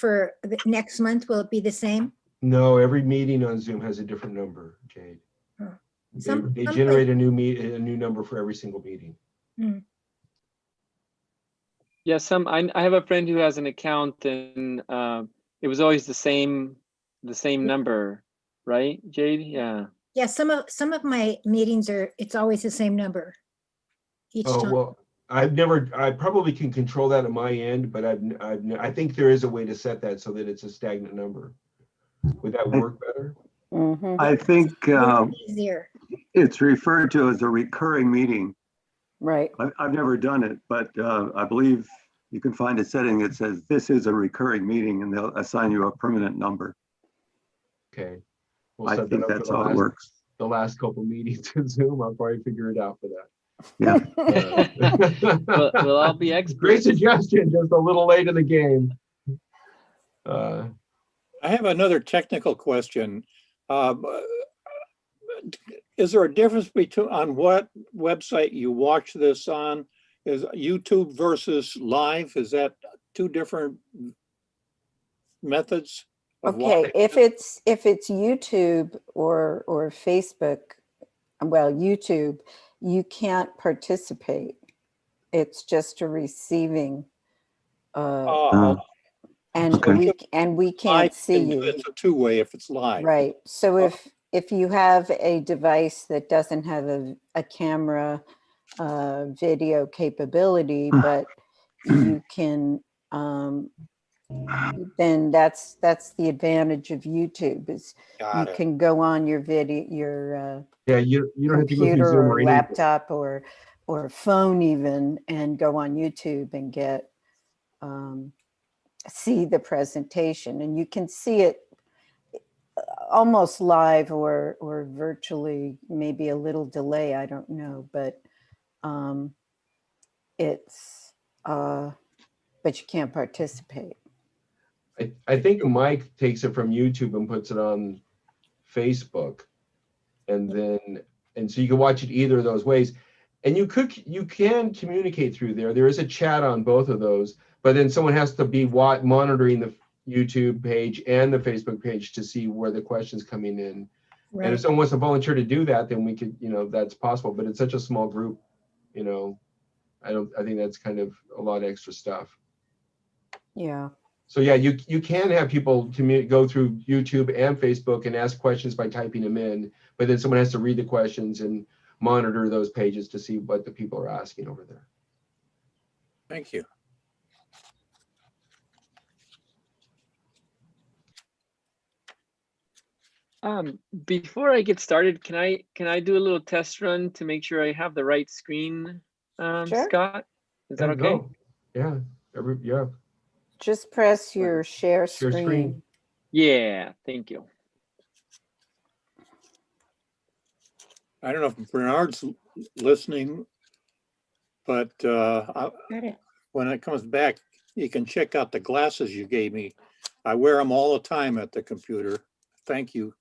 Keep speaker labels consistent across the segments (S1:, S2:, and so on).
S1: for the next month? Will it be the same?
S2: No, every meeting on Zoom has a different number, Jade.
S1: Oh.
S2: They generate a new number for every single meeting.
S3: Yeah, I have a friend who has an account, and it was always the same number, right, Jade? Yeah.
S1: Yeah, some of my meetings it's always the same number each time.
S2: Well, I probably can control that on my end, but I think there is a way to set that so that it's a stagnant number. Would that work better?
S4: I think
S1: Easier.
S4: it's referred to as a recurring meeting.
S5: Right.
S4: I've never done it, but I believe you can find a setting that says this is a recurring meeting, and they'll assign you a permanent number.
S2: Okay. We'll
S4: I
S2: set
S4: think
S2: that up
S4: that's
S2: for
S4: how it works.
S2: the last couple meetings in Zoom. I'll probably figure it out for that.
S4: Yeah.
S3: We'll all be experts.
S2: Great suggestion, just a little late in the game.
S6: I have another technical question. Is there a difference between on what website you watch this on? Is YouTube versus live? Is that two different methods?
S5: Okay, if it's YouTube or Facebook, well, YouTube, you can't participate. It's just a receiving. And we can't see you.
S6: It's a two-way if it's live.
S5: Right. So if you have a device that doesn't have a camera video capability, but you can then that's the advantage of YouTube is you can go on your video, your
S2: you don't have to go through
S5: computer
S2: Zoom
S5: or
S2: anything.
S5: laptop or phone even, and go on YouTube and get see the presentation, and you can see it almost live or virtually, maybe a little delay, I don't know, but it's but you can't participate.
S2: I think Mike takes it from YouTube and puts it on Facebook, and so you can watch it either of those ways. And you can communicate through there. There is a chat on both of those, but then someone has to be monitoring the YouTube page and the Facebook page to see where the question's coming in. Right. And if someone wants to volunteer to do that, then we could, that's possible. But it's such a small group, I think that's kind of a lot of extra stuff.
S5: Yeah.
S2: So yeah, you can have people go through YouTube and Facebook and ask questions by typing them in, but then someone has to read the questions and monitor those pages to see what the people are asking over there.
S6: Thank you.
S3: Before I get started, can I do a little test run to make sure I have the right screen,
S5: Sure.
S3: Scott? Is that okay?
S2: Yeah. Yeah.
S5: Just press your share screen.
S3: Yeah, thank you.
S6: I don't know if Bernard's listening, but when it comes back, you can check out the glasses you gave me. I wear them all the time at the computer. Thank you.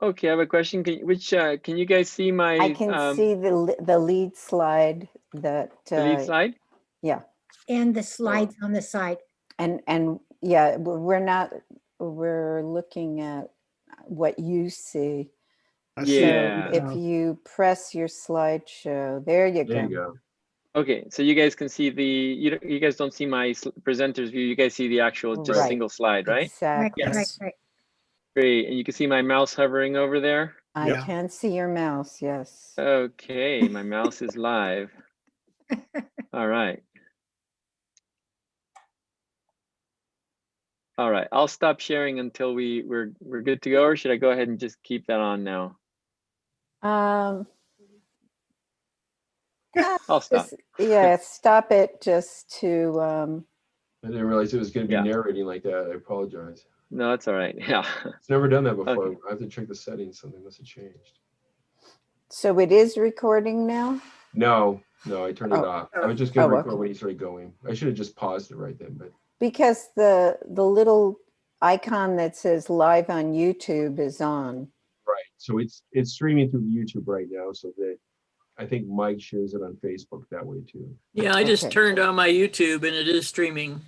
S3: Okay, I have a question. Can you guys see my?
S5: I can see the lead slide that.
S3: The lead slide?
S5: Yeah.
S1: And the slides on the side.
S5: And yeah, we're looking at what you see.
S3: Yeah.
S5: So if you press your slideshow, there you go.
S3: Okay, so you guys can see you guys don't see my presenter's view. You guys see the actual just single slide, right?
S5: Exactly.
S3: Yes. Right. Great, and you can see my mouse hovering over there.
S5: I can see your mouse. Yes.
S3: Okay, my mouse is live. All right. All right, I'll stop sharing until we're good to go, or should I go ahead and just keep that on now? I'll stop.
S5: Stop it just to.
S2: I didn't realize it was going to be narrating like that. I apologize.
S3: No, it's all right. Yeah.
S2: It's never done that before.
S3: Okay.
S2: I have to check the settings. Something must have changed.
S5: So it is recording now?
S2: No, I turned it off. I was just going to record when you started going. I should have just paused it right then, but.
S5: Because the little icon that says live on YouTube is on.
S2: Right. So it's streaming through YouTube right now, so that I think Mike shares it on Facebook that way too.
S7: Yeah, I just
S5: Okay.
S7: turned on my YouTube and it is streaming.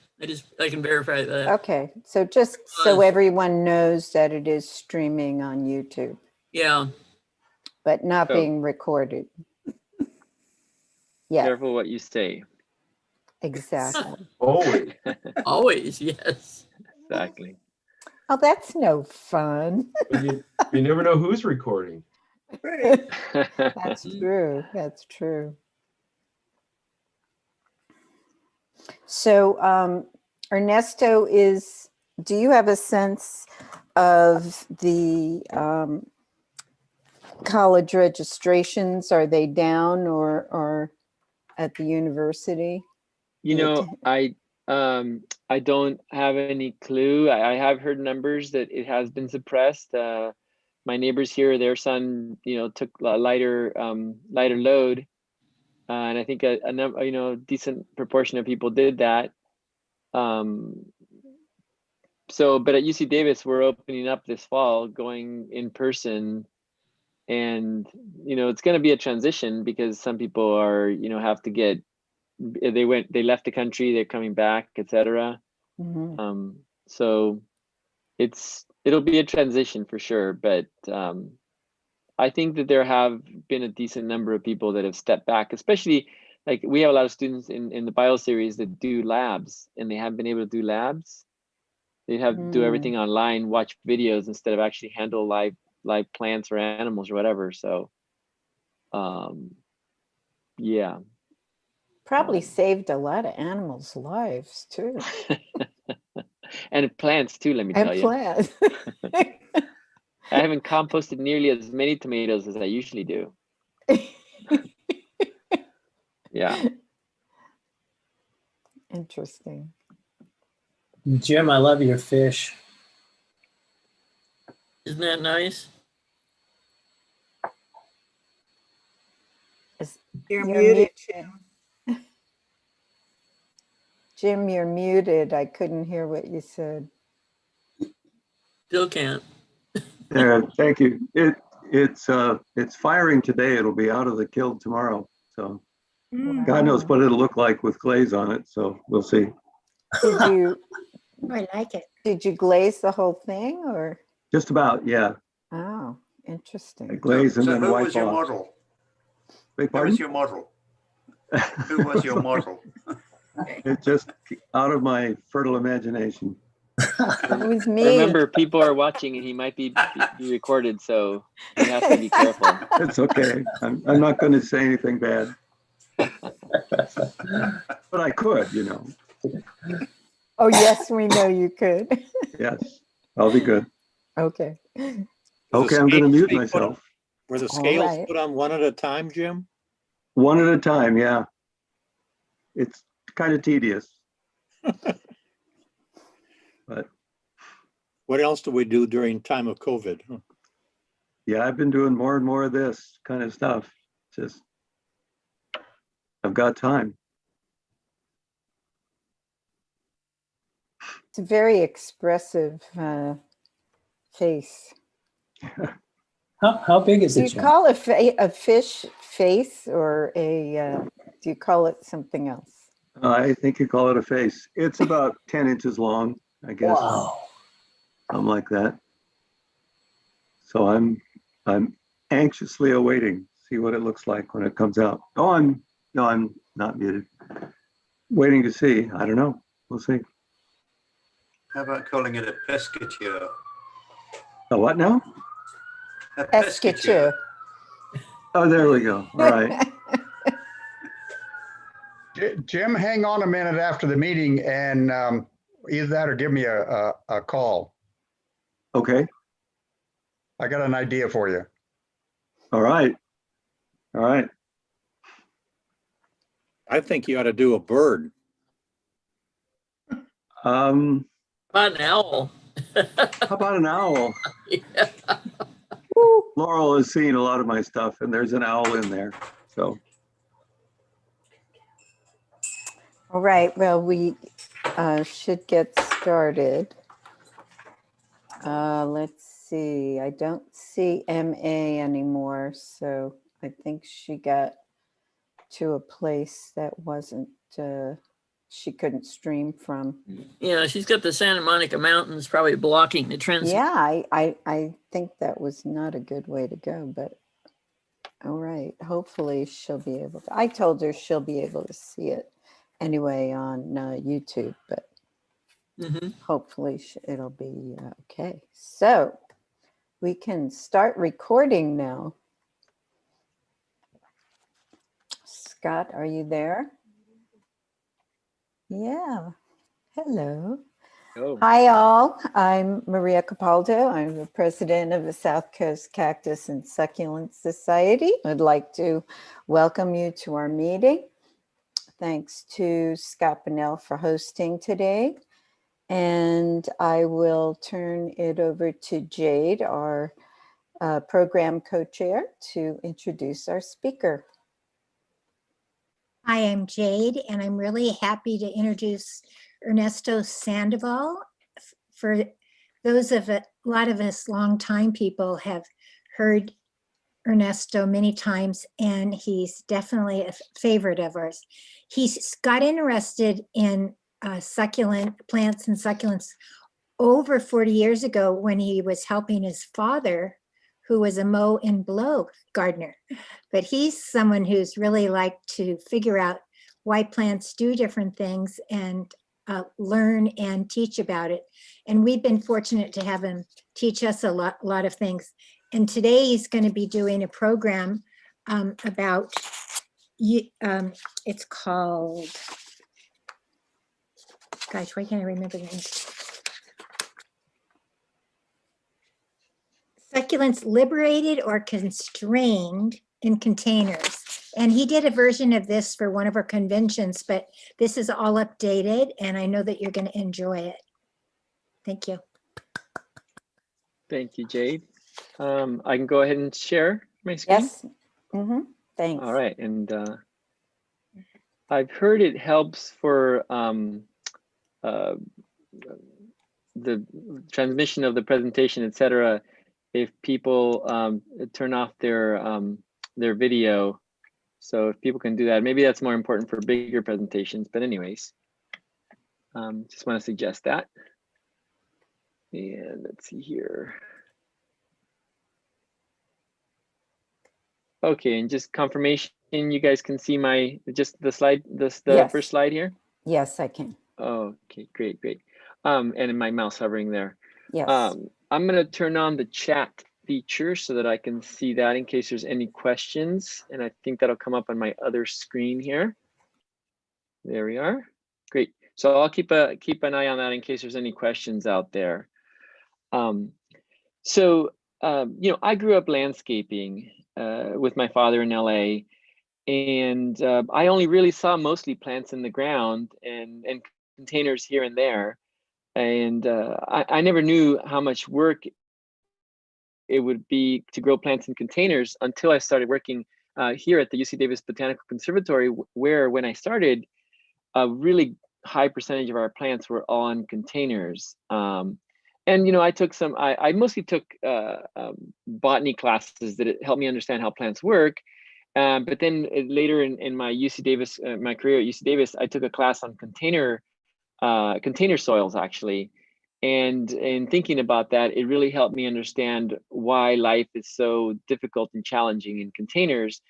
S7: I can verify that.
S5: Okay, so just so
S7: Was-
S5: everyone knows that it is streaming on YouTube,
S7: Yeah,
S5: but not
S3: So-
S5: being recorded. Yeah,
S3: Careful what you say.
S5: exactly.
S2: Always.
S7: always, yes.
S3: Exactly.
S5: Oh, that's no fun.
S2: But you never know who's recording.
S5: That's true. That's true. So, Ernesto, do you have a sense of the college registrations? Are they down or at the university?
S3: You know, I don't have any clue. I have heard numbers that it has been suppressed. My neighbors here, their son, took a lighter load, and I think a number, decent proportion of people did that. So, but at UC Davis, we're opening up this fall, going in person, and it's going to be a transition because some people are, have to get. They left the country, they're coming back, etc.
S5: Mhm.
S3: So it'll be a transition for sure, but I think that there have been a decent number of people that have stepped back, especially like we have a lot of students in the bio series that do labs, and they haven't been able to do labs. They have to do everything online, watch videos instead of actually handle live plants or animals or whatever. So yeah.
S5: Probably saved a lot of animals' lives too.
S3: And plants too, let me
S5: And
S3: tell you.
S5: plants.
S3: I haven't composted nearly as many tomatoes as I usually do. Yeah.
S5: Interesting.
S8: Jim, I love your fish.
S7: Isn't that nice?
S5: You're
S9: muted,
S5: muted. Jim, you're muted. I couldn't hear what you said.
S7: Still can't.
S4: There, thank you. It's firing today. It'll be out of the kiln tomorrow. So God knows what it'll look like with glaze on it. So we'll see.
S1: I like it.
S5: Did you glaze the whole thing or?
S4: Just about, yeah.
S5: Oh, interesting.
S4: I glaze and
S10: So
S4: then
S10: who
S4: wipe
S10: was your
S4: off.
S10: model?
S4: Beg
S10: Who
S4: pardon?
S10: was your model? Who was your model?
S4: It's just out of my fertile imagination.
S5: It was me.
S3: Remember, people are watching and he might be recorded, so you have to be careful.
S4: It's okay. I'm not going to say anything bad. But I could,
S5: Oh, yes, we know you could.
S4: Yes, I'll be good.
S5: Okay.
S4: Okay, I'm going to mute myself.
S6: Were the
S5: All
S6: scales
S5: right.
S6: put on one at a time, Jim?
S4: One at a time, yeah. It's kind of tedious. But
S6: What else do we do during time of COVID?
S4: yeah, I've been doing more and more of this kind of stuff. Just, I've got time.
S5: It's a very expressive face.
S8: How big is
S5: Do
S8: it,
S5: you
S8: Jim?
S5: call a fish face or do you call it something else?
S4: I think you call it a face. It's about 10 inches long, I guess.
S8: Wow.
S4: Something like that. So I'm anxiously awaiting, see what it looks like when it comes out. Oh, I'm not muted. Waiting to see. I don't know. We'll see.
S10: How about calling it a pescature?
S4: Oh, what now?
S10: A
S5: Pescature.
S4: Oh, there we go. All right.
S11: Jim, hang on a minute after the meeting and either that or give me a call.
S4: Okay.
S11: I got an idea for you.
S4: All right. All right.
S6: I think you ought to do a bird.
S4: How
S7: About an owl.
S4: about an owl?
S7: Yeah.
S4: Laurel has seen a lot of my stuff and there's an owl in there. So
S5: All right, well, we should get started. Let's see, I don't see MA anymore, so I think she got to a place that wasn't, she couldn't stream from.
S7: Yeah, she's got the Santa Monica Mountains probably blocking the transmission.
S5: Yeah, I think that was not a good way to go, but all right. Hopefully she'll be able to. I told her she'll be able to see it anyway on YouTube, but hopefully it'll be okay. So we can start recording now. Scott, are you there? Yeah. Hello.
S3: Oh.
S5: Hi, all. I'm Maria Capaldo. I'm the president of the South Coast Cactus and Succulent Society. I'd like to welcome you to our meeting. Thanks to Scott Bunnell for hosting today. And I will turn it over to Jade, our program co-chair, to introduce our speaker.
S1: Hi, I'm Jade, and I'm really happy to introduce Ernesto Sandoval. For those of a lot of us longtime people have heard Ernesto many times, and he's definitely a favorite of ours. He's got interested in succulent plants and succulents over 40 years ago when he was helping his father, who was a mow and blow gardener. But he's someone who's really liked to figure out why plants do different things and learn and teach about it. And we've been fortunate to have him teach us a lot of things. And today he's going to be doing a program about, it's called, gosh, why can't I remember the name? Succulents liberated or constrained in containers. And he did a version of this for one of our conventions, but this is all updated and I know that you're going to enjoy it. Thank you.
S3: Thank you, Jade. I can go ahead and share my screen.
S5: Yes. Thanks.
S3: All right. And I've heard it helps for the transmission of the presentation, etc. if people turn off their video. So if people can do that, maybe that's more important for bigger presentations. But anyways, just want to suggest that. And let's see here. Okay, and just confirmation, you guys can see my just the slide, the
S5: Yes.
S3: first slide here.
S5: Yes, I can.
S3: Okay, great. And my mouse hovering there.
S5: Yes.
S3: I'm gonna turn on the chat feature so that I can see that in case there's any questions. And I think that'll come up on my other screen here. There we are. Great. So I'll keep an eye on that in case there's any questions out there. You know, I grew up landscaping with my father in LA, and I only really saw mostly plants in the ground and containers here and there. And I never knew how much work it would be to grow plants in containers until I started working here at the UC Davis Botanical Conservatory, where when I started, a really high percentage of our plants were all in containers. And you know, I mostly took botany classes that helped me understand how plants work. But then later in my UC Davis, my career at UC Davis, I took a class on container soils actually. And in thinking about that, it really helped me understand why life is so difficult and challenging in containers.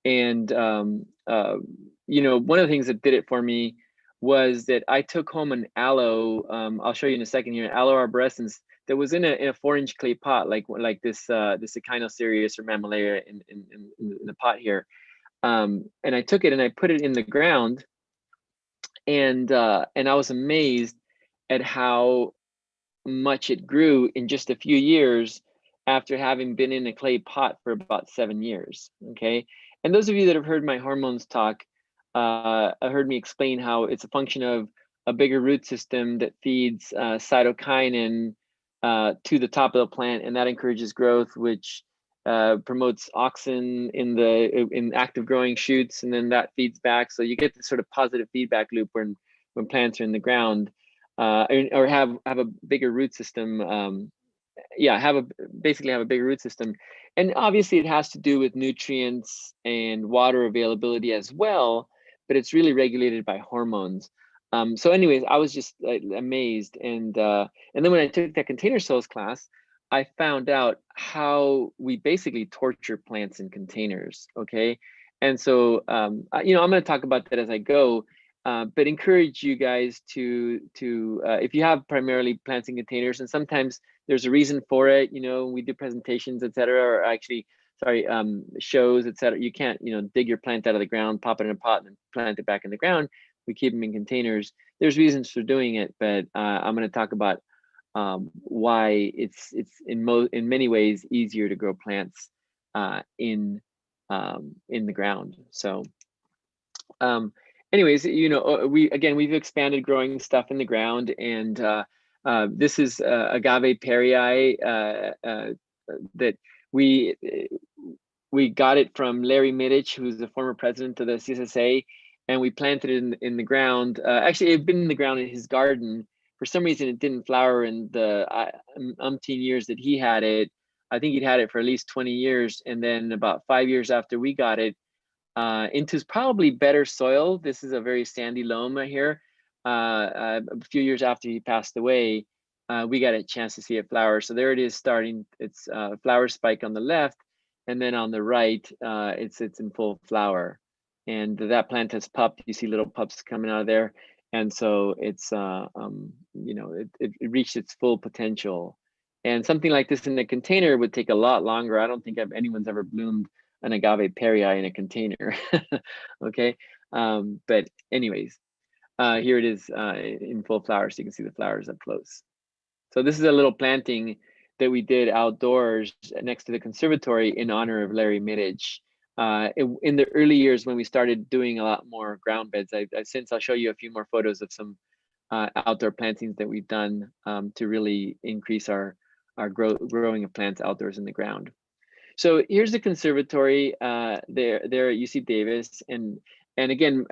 S3: And you know, one of the things that did it for me was that I took home an aloe. I'll show you in a second here, an aloe arborescens that was in a 4-inch clay pot, like this Echinocerius or Mammillaria in the pot here. And I took it and I put it in the ground, and I was amazed at how much it grew in just a few years after having been in a clay pot for about 7 years. Okay, and those of you that have heard my hormones talk heard me explain how it's a function of a bigger root system that feeds cytokinin to the top of the plant, and that encourages growth, which promotes auxin in active growing shoots, and then that feeds back. So you get this sort of positive feedback loop when plants are in the ground or have a bigger root system, basically have a bigger root system. And obviously it has to do with nutrients and water availability as well, but it's really regulated by hormones. So anyways, I was just amazed. And then when I took that container cells class, I found out how we basically torture plants in containers, okay? And so, I'm gonna talk about that as I go, but encourage you guys to if you have primarily plants in containers, and sometimes there's a reason for it, we do presentations, etc., or actually, sorry, shows, etc. You can't, dig your plant out of the ground, pop it in a pot, and plant it back in the ground. We keep them in containers. There's reasons for doing it, but I'm going to talk about why it's in many ways easier to grow plants in the ground. So anyways, we've expanded growing stuff in the ground, and this is agave perii that we got it from Larry Middich, who's the former president of the CSSA, and we planted it in the ground. Actually, it had been in the ground in his garden. For some reason, it didn't flower in the umpteen years that he had it. I think he'd had it for at least 20 years. And then about 5 years after we got it, into probably better soil. This is a very sandy loam right here. A few years after he passed away, we got a chance to see it flower. So there it is starting its flower spike on the left, and then on the right, it's in full flower. And that plant has pupped. You see little pups coming out of there. And so it's, it reached its full potential. And something like this in a container would take a lot longer. I don't think anyone's ever bloomed an agave perii in a container. Okay, but anyways, here it is in full flower, so you can see the flowers up close. So this is a little planting that we did outdoors next to the conservatory in honor of Larry Middich. In the early years when we started doing a lot more ground beds, I'll show you a few more photos of some outdoor plantings that we've done to really increase our growing of plants outdoors in the ground. So here's the conservatory. There you see Davis, and again,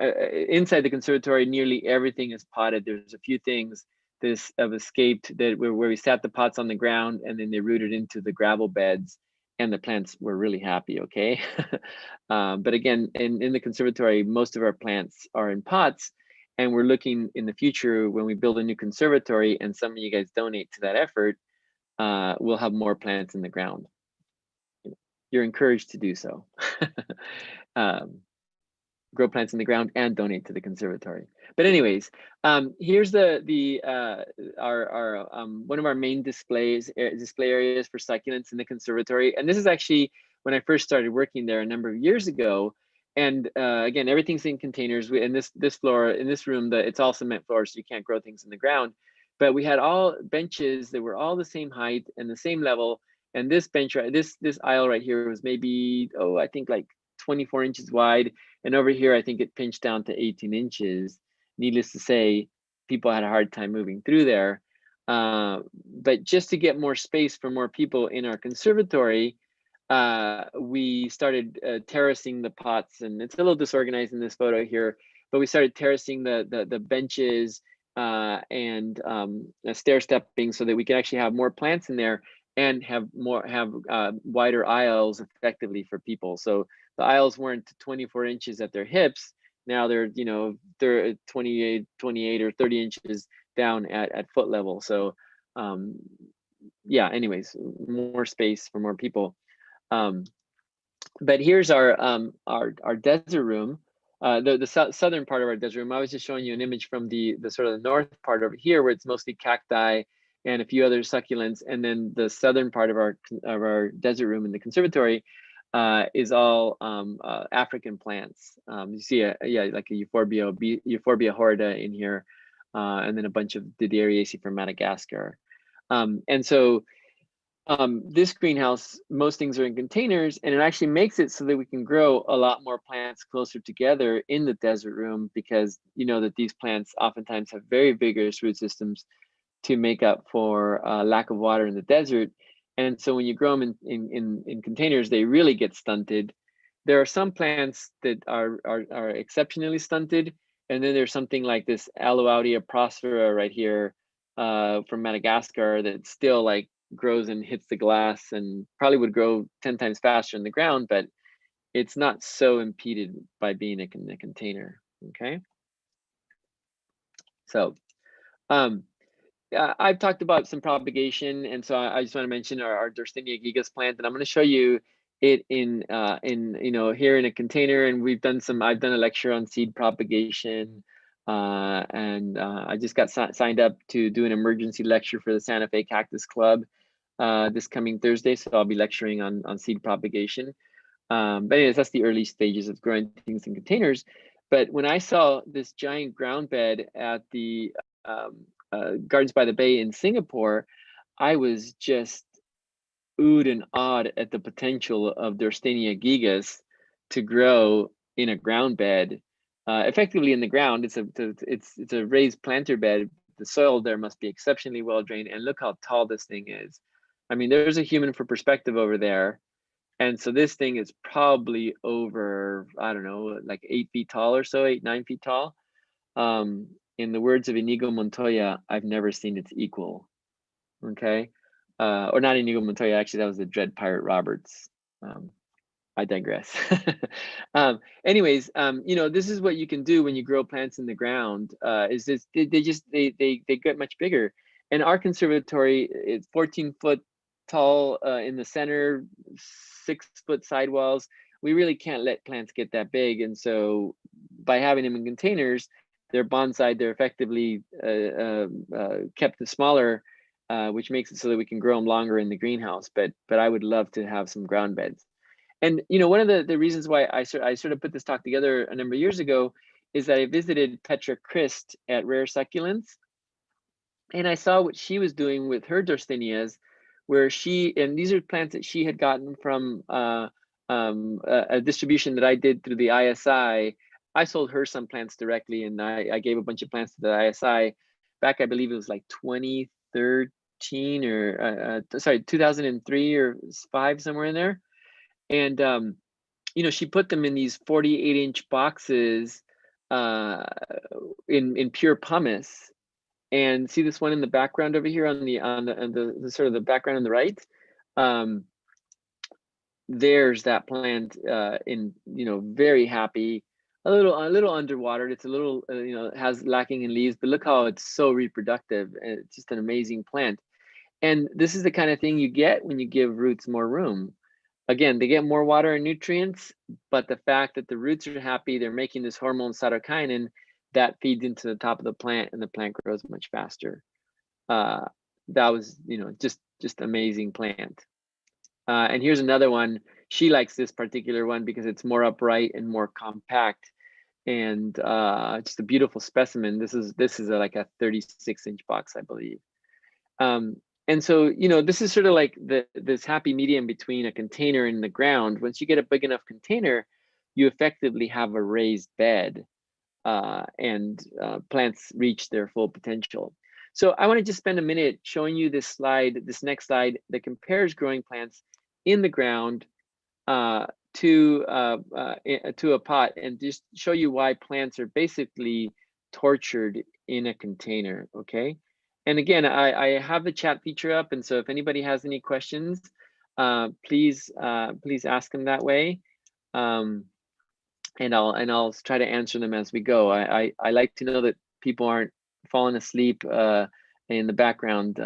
S3: inside the conservatory, nearly everything is potted. There's a few things that have escaped where we sat the pots on the ground, and then they rooted into the gravel beds, and the plants were really happy. Okay, but again, in the conservatory, most of our plants are in pots, and we're looking in the future when we build a new conservatory, and some of you guys donate to that effort, we'll have more plants in the ground. You're encouraged to do so. Grow plants in the ground and donate to the conservatory. But anyways, here's our one of our main display areas for succulents in the conservatory. And this is actually when I first started working there a number of years ago. And again, everything's in containers. In this floor, in this room, it's all cement floor, so you can't grow things in the ground. But we had all benches that were all the same height and the same level. And this bench, this aisle right here was maybe, I think like 24 inches wide. And over here, I think it pinched down to 18 inches. Needless to say, people had a hard time moving through there. But just to get more space for more people in our conservatory, we started terracing the pots. And it's a little disorganized in this photo here, but we started terracing the benches and stair stepping so that we could actually have more plants in there and have wider aisles effectively for people. So the aisles weren't 24 inches at their hips. Now they're 28 or 30 inches down at foot level. So yeah, anyways, more space for more people. But here's our desert room, the southern part of our desert room. I was just showing you an image from the sort of the north part over here, where it's mostly cacti and a few other succulents, and then the southern part of our desert room in the conservatory is all African plants. You see like a Euphorbia horrida in here, and then a bunch of Dideriaceae from Madagascar. And so this greenhouse, most things are in containers, and it actually makes it so that we can grow a lot more plants closer together in the desert room, because you know that these plants oftentimes have very vigorous root systems to make up for lack of water in the desert. And so when you grow them in containers, they really get stunted. There are some plants that are exceptionally stunted. And then there's something like this Aloaudia procera right here from Madagascar that's still like grows and hits the glass, and probably would grow 10 times faster in the ground, but it's not so impeded by being in a container. Okay. So I've talked about some propagation, and so I just want to mention our Derstenia gigas plant, and I'm going to show you it in here in a container. And I've done a lecture on seed propagation, and I just got signed up to do an emergency lecture for the Santa Fe Cactus Club this coming Thursday, so I'll be lecturing on seed propagation. But anyways, that's the early stages of growing things in containers. But when I saw this giant ground bed at the Gardens by the Bay in Singapore, I was just oohed and awed at the potential of Derstenia gigas to grow in a ground bed, effectively in the ground. It's a raised planter bed. The soil there must be exceptionally well drained, and look how tall this thing is. I mean, there's a human for perspective over there. And so this thing is probably over, I don't know, like 8 feet tall or so, 8-9 feet tall. In the words of Inigo Montoya, I've never seen its equal. Okay, or not Inigo Montoya, actually, that was the Dread Pirate Roberts. I digress. Anyways, this is what you can do when you grow plants in the ground. Is this they get much bigger. And our conservatory is 14 foot tall in the center, 6 foot sidewalls. We really can't let plants get that big, and so by having them in containers, they're bonsai. They're effectively kept smaller, which makes it so that we can grow them longer in the greenhouse. But I would love to have some ground beds. And one of the reasons why I sort of put this talk together a number of years ago is that I visited Petra Christ at Rare Succulents, and I saw what she was doing with her Derstenias, where and these are plants that she had gotten from a distribution that I did through the ISI. I sold her some plants directly, and I gave a bunch of plants to the ISI back, I believe it was like 2013 or 2003 or 5, somewhere in there. And she put them in these 48-inch boxes in pure pumice. And see this one in the background over here on the sort of the background on the right. There's that plant very happy, a little underwatered. It's a little has lacking in leaves, but look how it's so reproductive, and it's just an amazing plant. And this is the kind of thing you get when you give roots more room. Again, they get more water and nutrients, but the fact that the roots are happy, they're making this hormone cytokinin that feeds into the top of the plant, and the plant grows much faster. That was just amazing plant. And here's another one. She likes this particular one because it's more upright and more compact, and just a beautiful specimen. This is like a 36-inch box, I believe. And so this is sort of like this happy medium between a container and the ground. Once you get a big enough container, you effectively have a raised bed, and plants reach their full potential. So I want to just spend a minute showing you this next slide that compares growing plants in the ground to a pot, and just show you why plants are basically tortured in a container. Okay. And again, I have the chat feature up, and so if anybody has any questions, please ask them that way, and I'll try to answer them as we go. I like to know that people aren't falling asleep in the background.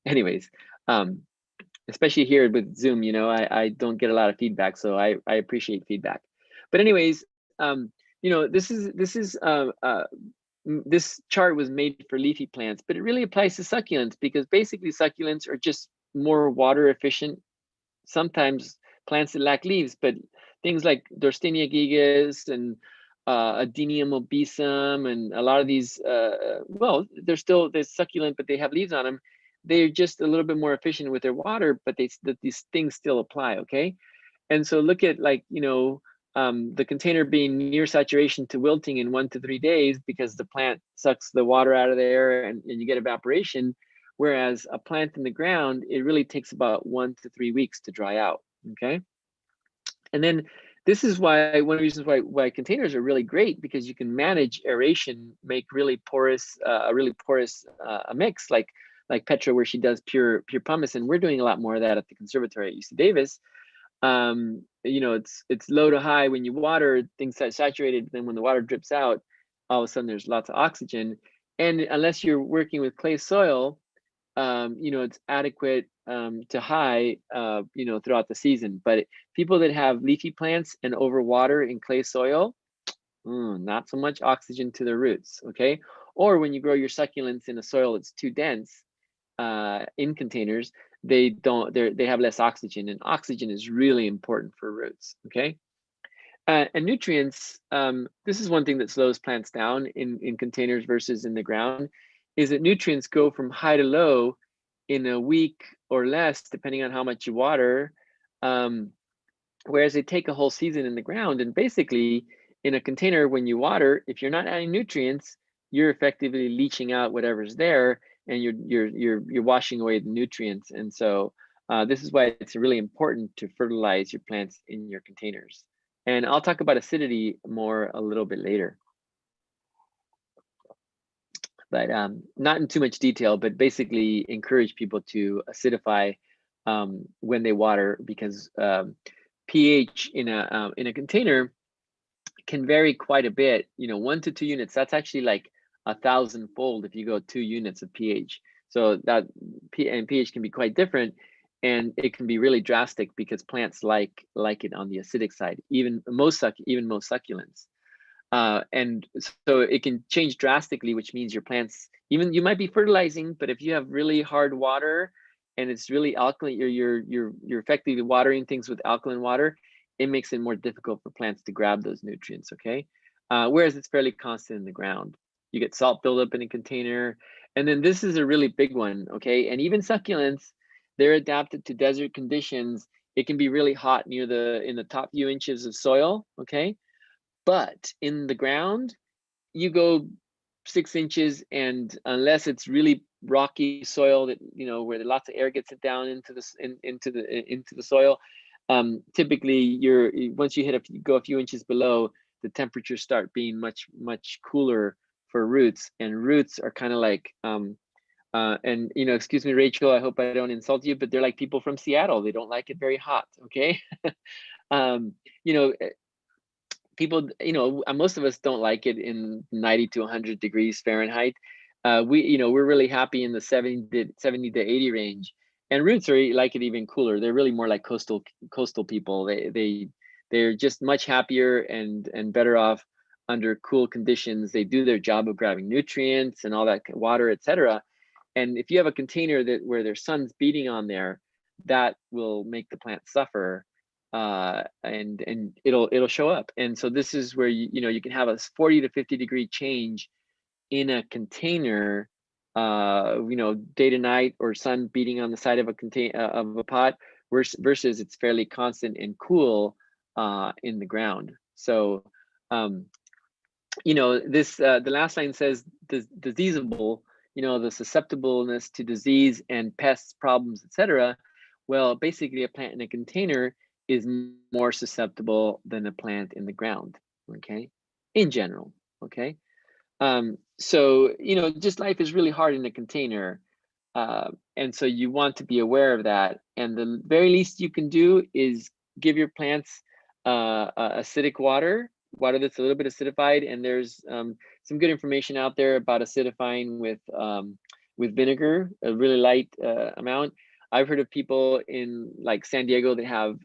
S3: Anyways, especially here with Zoom, I don't get a lot of feedback, so I appreciate feedback. But anyways, this chart was made for leafy plants, but it really applies to succulents, because basically succulents are just more water efficient. Sometimes plants that lack leaves, but things like Derstenia gigas and Adenium obesum and a lot of these, they're succulent, but they have leaves on them. They're just a little bit more efficient with their water, but these things still apply, okay? And so look at the container being near saturation to wilting in 1 to 3 days, because the plant sucks the water out of there and you get evaporation. Whereas a plant in the ground, it really takes about 1 to 3 weeks to dry out, okay? And then this is why, one of the reasons why containers are really great, because you can manage aeration, make really porous, a mix. Like like Petra, where she does pure pumice, and we're doing a lot more of that at the conservatory at UC Davis. You know, it's low to high when you water, things get saturated. Then when the water drips out, all of a sudden there's lots of oxygen. And unless you're working with clay soil, you know, it's adequate to high, you know, throughout the season. But people that have leafy plants and overwater in clay soil, not so much oxygen to the roots, okay? Or when you grow your succulents in a soil that's too dense in containers, they have less oxygen, and oxygen is really important for roots, okay? And nutrients, this is one thing that slows plants down in containers versus in the ground, is that nutrients go from high to low in a week or less, depending on how much you water, whereas they take a whole season in the ground. And basically, in a container, when you water, if you're not adding nutrients, you're effectively leaching out whatever's there, and you're washing away the nutrients. And so this is why it's really important to fertilize your plants in your containers. And I'll talk about acidity more a little bit later, but not in too much detail, but basically encourage people to acidify when they water, because pH in a container can vary quite a bit. You know, 1 to 2 units, that's actually like 1,000-fold if you go 2 units of pH. So that pH can be quite different, and it can be really drastic because plants like it on the acidic side, even most succulents. And so it can change drastically, which means your plants, even you might be fertilizing, but if you have really hard water and it's really alkaline, you're effectively watering things with alkaline water, it makes it more difficult for plants to grab those nutrients, okay? Whereas it's fairly constant in the ground. You get salt buildup in a container. And then this is a really big one, okay? And even succulents, they're adapted to desert conditions. It can be really hot in the top few inches of soil, okay? But in the ground, you go 6 inches, and unless it's really rocky soil that, you know, where lots of air gets it down into the soil, typically once you go a few inches below, the temperatures start being much cooler for roots, and roots are kind of like and you know, excuse me, Rachel, I hope I don't insult you, but they're like people from Seattle. They don't like it very hot, okay? You know, people, you know, most of us don't like it in 90 to 100 degrees Fahrenheit. We're really happy in the 70 to 80 range, and roots are like it even cooler. They're really more like coastal people. They're just much happier and better off under cool conditions. They do their job of grabbing nutrients and all that water, etc. And if you have a container where there's sun's beating on there, that will make the plant suffer. And it'll show up. And so this is where you can have a 40 to 50 degree change in a container, day to night, or sun beating on the side of a pot, versus it's fairly constant and cool in the ground. So the last line says diseasable, the susceptibleness to disease and pests, problems, etc. Well, basically a plant in a container is more susceptible than a plant in the ground, okay, in general, okay? So, just life is really hard in a container. And so you want to be aware of that. And the very least you can do is give your plants acidic water that's a little bit acidified. And there's some good information out there about acidifying with vinegar, a really light amount. I've heard of people in like San Diego that have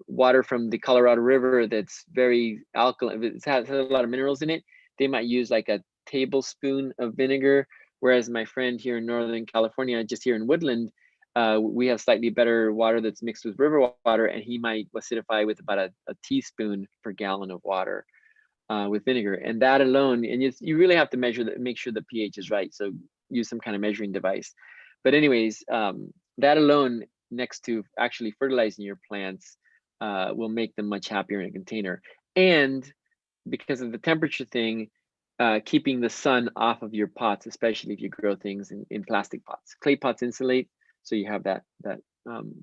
S3: water from the Colorado River that's very alkaline. It has a lot of minerals in it. They might use like a tablespoon of vinegar, whereas my friend here in Northern California, just here in Woodland, we have slightly better water that's mixed with river water, and he might acidify with about a teaspoon per gallon of water with vinegar. And that alone, and you really have to make sure the pH is right. So use some kind of measuring device. But anyways, that alone, next to actually fertilizing your plants, will make them much happier in a container. And because of the temperature thing, keeping the sun off of your pots, especially if you grow things in plastic pots. Clay pots insulate, so you have that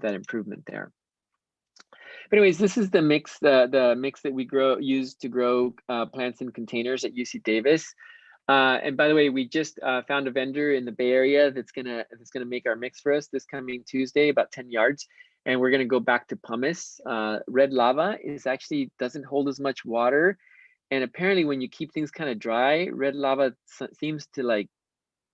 S3: improvement there. But anyways, this is the mix, the mix that we use to grow plants in containers at UC Davis. And by the way, we just found a vendor in the Bay Area that's gonna make our mix for us this coming Tuesday, about 10 yards. And we're gonna go back to pumice. Red lava doesn't hold as much water. And apparently when you keep things kind of dry, red lava seems to like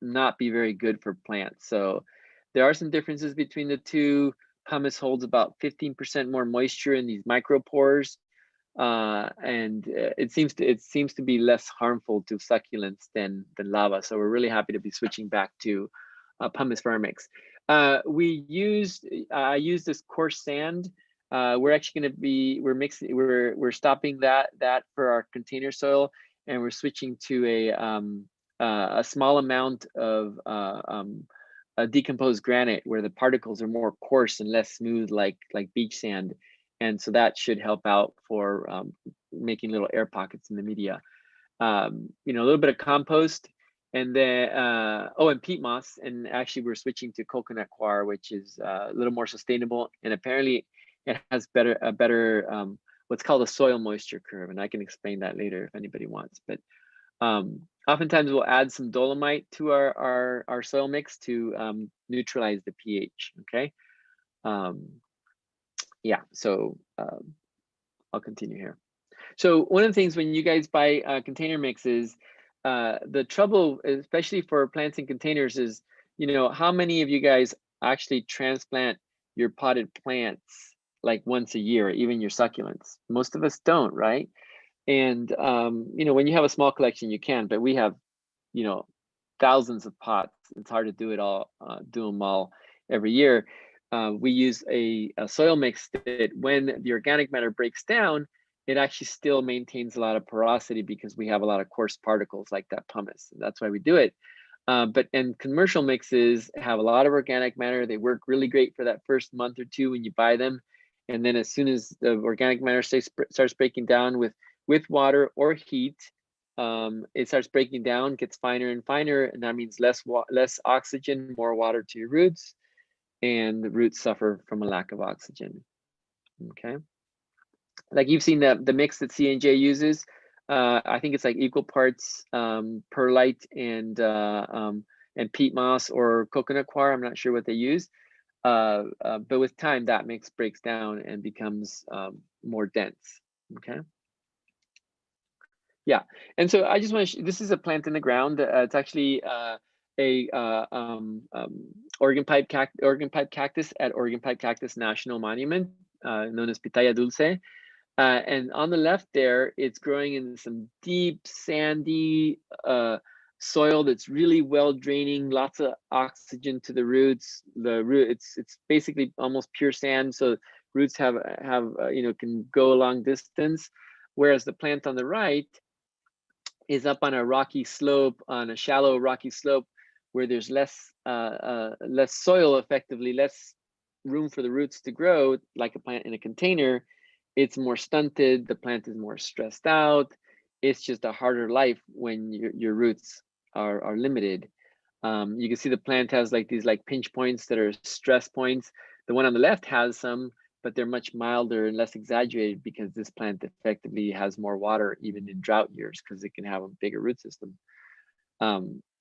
S3: not be very good for plants. So there are some differences between the two. Pumice holds about 15% more moisture in these micropores. And it seems to be less harmful to succulents than lava. So we're really happy to be switching back to pumice for our mix. I used this coarse sand. We're actually going to be we're stopping that for our container soil, and we're switching to a small amount of a decomposed granite where the particles are more coarse and less smooth, like beach sand. And so that should help out for making little air pockets in the media. A little bit of compost, and then and peat moss. And actually, we're switching to coconut coir, which is a little more sustainable, and apparently it has a better what's called a soil moisture curve. And I can explain that later if anybody wants. But oftentimes we'll add some dolomite to our soil mix to neutralize the pH. Okay. Yeah, so I'll continue here. So one of the things when you guys buy container mixes, the trouble, especially for plants in containers, is, how many of you guys actually transplant your potted plants like once a year, or even your succulents? Most of us don't, right? And when you have a small collection, you can, but we have, thousands of pots. It's hard to do them all every year. We use a soil mix that when the organic matter breaks down, it actually still maintains a lot of porosity because we have a lot of coarse particles like that pumice. And that's why we do it. And commercial mixes have a lot of organic matter. They work really great for that first month or two when you buy them. And then as soon as the organic matter starts breaking down with water or heat, it starts breaking down, gets finer and finer. And that means less oxygen, more water to your roots. And the roots suffer from a lack of oxygen. Okay, like you've seen the mix that C&J uses. I think it's like equal parts perlite and peat moss or coconut coir. I'm not sure what they use, but with time that mix breaks down and becomes more dense. Okay. Yeah, and so I just want to. This is a plant in the ground. It's actually Oregon pipe cactus at Oregon Pipe Cactus National Monument, known as Pitaya Dulce. And on the left there, it's growing in some deep sandy soil that's really well draining, lots of oxygen to the roots. It's basically almost pure sand, so roots have can go a long distance. Whereas the plant on the right is up on a rocky slope, on a shallow rocky slope, where there's less soil, effectively less room for the roots to grow, like a plant in a container. It's more stunted, the plant is more stressed out. It's just a harder life when your roots are limited. You can see the plant has like these pinch points that are stress points. The one on the left has some, but they're much milder and less exaggerated because this plant effectively has more water even in drought years because it can have a bigger root system.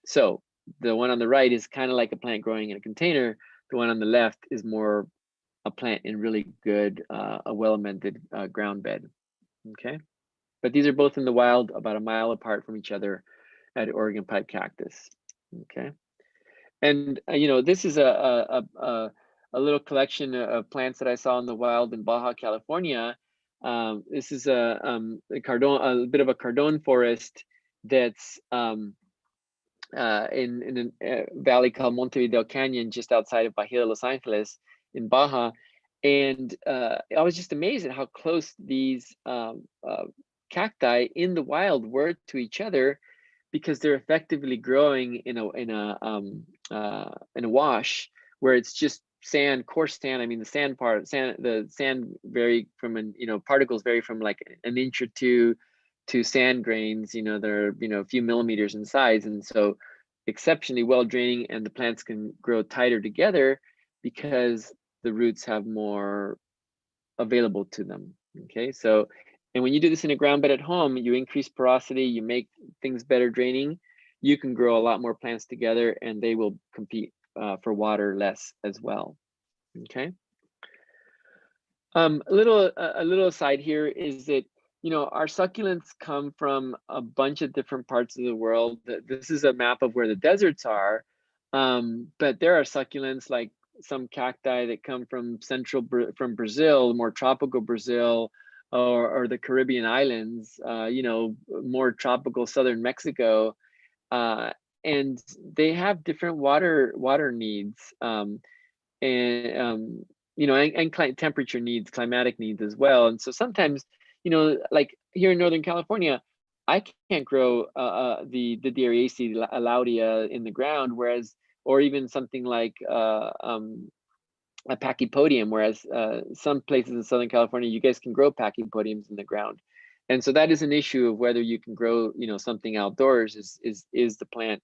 S3: So the one on the right is kind of like a plant growing in a container. The one on the left is more a plant in really good, a well-amended ground bed. Okay, but these are both in the wild, about a mile apart from each other at Oregon Pipe Cactus. Okay, and this is a little collection of plants that I saw in the wild in Baja California. This is a bit of a cardon forest that's in a valley called Montevideo Canyon, just outside of Bahia de Los Angeles in Baja. And I was just amazed at how close these cacti in the wild were to each other, because they're effectively growing in a wash where it's just sand, coarse sand. I mean, the sand vary from particles vary from like an inch or two to sand grains. They're a few millimeters in size, and so exceptionally well draining, and the plants can grow tighter together because the roots have more available to them. Okay, so, and when you do this in a ground bed at home, you increase porosity, you make things better draining, you can grow a lot more plants together and they will compete for water less as well. Okay. A little aside here is that, you know, our succulents come from a bunch of different parts of the world. This is a map of where the deserts are, but there are succulents like some cacti that come from from Brazil, more tropical Brazil, or the Caribbean islands, you know, more tropical southern Mexico, and they have different water needs, and you know, and temperature needs, climatic needs as well. And so sometimes, you know, like here in Northern California, I can't grow the Dariaceae laudia in the ground, whereas, or even something like a pachypodium, whereas some places in Southern California, you guys can grow pachypodiums in the ground. And so that is an issue of whether you can grow, you know, something outdoors. Is the plant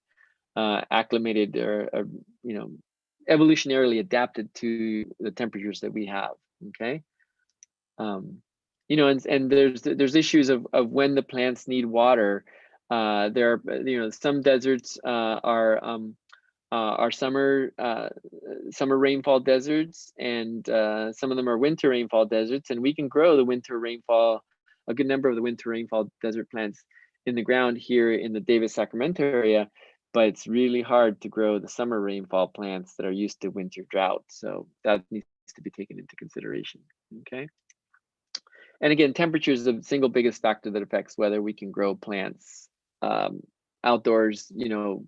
S3: acclimated or you know, evolutionarily adapted to the temperatures that we have? Okay. You know, and there's issues of when the plants need water. There are, you know, some deserts are summer rainfall deserts, and some of them are winter rainfall deserts, and we can grow the winter rainfall, a good number of the winter rainfall desert plants in the ground here in the Davis-Sacramento area, but it's really hard to grow the summer rainfall plants that are used to winter drought. So that needs to be taken into consideration. Okay. And again, temperature is the single biggest factor that affects whether we can grow plants outdoors, you know,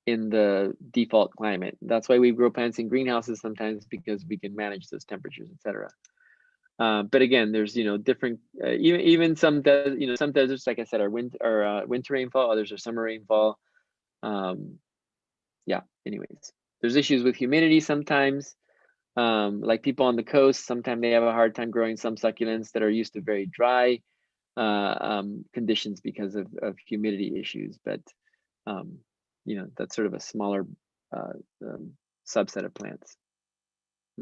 S3: in the default climate. That's why we grow plants in greenhouses sometimes, because we can manage those temperatures, etc. But again, there's, you know, different, even some deserts, like I said, are winter rainfall, others are summer rainfall. Yeah, anyways, there's issues with humidity sometimes. Like people on the coast, sometimes they have a hard time growing some succulents that are used to very dry conditions because of humidity issues. But you know, that's sort of a smaller subset of plants.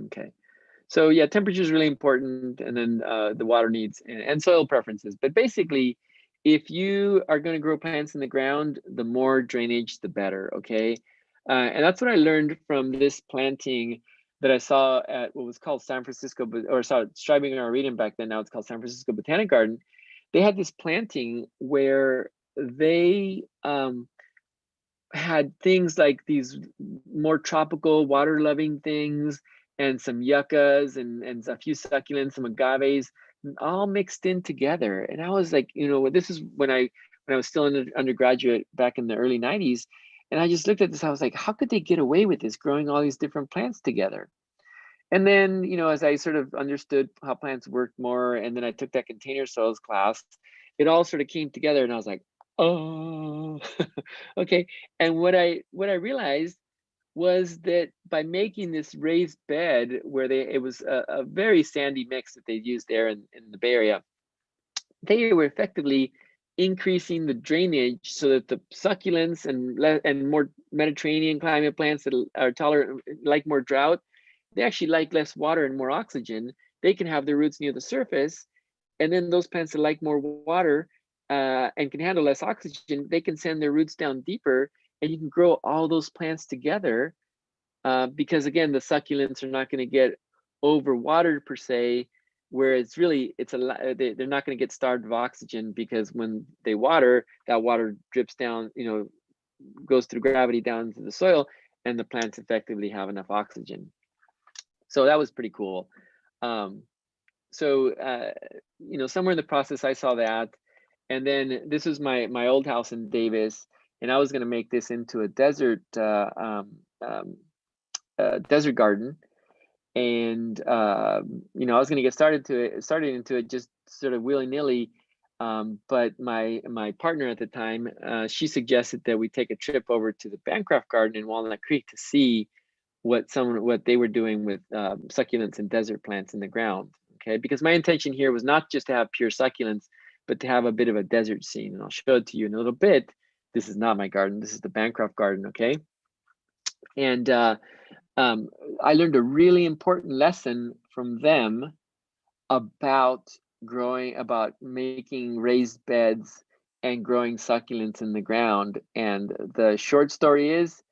S3: Okay, so yeah, temperature is really important, and then the water needs and soil preferences. But basically, if you are going to grow plants in the ground, the more drainage, the better. Okay, and that's what I learned from this planting that I saw at what was called San Francisco, or sorry, Stribing Arboretum back then. Now it's called San Francisco Botanic Garden. They had this planting where they had things like these more tropical water-loving things, and some yuccas, and a few succulents, some agaves, all mixed in together. And I was like, you know, this is when I was still an undergraduate back in the early 90s. And I just looked at this, I was like, how could they get away with this, growing all these different plants together? And then, you know, as I sort of understood how plants worked more, and then I took that container soils class, it all sort of came together, and I was like, oh, okay. And what I realized was that by making this raised bed where it was a very sandy mix that they used there in the Bay Area, they were effectively increasing the drainage so that the succulents and more Mediterranean climate plants that are tolerant, like more drought, they actually like less water and more oxygen. They can have their roots near the surface, and then those plants that like more water and can handle less oxygen, they can send their roots down deeper, and you can grow all those plants together because again, the succulents are not going to get overwatered per se, where it's really, they're not going to get starved of oxygen, because when they water, that water drips down, you know, goes through gravity down into the soil, and the plants effectively have enough oxygen. So that was pretty cool. So you know, somewhere in the process, I saw that, and then this was my old house in Davis, and I was going to make this into a desert desert garden, and you know, I was going to get started into it just sort of willy-nilly. But my partner at the time, she suggested that we take a trip over to the Bancroft Garden in Walnut Creek to see what they were doing with succulents and desert plants in the ground. Okay, because my intention here was not just to have pure succulents, but to have a bit of a desert scene, and I'll show it to you in a little bit. This is not my garden. This is the Bancroft Garden. Okay, and I learned a really important lesson from them about making raised beds and growing succulents in the ground. And the short story is,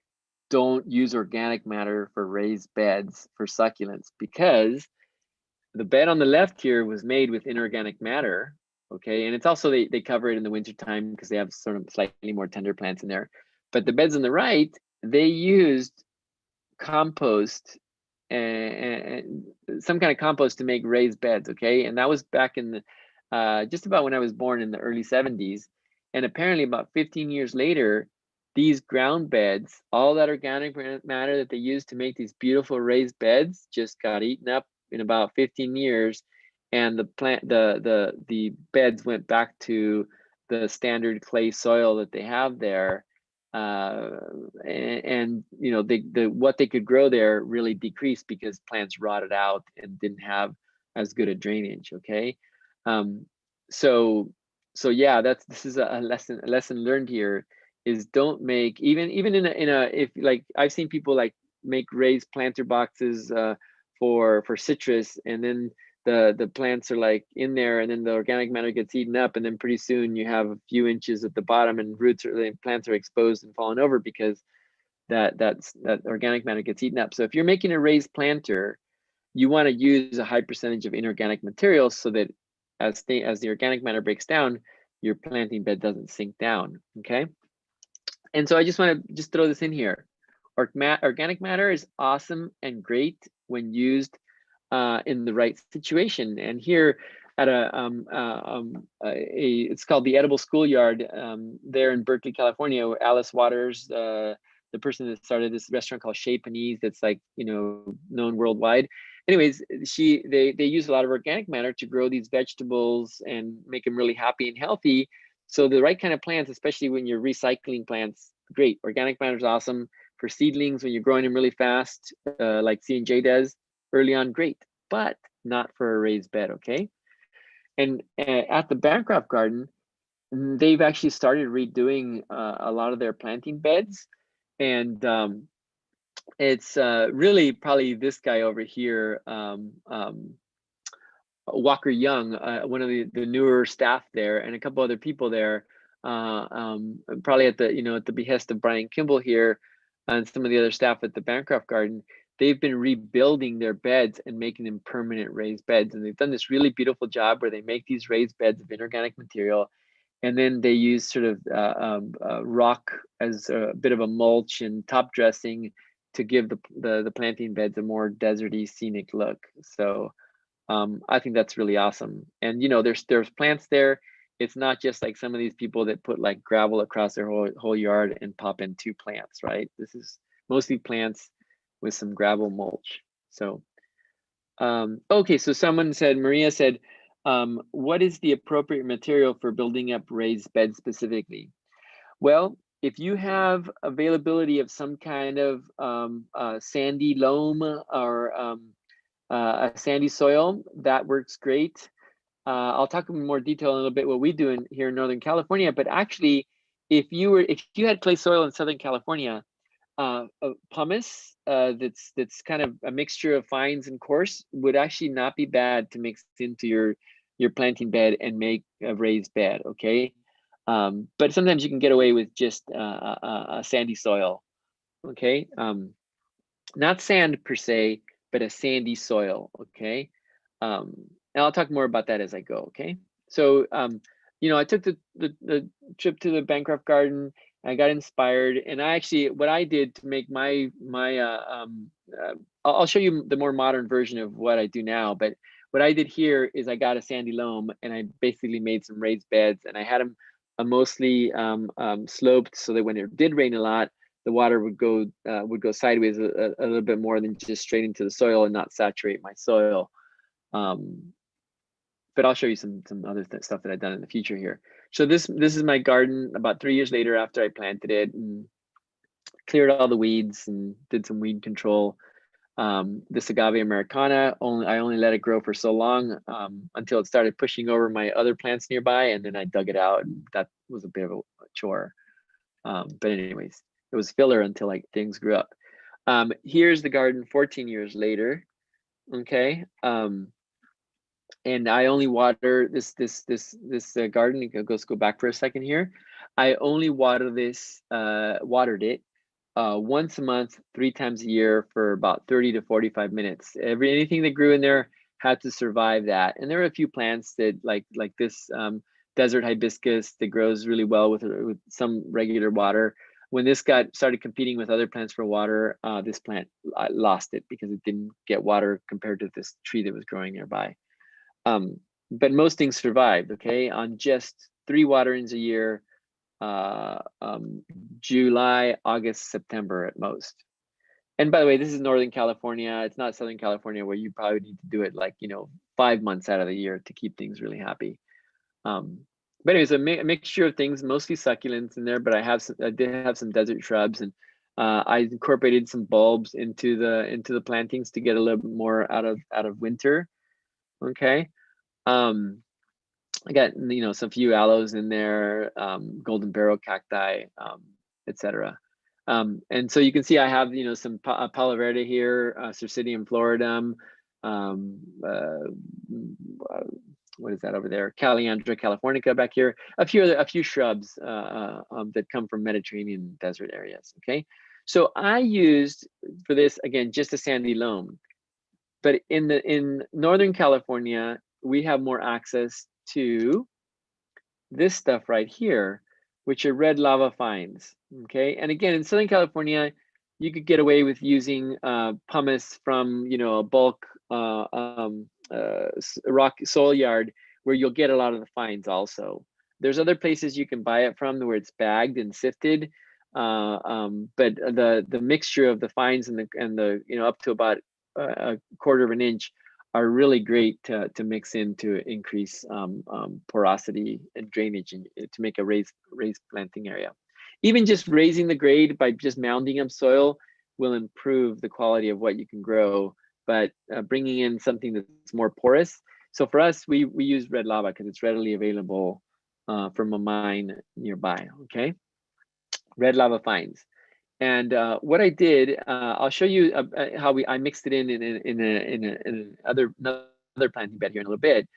S3: don't use organic matter for raised beds for succulents, because the bed on the left here was made with inorganic matter. Okay, and it's also they cover it in the wintertime because they have sort of slightly more tender plants in there. But the beds on the right, they used compost and some kind of compost to make raised beds. Okay, and that was back in the just about when I was born in the early 70s. And apparently about 15 years later, these ground beds, all that organic matter that they used to make these beautiful raised beds, just got eaten up in about 15 years, and the beds went back to the standard clay soil that they have there. And you know, what they could grow there really decreased because plants rotted out and didn't have as good a drainage. Okay, so yeah, this is a lesson learned here, is don't make, even in a if, like, I've seen people like make raised planter boxes for citrus, and then the plants are like in there, and then the organic matter gets eaten up, and then pretty soon you have a few inches at the bottom, and the plants are exposed and falling over because that organic matter gets eaten up. So if you're making a raised planter, you want to use a high percentage of inorganic materials so that as the organic matter breaks down, your planting bed doesn't sink down. Okay, and so I just want to throw this in here. Organic matter is awesome and great when used in the right situation. And here at it's called the Edible Schoolyard there in Berkeley, California, where Alice Waters, the person that started this restaurant called Chez Panisse, that's like, you know, known worldwide. Anyways, they use a lot of organic matter to grow these vegetables and make them really happy and healthy. So the right kind of plants, especially when you're recycling plants, great. Organic matter is awesome. For seedlings, when you're growing them really fast, like C&J does early on, great, but not for a raised bed. Okay, and at the Bancroft Garden, they've actually started redoing a lot of their planting beds, and it's really probably this guy over here, Walker Young, one of the newer staff there, and a couple other people there, probably at the behest of Brian Kimball here and some of the other staff at the Bancroft Garden. They've been rebuilding their beds and making them permanent raised beds, and they've done this really beautiful job where they make these raised beds of inorganic material, and then they use sort of rock as a bit of a mulch and top dressing to give the planting beds a more deserty, scenic look. So I think that's really awesome. And you know, there's plants there. It's not just like some of these people that put like gravel across their whole yard and pop in 2 plants, right? This is mostly plants with some gravel mulch. So okay, so Maria said, what is the appropriate material for building up raised beds specifically? Well, if you have availability of some kind of sandy loam or a sandy soil, that works great. I'll talk in more detail in a little bit what we do here in Northern California, but actually, if you had clay soil in Southern California, pumice that's kind of a mixture of fines and coarse would actually not be bad to mix into your planting bed and make a raised bed. Okay, but sometimes you can get away with just a sandy soil. Okay, not sand per se, but a sandy soil. Okay, and I'll talk more about that as I go. Okay, so you know, I took the trip to the Bancroft Garden. I got inspired, and what I did to make my I'll show you the more modern version of what I do now. But what I did here is I got a sandy loam, and I basically made some raised beds, and I had them mostly sloped so that when it did rain a lot, the water would go sideways a little bit more than just straight into the soil and not saturate my soil. But I'll show you some other stuff that I've done in the future here. So this is my garden about 3 years later after I planted it and cleared all the weeds and did some weed control. This agave americana, I only let it grow for so long until it started pushing over my other plants nearby, and then I dug it out, and that was a bit of a chore. But anyways, it was filler until like things grew up. Here's the garden 14 years later. Okay. and I only water this garden. Let's go back for a second here. I only watered it once a month, 3 times a year for about 30 to 45 minutes. Anything that grew in there had to survive that. And there are a few plants that like this desert hibiscus that grows really well with some regular water. When this started competing with other plants for water, this plant lost it because it didn't get water compared to this tree that was growing nearby. But most things survived, okay, on just 3 waterings a year, July, August, September at most. And by the way, this is Northern California. It's not Southern California where you probably need to do it like, 5 months out of the year to keep things really happy. But anyways, a mixture of things, mostly succulents in there, but I did have some desert shrubs, and I incorporated some bulbs into the plantings to get a little bit more out of winter. Okay. I got some few aloes in there, golden barrel cacti, etc. And so you can see I have some Palo Verde here, Circidium floridum, what is that over there? Calliandra californica back here. A few shrubs that come from Mediterranean desert areas. Okay, so I used for this again just a sandy loam, but in Northern California we have more access to this stuff right here, which are red lava fines. Okay, and again in Southern California, you could get away with using pumice from a bulk rock soil yard where you'll get a lot of the fines. Also, there's other places you can buy it from where it's bagged and sifted, but the mixture of the fines and the up to about a quarter of an inch are really great to mix in to increase porosity and drainage and to make a raised planting area. Even just raising the grade by just mounding up soil will improve the quality of what you can grow, but bringing in something that's more porous. So for us, we use red lava because it's readily available from a mine nearby, okay? Red lava fines. And what I did, I'll show you how I mixed it in another planting bed here in a little bit,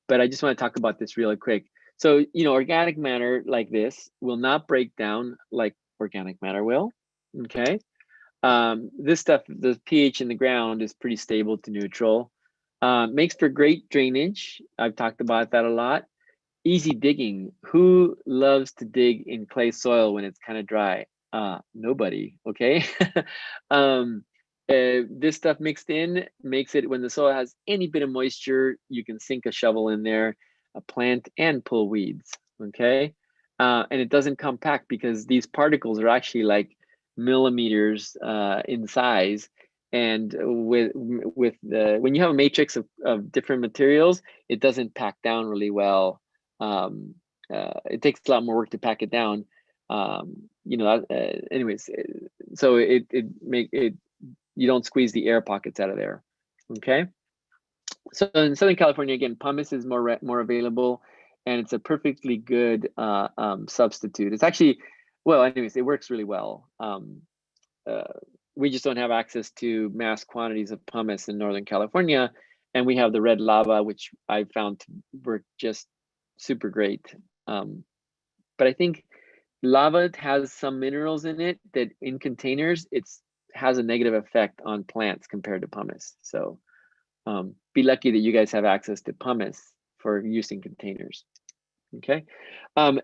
S3: but I just want to talk about this really quick. So, organic matter like this will not break down like organic matter will, okay? This stuff, the pH in the ground is pretty stable to neutral. Makes for great drainage. I've talked about that a lot. Easy digging. Who loves to dig in clay soil when it's kind of dry? Nobody, okay? This stuff mixed in makes it, when the soil has any bit of moisture, you can sink a shovel in there, plant and pull weeds, okay? And it doesn't compact because these particles are actually like millimeters in size. And when you have a matrix of different materials, it doesn't pack down really well. It takes a lot more work to pack it down. Anyways, so you don't squeeze the air pockets out of there. Okay. So in Southern California, again, pumice is more available, and it's a perfectly good substitute. It's actually, well, anyways, it works really well. We just don't have access to mass quantities of pumice in Northern California, and we have the red lava, which I found to work just super great. But I think lava has some minerals in it that in containers, it has a negative effect on plants compared to pumice. So be lucky that you guys have access to pumice for use in containers. Okay,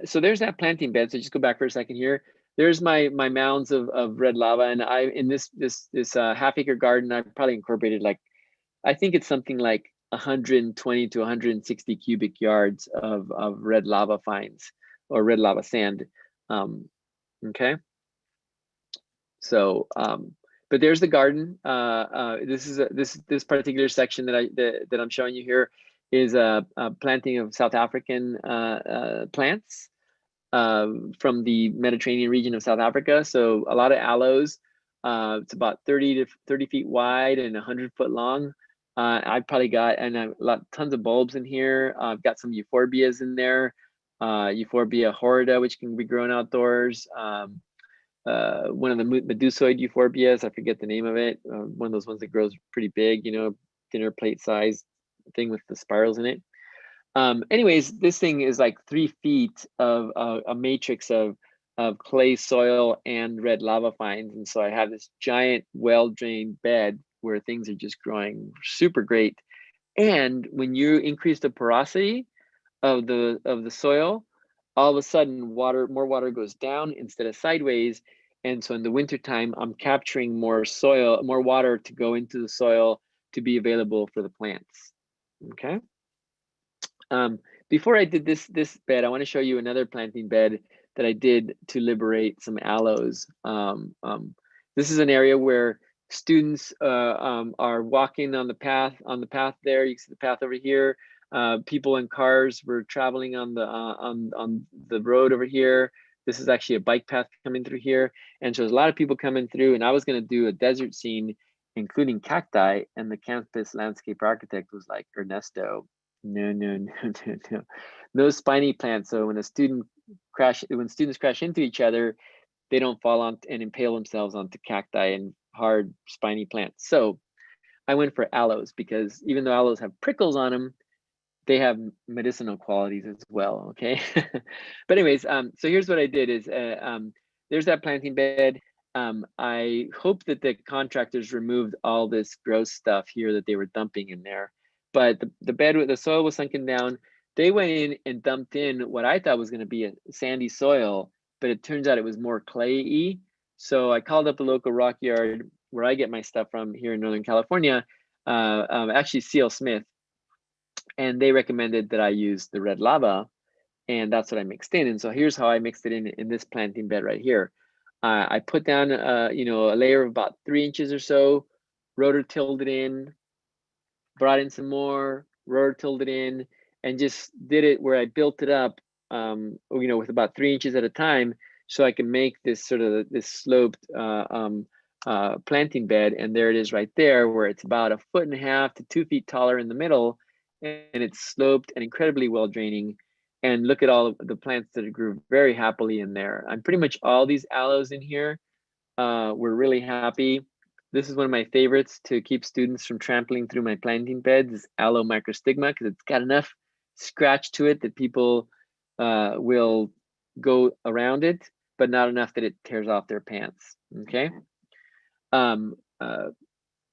S3: so there's that planting bed. So just go back for a second here. There's my mounds of red lava, and in this half-acre garden, I've probably incorporated I think it's something like 120 to 160 cubic yards of red lava fines or red lava sand. Okay, so but there's the garden. This particular section that I'm showing you here is a planting of South African plants from the Mediterranean region of South Africa. So a lot of aloes. It's about 30 feet wide and 100-foot long. I've probably got tons of bulbs in here. I've got some euphorbias in there. Euphorbia horrida, which can be grown outdoors. One of the medusoid euphorbias, I forget the name of it. One of those ones that grows pretty big, dinner plate size thing with the spirals in it. Anyways, this thing is like 3 feet of a matrix of clay soil and red lava fines. And so I have this giant well-drained bed where things are just growing super great. And when you increase the porosity of the soil, all of a sudden more water goes down instead of sideways. And so in the wintertime, I'm capturing more water to go into the soil to be available for the plants. Okay. Before I did this bed, I want to show you another planting bed that I did to liberate some aloes. This is an area where students are walking on the path there. You can see the path over here. People in cars were traveling on the road over here. This is actually a bike path coming through here. And so there's a lot of people coming through, and I was going to do a desert scene, including cacti, and the campus landscape architect was like, Ernesto, no spiny plants. So when students crash into each other, they don't fall on and impale themselves onto cacti and hard spiny plants. So I went for aloes, because even though aloes have prickles on them, they have medicinal qualities as well. Okay. But anyways, so here's what I did is there's that planting bed. I hope that the contractors removed all this gross stuff here that they were dumping in there. But the bed with the soil was sunken down. They went in and dumped in what I thought was going to be a sandy soil, but it turns out it was more clay-y. So I called up the local rock yard where I get my stuff from here in Northern California, actually C.L. Smith, and they recommended that I use the red lava, and that's what I mixed in. And so here's how I mixed it in this planting bed right here. I put down a layer of about 3 inches or so, rototilled it in, brought in some more, rototilled it in, and just did it where I built it up, with about 3 inches at a time, so I can make this sort of this sloped planting bed. And there it is right there, where it's about 1.5 feet to 2 feet taller in the middle, and it's sloped and incredibly well draining. And look at all of the plants that grew very happily in there. I'm pretty much all these aloes in here were really happy. This is one of my favorites to keep students from trampling through my planting beds, is aloe microstigma, because it's got enough scratch to it that people will go around it, but not enough that it tears off their pants. Okay.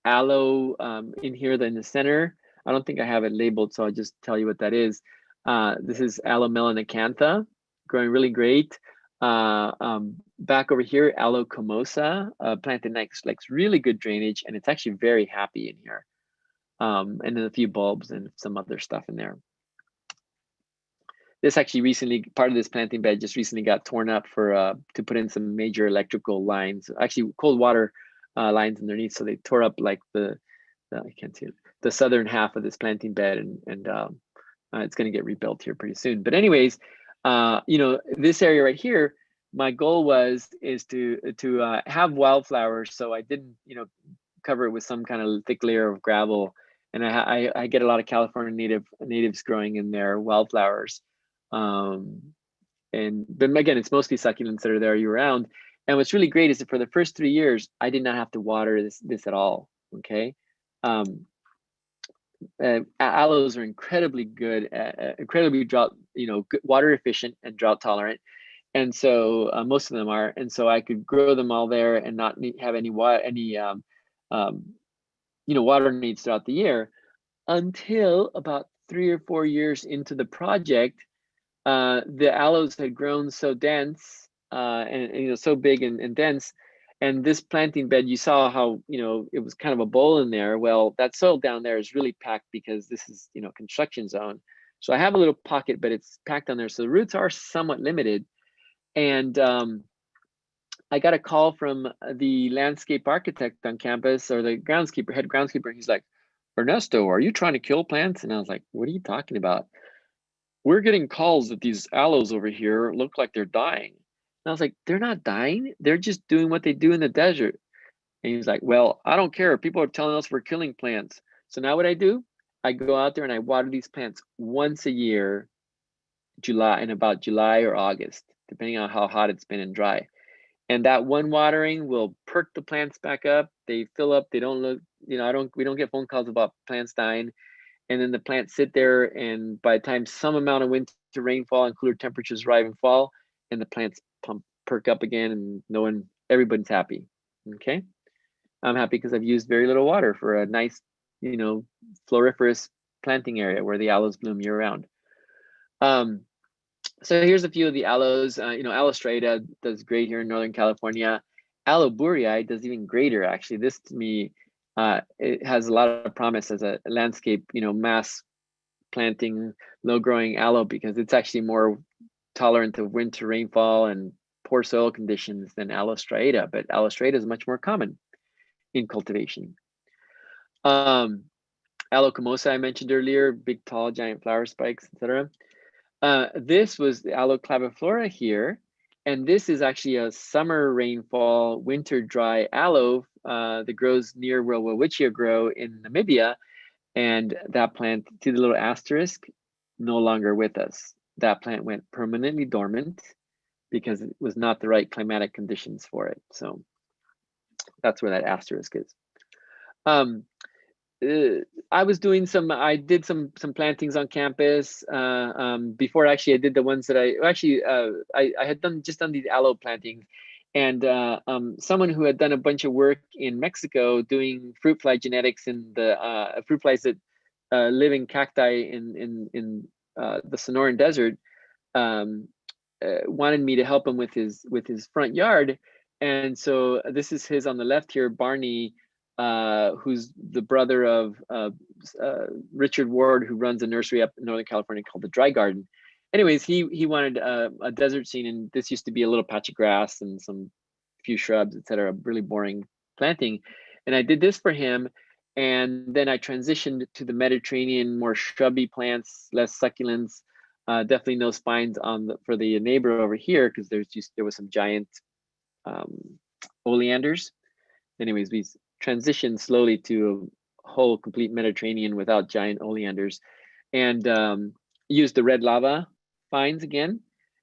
S3: Aloe in here in the center. I don't think I have it labeled, so I'll just tell you what that is. This is Aloe melanacantha, growing really great. Back over here, Aloe comosa, planted next, likes really good drainage, and it's actually very happy in here. And then a few bulbs and some other stuff in there. This actually recently, part of this planting bed just recently got torn up for to put in some major electrical lines, actually cold water lines underneath. So they tore up like the I can't see it, the southern half of this planting bed, and it's going to get rebuilt here pretty soon. But anyways, this area right here, my goal is to have wildflowers. So I didn't, cover it with some kind of thick layer of gravel. And I get a lot of California natives growing in there, wildflowers. But again, it's mostly succulents that are there year round. And what's really great is that for the first 3 years, I did not have to water this at all. Okay. Aloes are incredibly good, incredibly drought, water efficient and drought tolerant. And so most of them are. And so I could grow them all there and not have any water needs throughout the year, until about 3 or 4 years into the project. The aloes had grown so dense and so big and dense. And this planting bed, you saw how, it was kind of a bowl in there. Well, that soil down there is really packed because this is, construction zone. So I have a little pocket, but it's packed down there. So the roots are somewhat limited. And I got a call from the landscape architect on campus, or the head groundskeeper. He's like, Ernesto, are you trying to kill plants? And I was like, what are you talking about? We're getting calls that these aloes over here look like they're dying. And I was like, they're not dying. They're just doing what they do in the desert. And he's like, well, I don't care. People are telling us we're killing plants. So now what I do, I go out there and I water these plants once a year, in about July or August, depending on how hot it's been and dry. And that one watering will perk the plants back up. They fill up. They don't look, we don't get phone calls about plants dying. and then the plants sit there, and by the time some amount of winter rainfall and cooler temperatures arrive in fall, and the plants perk up again, and everybody's happy. Okay, I'm happy because I've used very little water for a nice, floriferous planting area where the aloes bloom year round. So here's a few of the aloes. Aloe striata does great here in Northern California. Aloe burrii does even greater, actually. This, to me, it has a lot of promise as a landscape, mass planting, low growing aloe, because it's actually more tolerant of winter rainfall and poor soil conditions than Aloe striata, but Aloe striata is much more common in cultivation. Aloe comosa I mentioned earlier, big, tall, giant flower spikes, etc. This was the Aloe claviflora here, and this is actually a summer rainfall, winter dry aloe that grows near where welwitschia grow in Namibia, and that plant, see the little asterisk, no longer with us. That plant went permanently dormant because it was not the right climatic conditions for it. So that's where that asterisk is. I did some plantings on campus before. Actually, I did the ones that I had done these aloe plantings, and someone who had done a bunch of work in Mexico doing fruit fly genetics in the fruit flies that live in cacti in the Sonoran Desert, wanted me to help him with his front yard. And so this is his on the left here, Barney, who's the brother of Richard Ward, who runs a nursery up in Northern California called the Dry Garden. Anyways, he wanted a desert scene, and this used to be a little patch of grass and some few shrubs, etc. Really boring planting. And I did this for him, and then I transitioned to the Mediterranean, more shrubby plants, less succulents. Definitely no spines for the neighbor over here, because there was some giant oleanders. Anyways, we transitioned slowly to a whole complete Mediterranean without giant oleanders, and used the red lava vines again.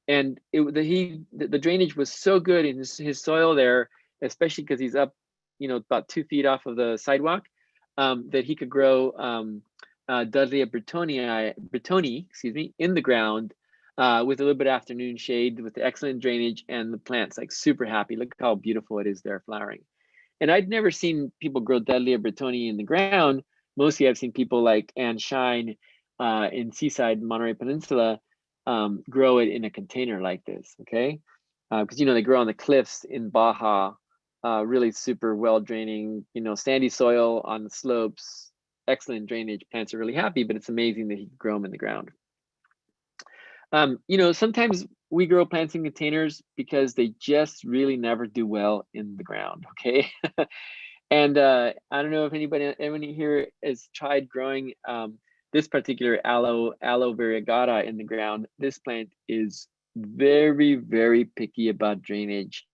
S3: And the drainage was so good in his soil there, especially because he's up, about 2 feet off of the sidewalk, that he could grow Dudleya Bretoni, in the ground with a little bit of afternoon shade, with excellent drainage, and the plants like super happy. Look how beautiful it is there flowering. And I'd never seen people grow Dudleya Bretoni in the ground. Mostly I've seen people like Ann Shine in Seaside, Monterey Peninsula, grow it in a container like this, okay? Because, they grow on the cliffs in Baja, really super well draining, sandy soil on the slopes, excellent drainage. Plants are really happy, but it's amazing that he can grow them in the ground. Sometimes we grow plants in containers because they just really never do well in the ground, okay? And I don't know if anyone here has tried growing this particular aloe variegata in the ground. This plant is very, very picky about drainage.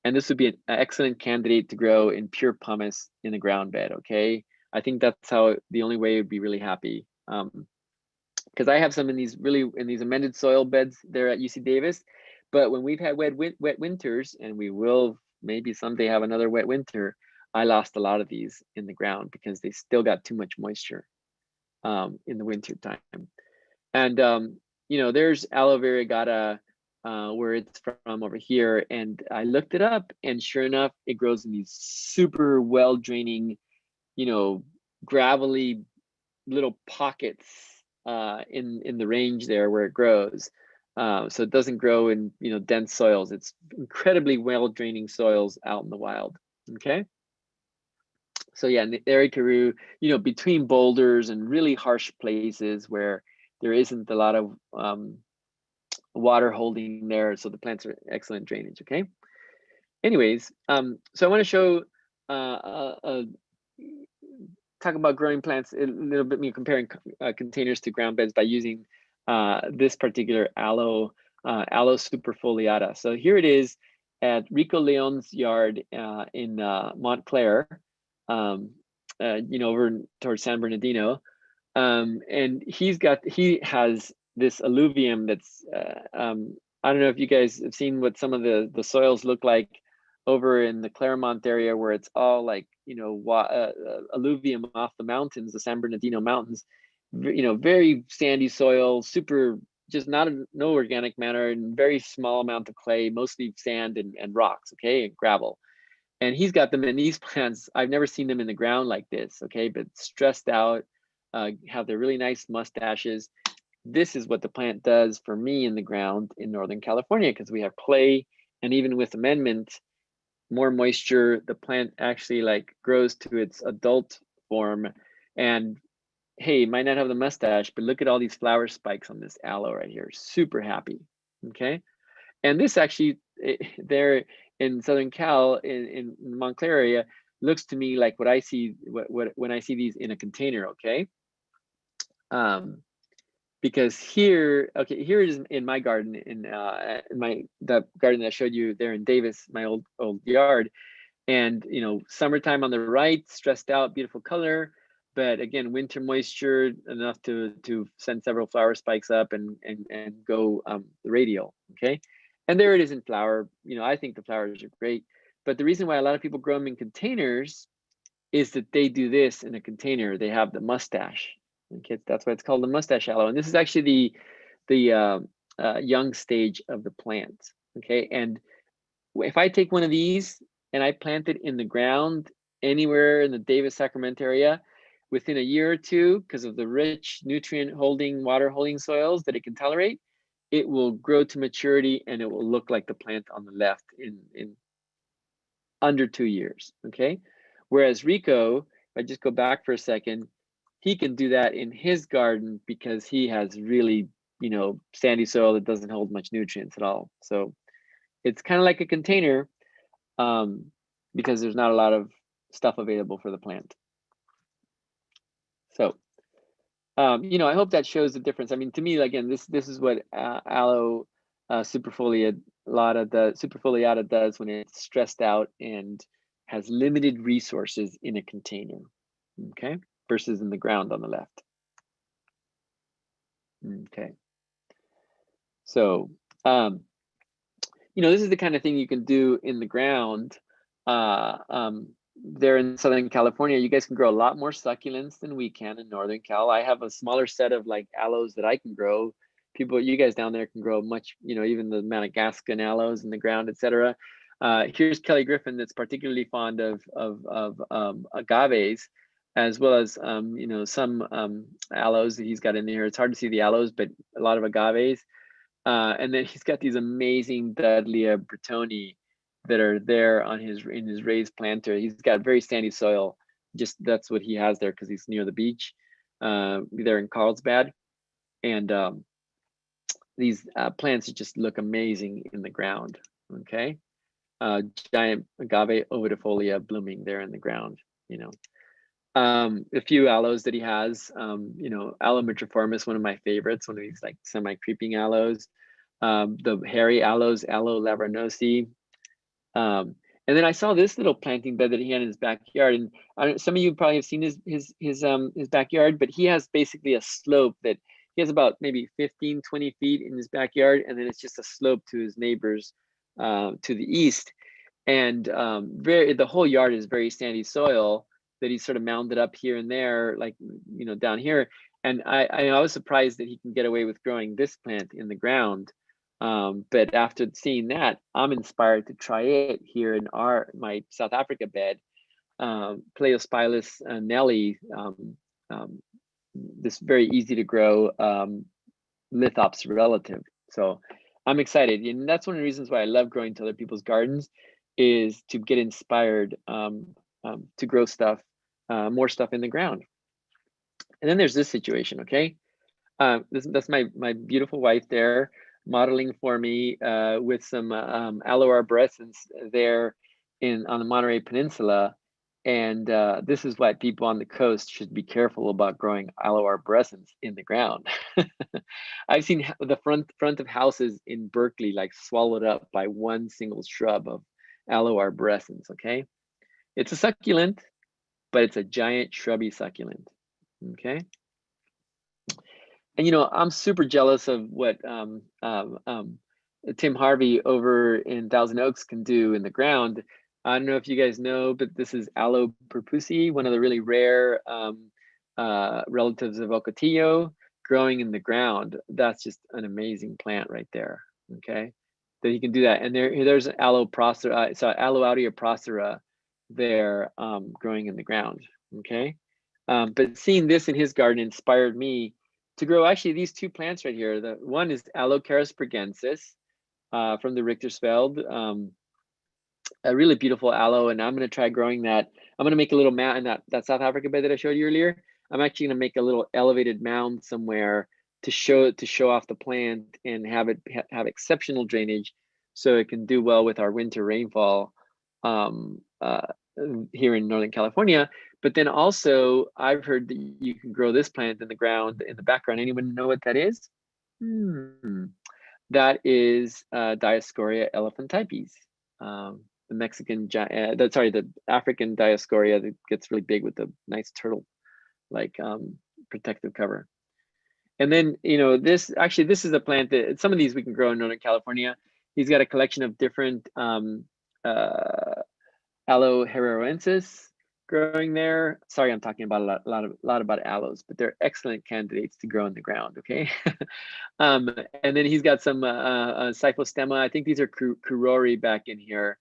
S3: And this would be an excellent candidate to grow in pure pumice in the ground bed, okay? I think that's the only way it would be really happy. Because I have some in these amended soil beds there at UC Davis, but when we've had wet winters, and we will maybe someday have another wet winter, I lost a lot of these in the ground because they still got too much moisture in the winter time. And there's aloe variegata where it's from over here, and I looked it up, and sure enough, it grows in these super well draining, gravelly little pockets in the range there where it grows. So it doesn't grow in dense soils. It's incredibly well draining soils out in the wild. Okay. So yeah, in the area Karoo, between boulders and really harsh places where there isn't a lot of water holding there, so the plants are excellent drainage. Okay. Anyways, so I want to show talk about growing plants a little bit, comparing containers to ground beds by using this particular aloe superfoliata. So here it is at Rico Leon's yard in Montclair, over towards San Bernardino, and he has this alluvium that's I don't know if you guys have seen what some of the soils look like over in the Claremont area, where it's all like alluvium off the mountains, the San Bernardino mountains. very sandy soil, super, just no organic matter, and very small amount of clay, mostly sand and rocks, okay, and gravel. And he's got them in these plants. I've never seen them in the ground like this, okay, but stressed out, have their really nice mustaches. This is what the plant does for me in the ground in Northern California, because we have clay, and even with amendment, more moisture, the plant actually like grows to its adult form. And hey, it might not have the mustache, but look at all these flower spikes on this aloe right here. Super happy, okay? And this actually, there in Southern Cal, in Montclair area, looks to me like what I see when I see these in a container, okay? Because here, okay, here it is in my garden, in the garden that I showed you there in Davis, my old yard. And summertime on the right, stressed out, beautiful color, but again, winter moisture enough to send several flower spikes up and go the radial, okay? And there it is in flower. I think the flowers are great, but the reason why a lot of people grow them in containers is that they do this in a container. They have the mustache. Okay, that's why it's called the mustache aloe. And this is actually the young stage of the plant. Okay, and if I take one of these and I plant it in the ground anywhere in the Davis, Sacramento area, within a year or two, because of the rich nutrient holding, water holding soils that it can tolerate, it will grow to maturity and it will look like the plant on the left in under 2 years. Okay, whereas Rico, if I just go back for a second, he can do that in his garden because he has really, sandy soil that doesn't hold much nutrients at all. So it's kind of like a container because there's not a lot of stuff available for the plant. So, I hope that shows the difference. I mean, to me, again, this is what aloe superfoliata does when it's stressed out and has limited resources in a container, okay, versus in the ground on the left. Okay. So, this is the kind of thing you can do in the ground. There in Southern California, you guys can grow a lot more succulents than we can in Northern Cal. I have a smaller set of like aloes that I can grow. You guys down there can grow much, even the Madagascan aloes in the ground, etc. Here's Kelly Griffin that's particularly fond of agaves, as well as some aloes that he's got in there. It's hard to see the aloes, but a lot of agaves. And then he's got these amazing Dudleya Bretoni that are there in his raised planter. He's got very sandy soil. Just that's what he has there because he's near the beach there in Carlsbad. And these plants just look amazing in the ground. Okay, giant agave ovidifolia blooming there in the ground. A few aloes that he has. Aloe metriformis, one of my favorites, one of these like semi-creeping aloes. The hairy aloes, Aloe lavernosi. And then I saw this little planting bed that he had in his backyard, and some of you probably have seen his backyard, but he has basically a slope that he has about maybe 15-20 feet in his backyard, and then it's just a slope to his neighbors to the east, and the whole yard is very sandy soil that he's sort of mounded up here and there, like down here. And I was surprised that he can get away with growing this plant in the ground. But after seeing that, I'm inspired to try it here in my South Africa bed. Pleiospilus Nelly, this very easy to grow lithops relative. So I'm excited, and that's one of the reasons why I love growing to other people's gardens, is to get inspired to grow stuff, more stuff in the ground. And then there's this situation, okay? That's my beautiful wife there, modeling for me with some aloe arborescens there on the Monterey Peninsula. And this is why people on the coast should be careful about growing aloe arborescens in the ground. I've seen the front of houses in Berkeley like swallowed up by one single shrub of aloe arborescens, okay? It's a succulent, but it's a giant shrubby succulent, okay? And I'm super jealous of what Tim Harvey over in Thousand Oaks can do in the ground. I don't know if you guys know, but this is Aloe purpusi, one of the really rare relatives of Ocotillo, growing in the ground. That's just an amazing plant right there. Okay, that you can do that. And there's Aloe procera, so Aloe procera there, growing in the ground. Okay, but seeing this in his garden inspired me to grow actually these two plants right here. The one is Alocaris pregensis from the Richtersveld. A really beautiful aloe, and I'm going to try growing that. I'm going to make a little mound in that South Africa bed that I showed you earlier. I'm actually going to make a little elevated mound somewhere to show off the plant and have it have exceptional drainage, so it can do well with our winter rainfall here in Northern California. But then also, I've heard that you can grow this plant in the ground in the background. Anyone know what that is? That is Dioscorea elephantypes. The Mexican, the African Dioscorea that gets really big with the nice turtle like protective cover. And then, this is a plant that some of these we can grow in Northern California. He's got a collection of different Aloe herreriensis growing there. Sorry, I'm talking about a lot about aloes, but they're excellent candidates to grow in the ground. Okay. And then he's got some Cyphostemma. I think these are Kurori back in here.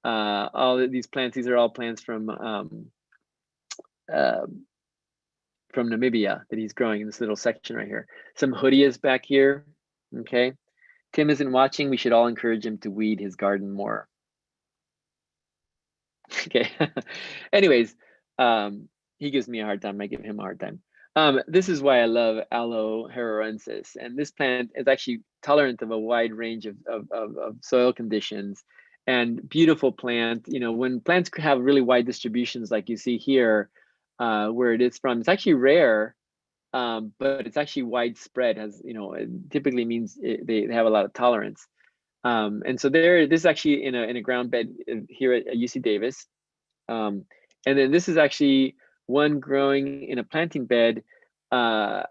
S3: All of these plants, these are all plants from Namibia that he's growing in this little section right here. Some Hoodias back here. Okay. Tim isn't watching. We should all encourage him to weed his garden more. Okay. Anyways, he gives me a hard time. I give him a hard time. This is why I love Aloe herreriensis. And this plant is actually tolerant of a wide range of soil conditions, and beautiful plant. When plants have really wide distributions like you see here, where it is from, it's actually rare, but it's actually widespread. It typically means they have a lot of tolerance. And so this is actually in a ground bed here at UC Davis. And then this is actually one growing in a planting bed where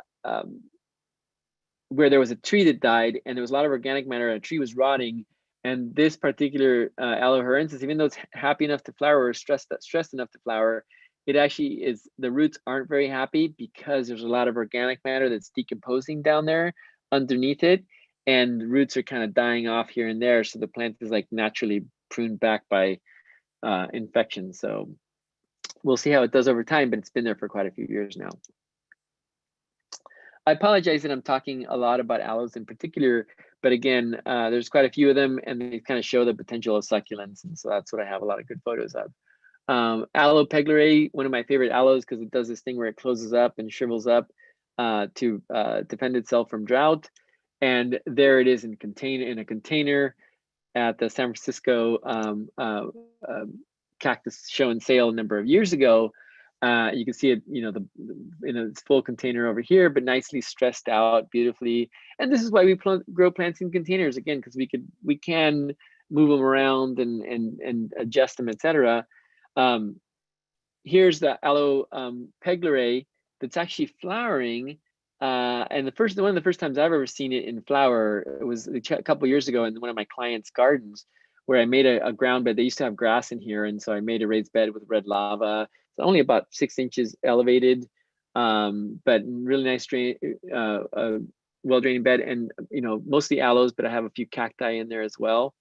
S3: there was a tree that died, and there was a lot of organic matter, and a tree was rotting. And this particular Aloe herreriensis, even though it's happy enough to flower or stressed enough to flower, it actually is, the roots aren't very happy because there's a lot of organic matter that's decomposing down there underneath it, and the roots are kind of dying off here and there. So the plant is like naturally pruned back by infection. So we'll see how it does over time, but it's been there for quite a few years now. I apologize that I'm talking a lot about aloes in particular, but again, there's quite a few of them, and they kind of show the potential of succulents, and so that's what I have a lot of good photos of. Aloe peglare, one of my favorite aloes, because it does this thing where it closes up and shrivels up to defend itself from drought. And there it is in a container at the San Francisco cactus show and sale a number of years ago. You can see it, in its full container over here, but nicely stressed out beautifully. And this is why we grow plants in containers, again, because we can move them around and adjust them, etc. Here's the Aloe peglare that's actually flowering. And one of the first times I've ever seen it in flower, it was a couple years ago in one of my clients' gardens, where I made a ground bed. They used to have grass in here, and so I made a raised bed with red lava. It's only about 6 inches elevated, but really nice well-drained bed, and mostly aloes, but I have a few cacti in there as well.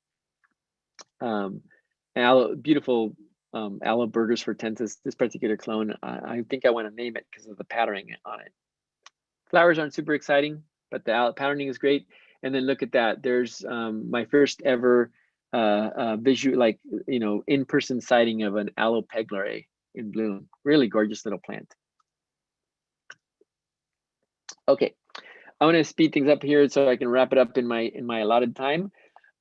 S3: Beautiful aloe burgers fortensis. This particular clone, I think I want to name it because of the patterning on it. Flowers aren't super exciting, but the patterning is great. And then look at that. There's my first ever visual, in-person sighting of an Aloe peglare in bloom. Really gorgeous little plant. Okay, I want to speed things up here so I can wrap it up in my allotted time.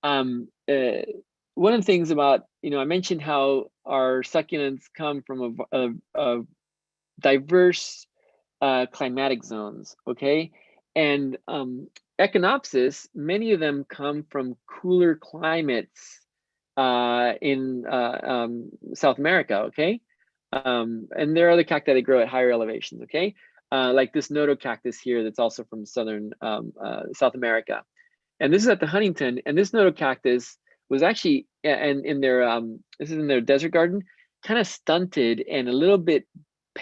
S3: One of the things about, I mentioned how our succulents come from a diverse climatic zones, okay? And Echinopsis, many of them come from cooler climates in South America, okay? And there are other cacti that grow at higher elevations, okay? Like this nodocactus here that's also from southern South America. And this is at the Huntington, and this nodocactus was actually, this is in their desert garden, kind of stunted and a little bit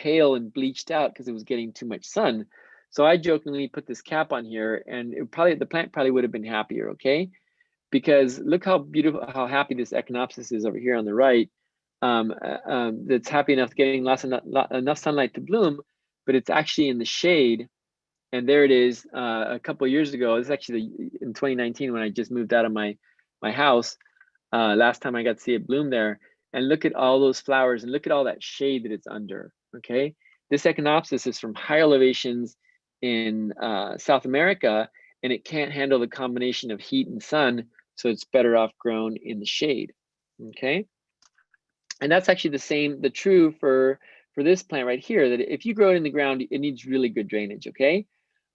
S3: pale and bleached out because it was getting too much sun. So I jokingly put this cap on here, and the plant probably would have been happier, okay? Because look how beautiful, how happy this Echinopsis is over here on the right. That's happy enough getting enough sunlight to bloom, but it's actually in the shade. And there it is. A couple of years ago, this is actually in 2019 when I just moved out of my house. Last time I got to see it bloom there. And look at all those flowers and look at all that shade that it's under. Okay, this Echinopsis is from high elevations in South America, and it can't handle the combination of heat and sun, so it's better off grown in the shade. Okay, and that's actually the true for this plant right here, that if you grow it in the ground, it needs really good drainage. Okay,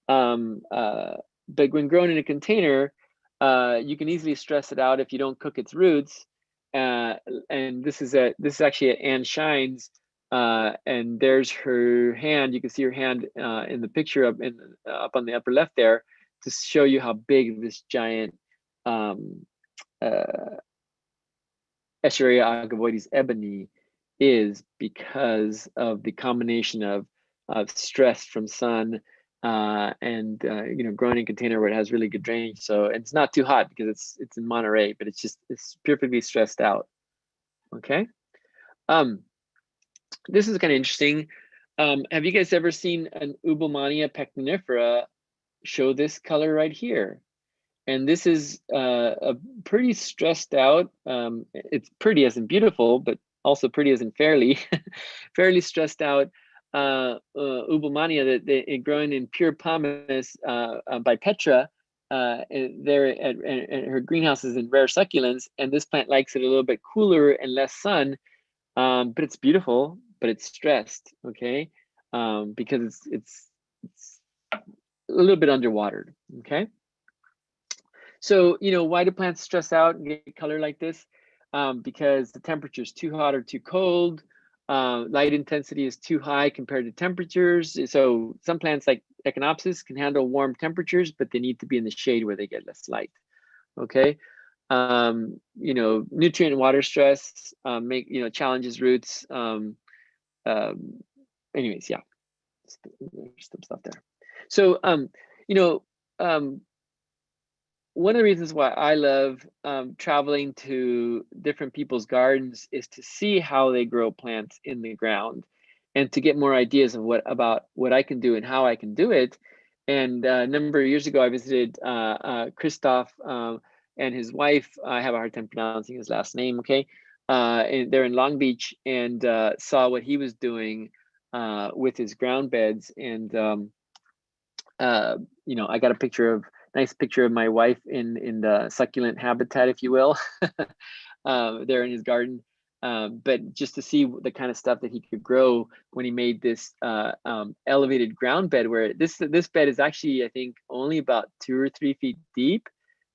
S3: but when grown in a container, you can easily stress it out if you don't cook its roots. And this is actually at Anne Shines, and there's her hand. You can see her hand in the picture up on the upper left there, to show you how big this giant Escherichia agavoides ebony is, because of the combination of stress from sun and growing in a container where it has really good drainage. So it's not too hot because it's in Monterey, but it's perfectly stressed out. Okay. This is kind of interesting. Have you guys ever seen an Ubomania pectinifera show this color right here? And this is a pretty stressed out. It's pretty as in beautiful, but also pretty as in fairly stressed out Ubomania that growing in pure pumice by Petra. There at her greenhouses in rare succulents, and this plant likes it a little bit cooler and less sun, but it's beautiful, but it's stressed. Okay, because it's a little bit underwatered. Okay. So, why do plants stress out and get color like this? Because the temperature is too hot or too cold. Light intensity is too high compared to temperatures. So some plants like Echinopsis can handle warm temperatures, but they need to be in the shade where they get less light. Okay. Nutrient and water stress challenges roots. Anyways, yeah, there's some stuff there. So, one of the reasons why I love traveling to different people's gardens is to see how they grow plants in the ground, and to get more ideas of about what I can do and how I can do it. And a number of years ago, I visited Christoph and his wife. I have a hard time pronouncing his last name. Okay, and they're in Long Beach, and saw what he was doing with his ground beds. And I got a nice picture of my wife in the succulent habitat, if you will, there in his garden. But just to see the kind of stuff that he could grow when he made this elevated ground bed, where this bed is actually, I think, only about 2 or 3 feet deep.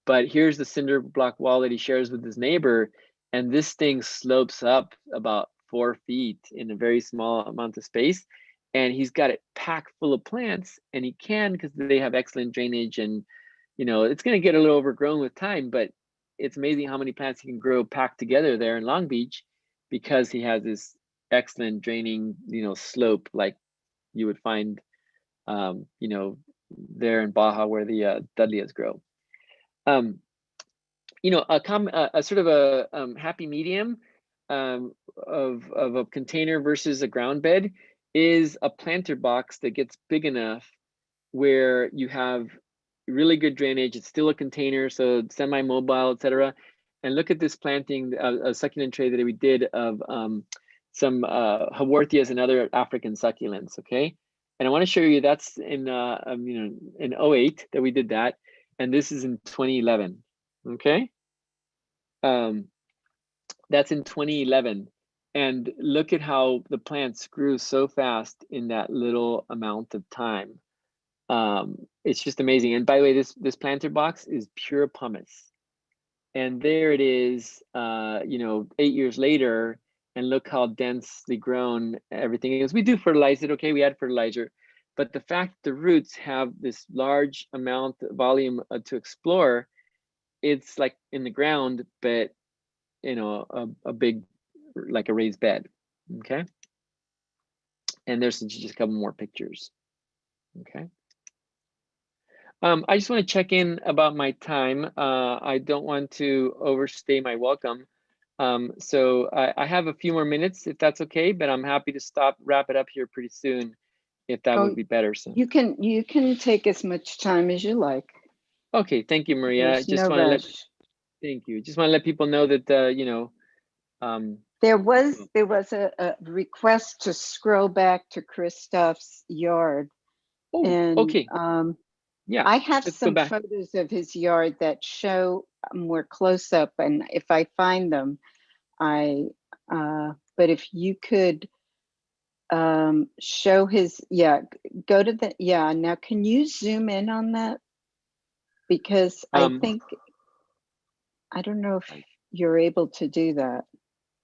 S3: But here's the cinder block wall that he shares with his neighbor, and this thing slopes up about 4 feet in a very small amount of space. And he's got it packed full of plants, and he can, because they have excellent drainage. And it's going to get a little overgrown with time, but it's amazing how many plants he can grow packed together there in Long Beach, because he has this excellent draining, slope like you would find, there in Baja where the Dudleyias grow. A sort of a happy medium of a container versus a ground bed is a planter box that gets big enough where you have really good drainage. It's still a container, so semi-mobile, etc. And look at this planting, a succulent tray that we did of some Haworthias and other African succulents. Okay, and I want to show you that's in in 08 that we did that, and this is in 2011. Okay, that's in 2011, and look at how the plants grew so fast in that little amount of time. It's just amazing. And by the way, this planter box is pure pumice. And there it is, 8 years later, and look how densely grown everything is. We do fertilize it, okay? We add fertilizer, but the fact the roots have this large amount of volume to explore, it's like in the ground, but a big, like a raised bed, okay? And there's just a couple more pictures. Okay. I just want to check in about my time. I don't want to overstay my welcome. So I have a few more minutes if that's okay, but I'm happy to wrap it up here pretty soon if that would be better. So
S5: you can take as much time as you like.
S3: okay, thank you, Maria.
S5: There's
S3: I just
S5: no
S3: want to
S5: rush.
S3: thank you. Just want to let people know that you know,
S5: there was a request to scroll back to Christoph's yard.
S3: oh,
S5: And
S3: okay. Yeah,
S5: I have
S3: let's go
S5: some
S3: back.
S5: photos of his yard that show more close up, and if I find them, but if you could show his, go to the, now can you zoom in on that? Because I think, I don't know if you're able to do that.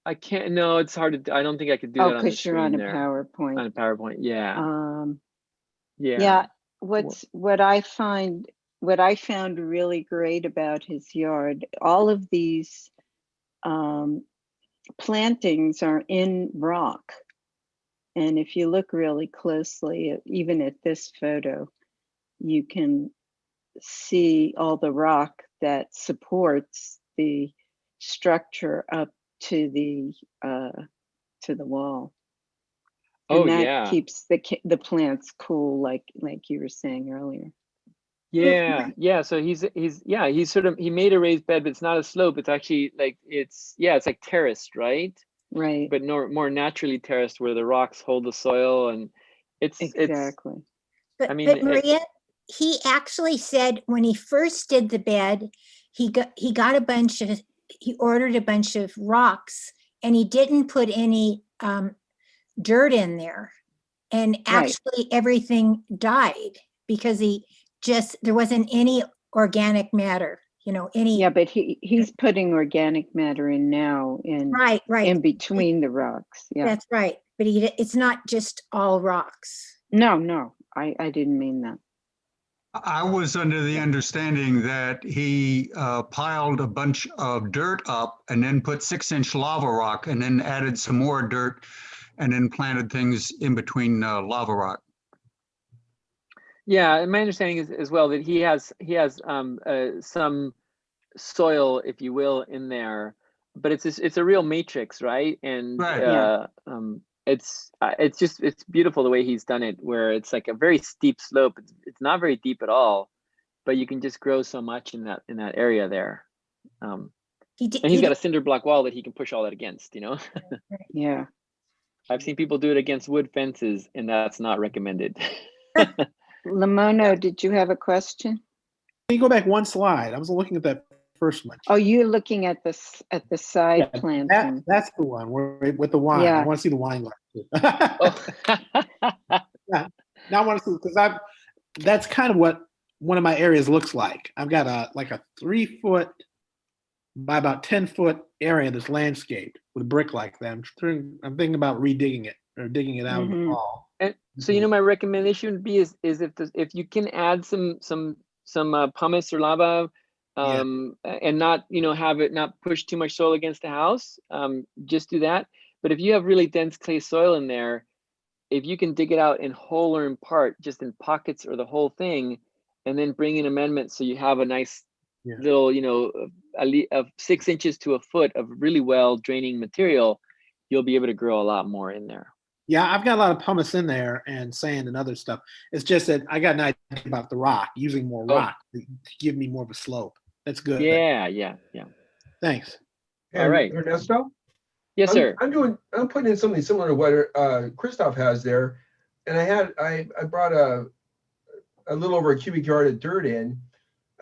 S3: I can't, no, it's hard to do. I don't think I could do that on the
S5: because you're on
S3: screen
S5: a
S3: there.
S5: PowerPoint.
S3: On a PowerPoint, yeah.
S5: Yeah, what I found really great about his yard, all of these plantings are in rock. And if you look really closely, even at this photo, you can see all the rock that supports the structure up to the wall. And that keeps the plants cool, like you were saying earlier.
S3: Yeah. So he made a raised bed, but it's not a slope. It's actually like it's like terraced, right?
S5: Right.
S3: But more naturally terraced, where the rocks hold the soil, and it's
S5: exactly.
S1: But Maria, he actually said when he first did the bed, he ordered a bunch of rocks, and he didn't put any dirt in there, and actually everything died because there wasn't any organic matter, any.
S5: But he's putting organic matter in now
S1: right
S5: in between the rocks. Yeah,
S1: that's right. But it's not just all rocks.
S5: No, I didn't mean that.
S11: I was under the understanding that he piled a bunch of dirt up and then put 6-inch lava rock and then added some more dirt and then planted things in between lava rock.
S3: Yeah, and my understanding is as well that he has some soil, if you will, in there, but it's a real matrix, right? And it's beautiful the way he's done it, where it's like a very steep slope. It's not very deep at all, but you can just grow so much in that area there. And he's got a cinder block wall that he can push all that against,
S5: Yeah.
S3: I've seen people do it against wood fences, and that's not recommended.
S5: Lamono, did you have a question?
S9: Can you go back one slide? I was looking at that first one.
S5: Oh, you're looking at the side planting.
S9: That's the one with the wine.
S5: Yeah.
S9: I want to see the wine glass. Now I want to see, because that's kind of what one of my areas looks like. I've got a 3-foot by about 10-foot area that's landscaped with brick like that. I'm thinking about redigging it or digging it out of the fall.
S3: And so my recommendation would be is if you can add some pumice or lava, and not have it not push too much soil against the house, just do that. But if you have really dense clay soil in there, if you can dig it out in whole or in part, just in pockets or the whole thing, and then bring in amendments so you have a nice little of 6 inches to a foot of really well draining material, you'll be able to grow a lot more in there.
S9: Yeah, I've got a lot of pumice in there and sand and other stuff. It's just that I got an idea about the rock, using more rock to give me more of a slope. That's good.
S3: Yeah.
S9: Thanks.
S2: All right, Ernesto?
S3: Yes, sir.
S2: I'm putting in something similar to what Christoph has there, and I brought a little over a cubic yard of dirt in.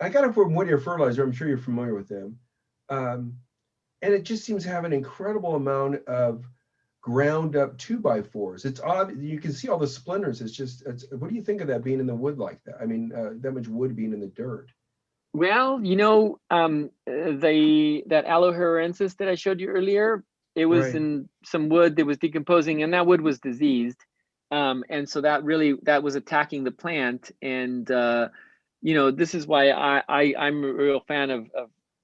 S2: I got it from Whittier Fertilizer. I'm sure you're familiar with them, and it just seems to have an incredible amount of ground up 2x4s. It's odd. You can see all the splinters. What do you think of that being in the wood like that? I mean, that much wood being in the dirt.
S3: Well, that Aloharensis that I showed you earlier, it was in some wood that was decomposing, and that wood was diseased. And so that was attacking the plant. And, this is why I'm a real fan of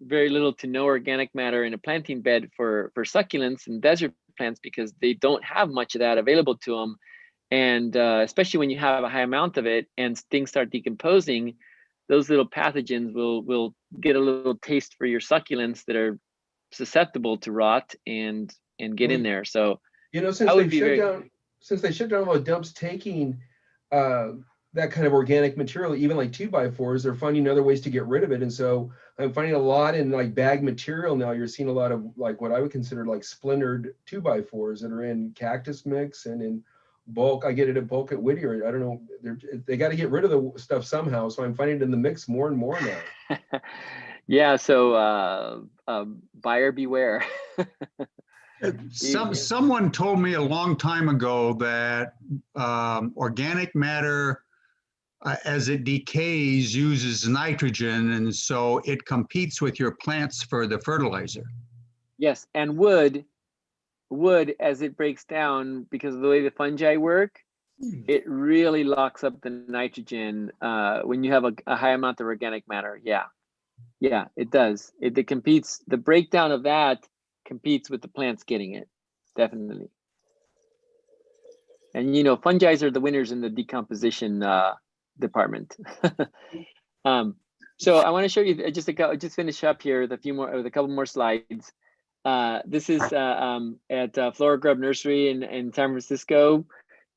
S3: very little to no organic matter in a planting bed for succulents and desert plants, because they don't have much of that available to them. And especially when you have a high amount of it and things start decomposing, those little pathogens will get a little taste for your succulents that are susceptible to rot and get in there. So
S2: You know,
S3: I would be very
S2: since they shut down all the dumps taking that kind of organic material, even like 2x4s, they're finding other ways to get rid of it. And so I'm finding a lot in like bag material now. You're seeing a lot of like what I would consider like splintered 2x4s that are in cactus mix and in bulk. I get it at bulk at Whittier. I don't know. They got to get rid of the stuff somehow. So I'm finding it in the mix more and more now.
S3: Yeah, so buyer beware.
S11: Someone told me a long time ago that organic matter, as it decays, uses nitrogen, and so it competes with your plants for the fertilizer.
S3: Yes, and wood as it breaks down, because of the way the fungi work, it really locks up the nitrogen when you have a high amount of organic matter. Yeah, it does. It competes. The breakdown of that competes with the plants getting it, definitely. And you know, fungi are the winners in the decomposition department. So I want to show you just finish up here with a couple more slides. This is at Flora Grub Nursery in San Francisco.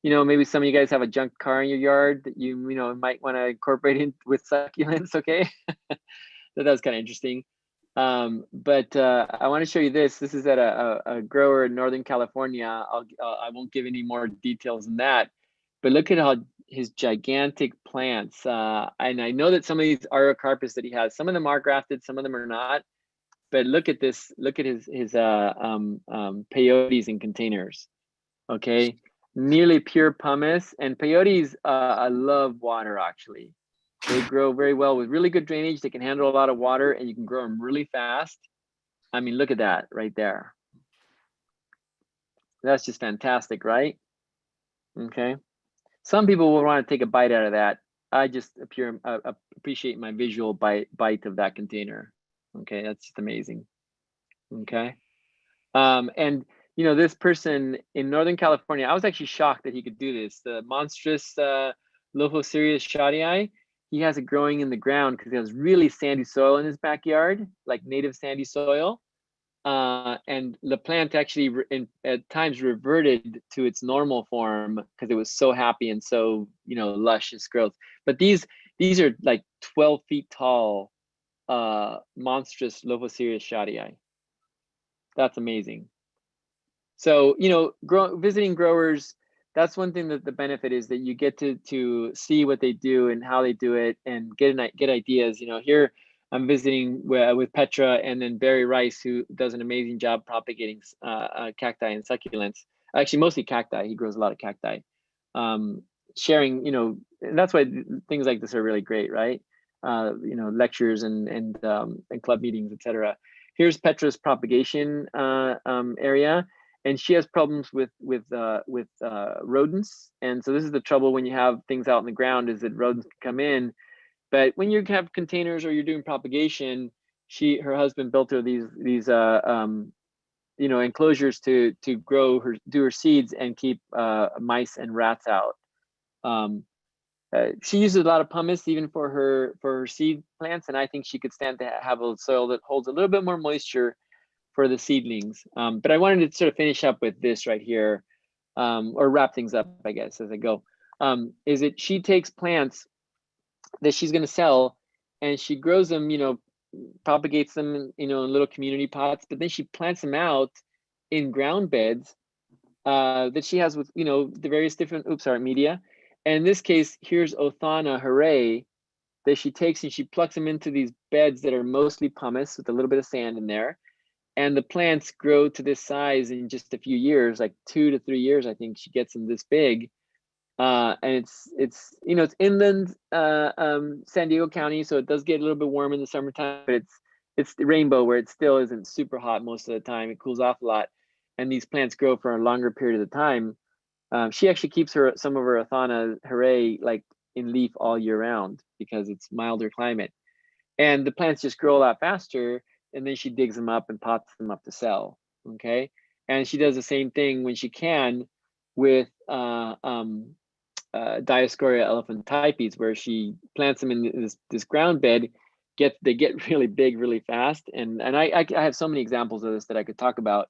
S3: You know, maybe some of you guys have a junk car in your yard that you might want to incorporate in with succulents. Okay, that was kind of interesting. But I want to show you this. This is at a grower in Northern California. I won't give any more details than that. But look at how his gigantic plants. And I know that some of these Aerocarpus that he has, some of them are grafted, some of them are not. But look at this. Look at his peyotes in containers. Okay, nearly pure pumice. And peyotes, I love water actually. They grow very well with really good drainage. They can handle a lot of water and you can grow them really fast. I mean, look at that right there. That's just fantastic, right? Okay. Some people will want to take a bite out of that. I just appreciate my visual bite of that container. Okay, that's just amazing. Okay. And you know, this person in Northern California, I was actually shocked that he could do this. The monstrous Lophocereus shottii, he has it growing in the ground because he has really sandy soil in his backyard, like native sandy soil. And the plant actually at times reverted to its normal form because it was so happy and so, you know, luscious growth. But these are like 12 feet tall, monstrous Lophocereus shottii. That's amazing. So, you know, visiting growers, that's one thing that the benefit is that you get to see what they do and how they do it and get ideas. You know, here I'm visiting with Petra and then Barry Rice, who does an amazing job propagating cacti and succulents. Actually, mostly cacti. He grows a lot of cacti. Sharing, you know, and that's why things like this are really great, right? You know, lectures and club meetings, etc. Here's Petra's propagation area. And she has problems with rodents, and so this is the trouble when you have things out in the ground, is that rodents can come in. But when you have containers or you're doing propagation, her husband built her these you know, enclosures to do her seeds and keep mice and rats out. She uses a lot of pumice even for her seed plants, and I think she could stand to have a soil that holds a little bit more moisture for the seedlings. But I wanted to sort of finish up with this right here, or wrap things up, I guess, as I go, is that she takes plants that she's going to sell and she grows them, you know, propagates them, you know, in little community pots, but then she plants them out in ground beds that she has with, you know, the various different, media. And in this case, here's Othana hooray, that she takes and she plucks them into these beds that are mostly pumice with a little bit of sand in there. And the plants grow to this size in just a few years, like 2 to 3 years. I think she gets them this big. And it's you know, it's inland San Diego County, so it does get a little bit warm in the summertime, but it's the rainbow where it still isn't super hot most of the time. It cools off a lot, and these plants grow for a longer period of time. She actually keeps some of her Othana hooray like in leaf all year round because it's milder climate, and the plants just grow a lot faster. And then she digs them up and pots them up to sell. Okay. And she does the same thing when she can with Dioscorea elephantypes, where she plants them in this ground bed. They get really big really fast, and I have so many examples of this that I could talk about.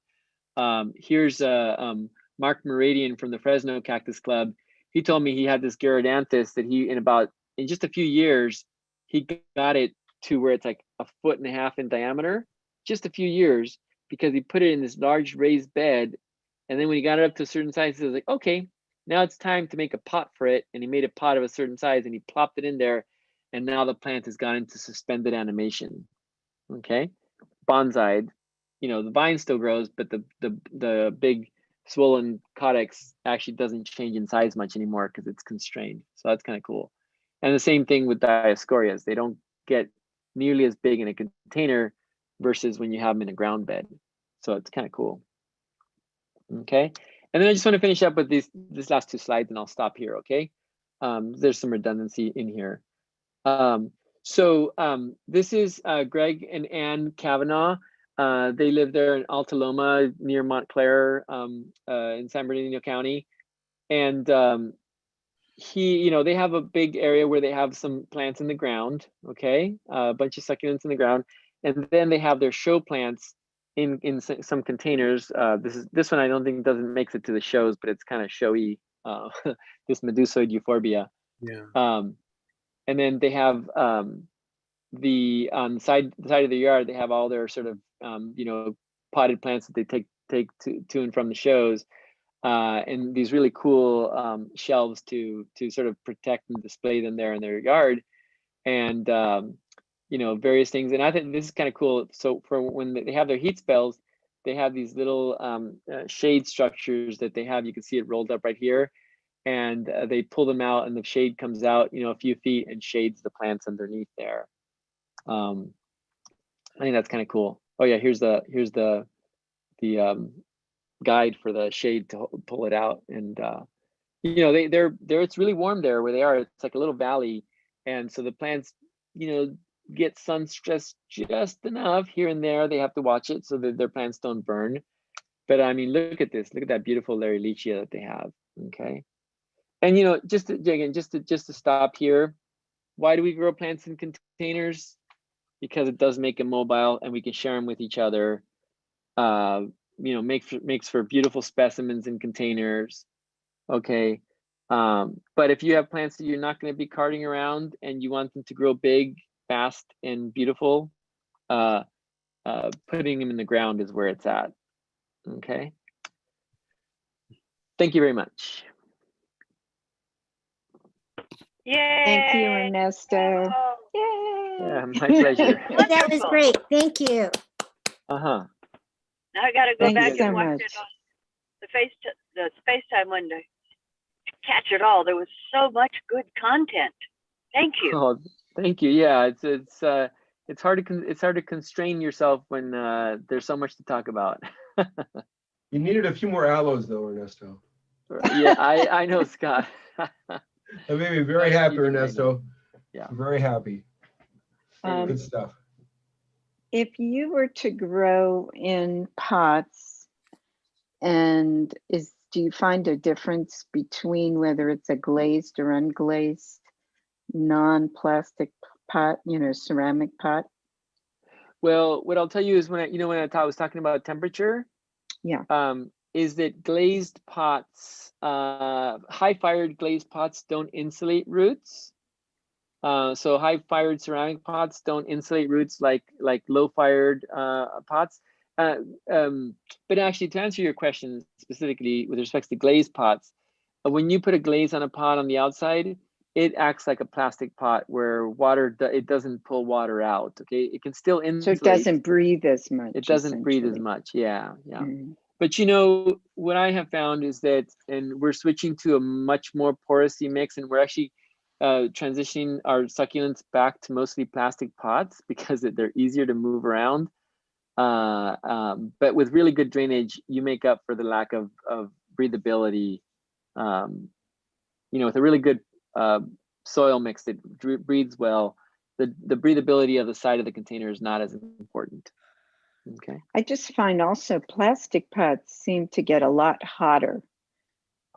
S3: Here's Mark Meridian from the Fresno Cactus Club. He told me he had this Gyrodanthus that in just a few years he got it to where it's like 1.5 feet in diameter, just a few years, because he put it in this large raised bed, and then when he got it up to a certain size, he was like, okay, now it's time to make a pot for it, and he made a pot of a certain size and he plopped it in there, and now the plant has gone into suspended animation. Okay, bonsai'd. You know, the vine still grows, but the big swollen caudex actually doesn't change in size much anymore because it's constrained. So that's kind of cool. And the same thing with Dioscoreas. They don't get nearly as big in a container versus when you have them in a ground bed. So it's kind of cool. Okay. And then I just want to finish up with these last 2 slides, and I'll stop here. Okay. There's some redundancy in here. This is Greg and Ann Kavanaugh. They live there in Alta Loma near Montclair in San Bernardino County. And they have a big area where they have some plants in the ground, okay? A bunch of succulents in the ground. And then they have their show plants in some containers. This one I don't think doesn't make it to the shows, but it's kind of showy, this Medusoid euphorbia.
S6: Yeah.
S3: And then they have on the side of the yard, they have all their sort of potted plants that they take to and from the shows, and these really cool shelves to sort of protect and display them there in their yard, and various things. And I think this is kind of cool. So for when they have their heat spells, they have these little shade structures that they have. You can see it rolled up right here. And they pull them out, and the shade comes out, a few feet, and shades the plants underneath there. I think that's kind of cool. Oh yeah, here's the guide for the shade to pull it out, and it's really warm there where they are. It's like a little valley, and so the plants, get sun stress just enough here and there. They have to watch it so that their plants don't burn. But I mean, look at this. Look at that beautiful Larrylichia that they have. Okay. And just to stop here, why do we grow plants in containers? Because it does make them mobile, and we can share them with each other. Makes for beautiful specimens in containers. Okay, but if you have plants that you're not going to be carting around and you want them to grow big, fast, and beautiful, putting them in the ground is where it's at. Okay. Thank you very much.
S5: Yay! Thank you, Ernesto. Yay!
S3: Yeah, my pleasure.
S1: That was great. Thank you.
S3: Uh-huh.
S12: Now I got to go back
S5: so
S12: and watch
S5: much.
S12: it on the Space-Time one to catch it all. There was so much good content. Thank you.
S3: Oh, thank you. Yeah, it's hard to constrain yourself when there's so much to talk about.
S2: You needed a few more aloes though, Ernesto.
S3: Yeah, I know, Scott.
S2: That made me very happy, Ernesto.
S3: Yeah.
S2: Very happy. Good stuff.
S5: If you were to grow in pots, do you find a difference between whether it's a glazed or unglazed non-plastic pot, ceramic pot?
S3: Well, what I'll tell you is when I was talking about temperature, is that glazed pots, high-fired glazed pots don't insulate roots. So high-fired ceramic pots don't insulate roots like low-fired pots. But actually, to answer your question specifically with respect to glazed pots, when you put a glaze on a pot on the outside, it acts like a plastic pot where it doesn't pull water out. Okay, it can still insulate.
S5: So it doesn't breathe as much.
S3: It doesn't breathe as much. Yeah.
S5: Mm-hmm.
S3: But what I have found is that, and we're switching to a much more porosity mix, and we're actually transitioning our succulents back to mostly plastic pots because they're easier to move around. But with really good drainage, you make up for the lack of breathability. With a really good soil mix that breathes well, the breathability of the side of the container is not as important. Okay.
S5: I just find also plastic pots seem to get a lot hotter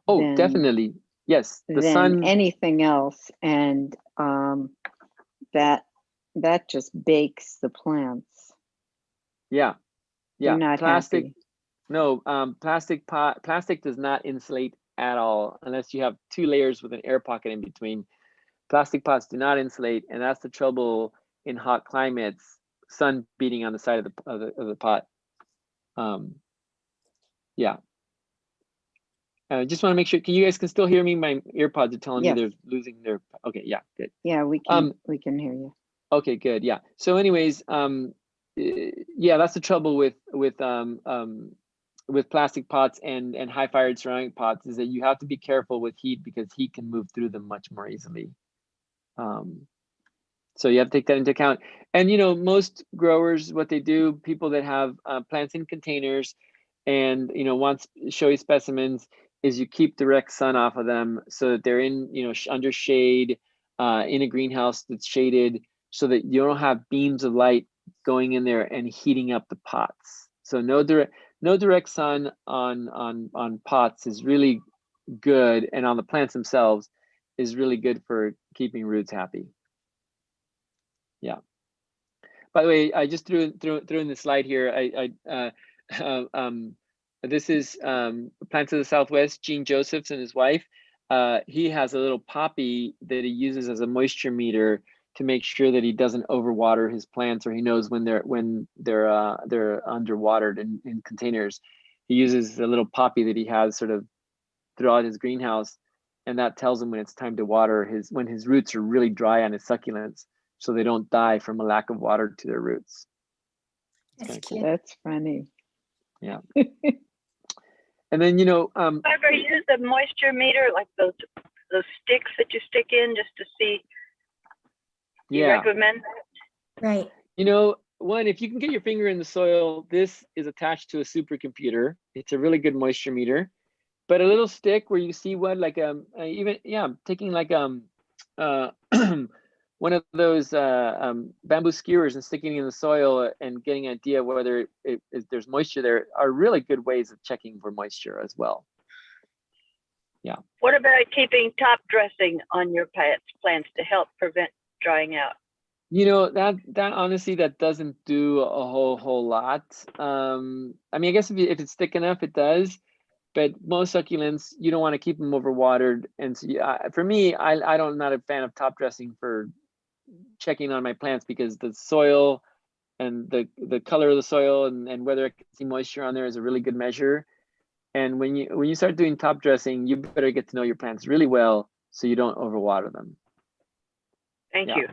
S3: Oh,
S5: than,
S3: definitely. Yes, the
S5: than
S3: sun.
S5: anything else. And that just bakes the plants.
S3: Yeah,
S5: They're
S3: yeah.
S5: not
S3: Plastic.
S5: happy.
S3: No, plastic does not insulate at all unless you have 2 layers with an air pocket in between. Plastic pots do not insulate, and that's the trouble in hot climates. Sun beating on the side of the pot. Yeah. I just want to make sure. You guys can still hear me? My earpods are telling me
S5: Yes.
S3: they're losing their. Okay, yeah, good.
S5: Yeah, we can hear you.
S3: Okay, good. Yeah. So, anyways, yeah, that's the trouble with plastic pots and high fired ceramic pots, is that you have to be careful with heat because heat can move through them much more easily. So you have to take that into account. And most growers, what they do, people that have plants in containers and want showy specimens, is you keep direct sun off of them so that they're in under shade, in a greenhouse that's shaded, so that you don't have beams of light going in there and heating up the pots. So no direct sun on pots is really good, and on the plants themselves is really good for keeping roots happy. Yeah. By the way, I just threw in the slide here. This is Plants of the Southwest, Gene Josephs and his wife. He has a little poppy that he uses as a moisture meter to make sure that he doesn't overwater his plants, or he knows when they're underwatered in containers. He uses a little poppy that he has sort of throughout his greenhouse, and that tells him when it's time to water when his roots are really dry on his succulents, so they don't die from a lack of water to their roots.
S1: That's
S3: cool.
S5: That's funny.
S3: Yeah. And then
S12: ever use a moisture meter, like those sticks that you stick in just to see? You recommend that?
S1: Right.
S3: One, if you can get your finger in the soil, this is attached to a supercomputer. It's a really good moisture meter. But a little stick where you see what, like taking like one of those bamboo skewers and sticking it in the soil and getting an idea whether there's moisture there are really good ways of checking for moisture as well. Yeah.
S12: What about keeping top dressing on your plants to help prevent drying out?
S3: That honestly, that doesn't do a whole lot. I mean, I guess if it's thick enough, it does. But most succulents, you don't want to keep them overwatered. And so, for me, I'm not a fan of top dressing for checking on my plants, because the soil and the color of the soil and whether I can see moisture on there is a really good measure. And when you start doing top dressing, you better get to know your plants really well so you don't overwater them.
S12: Thank you.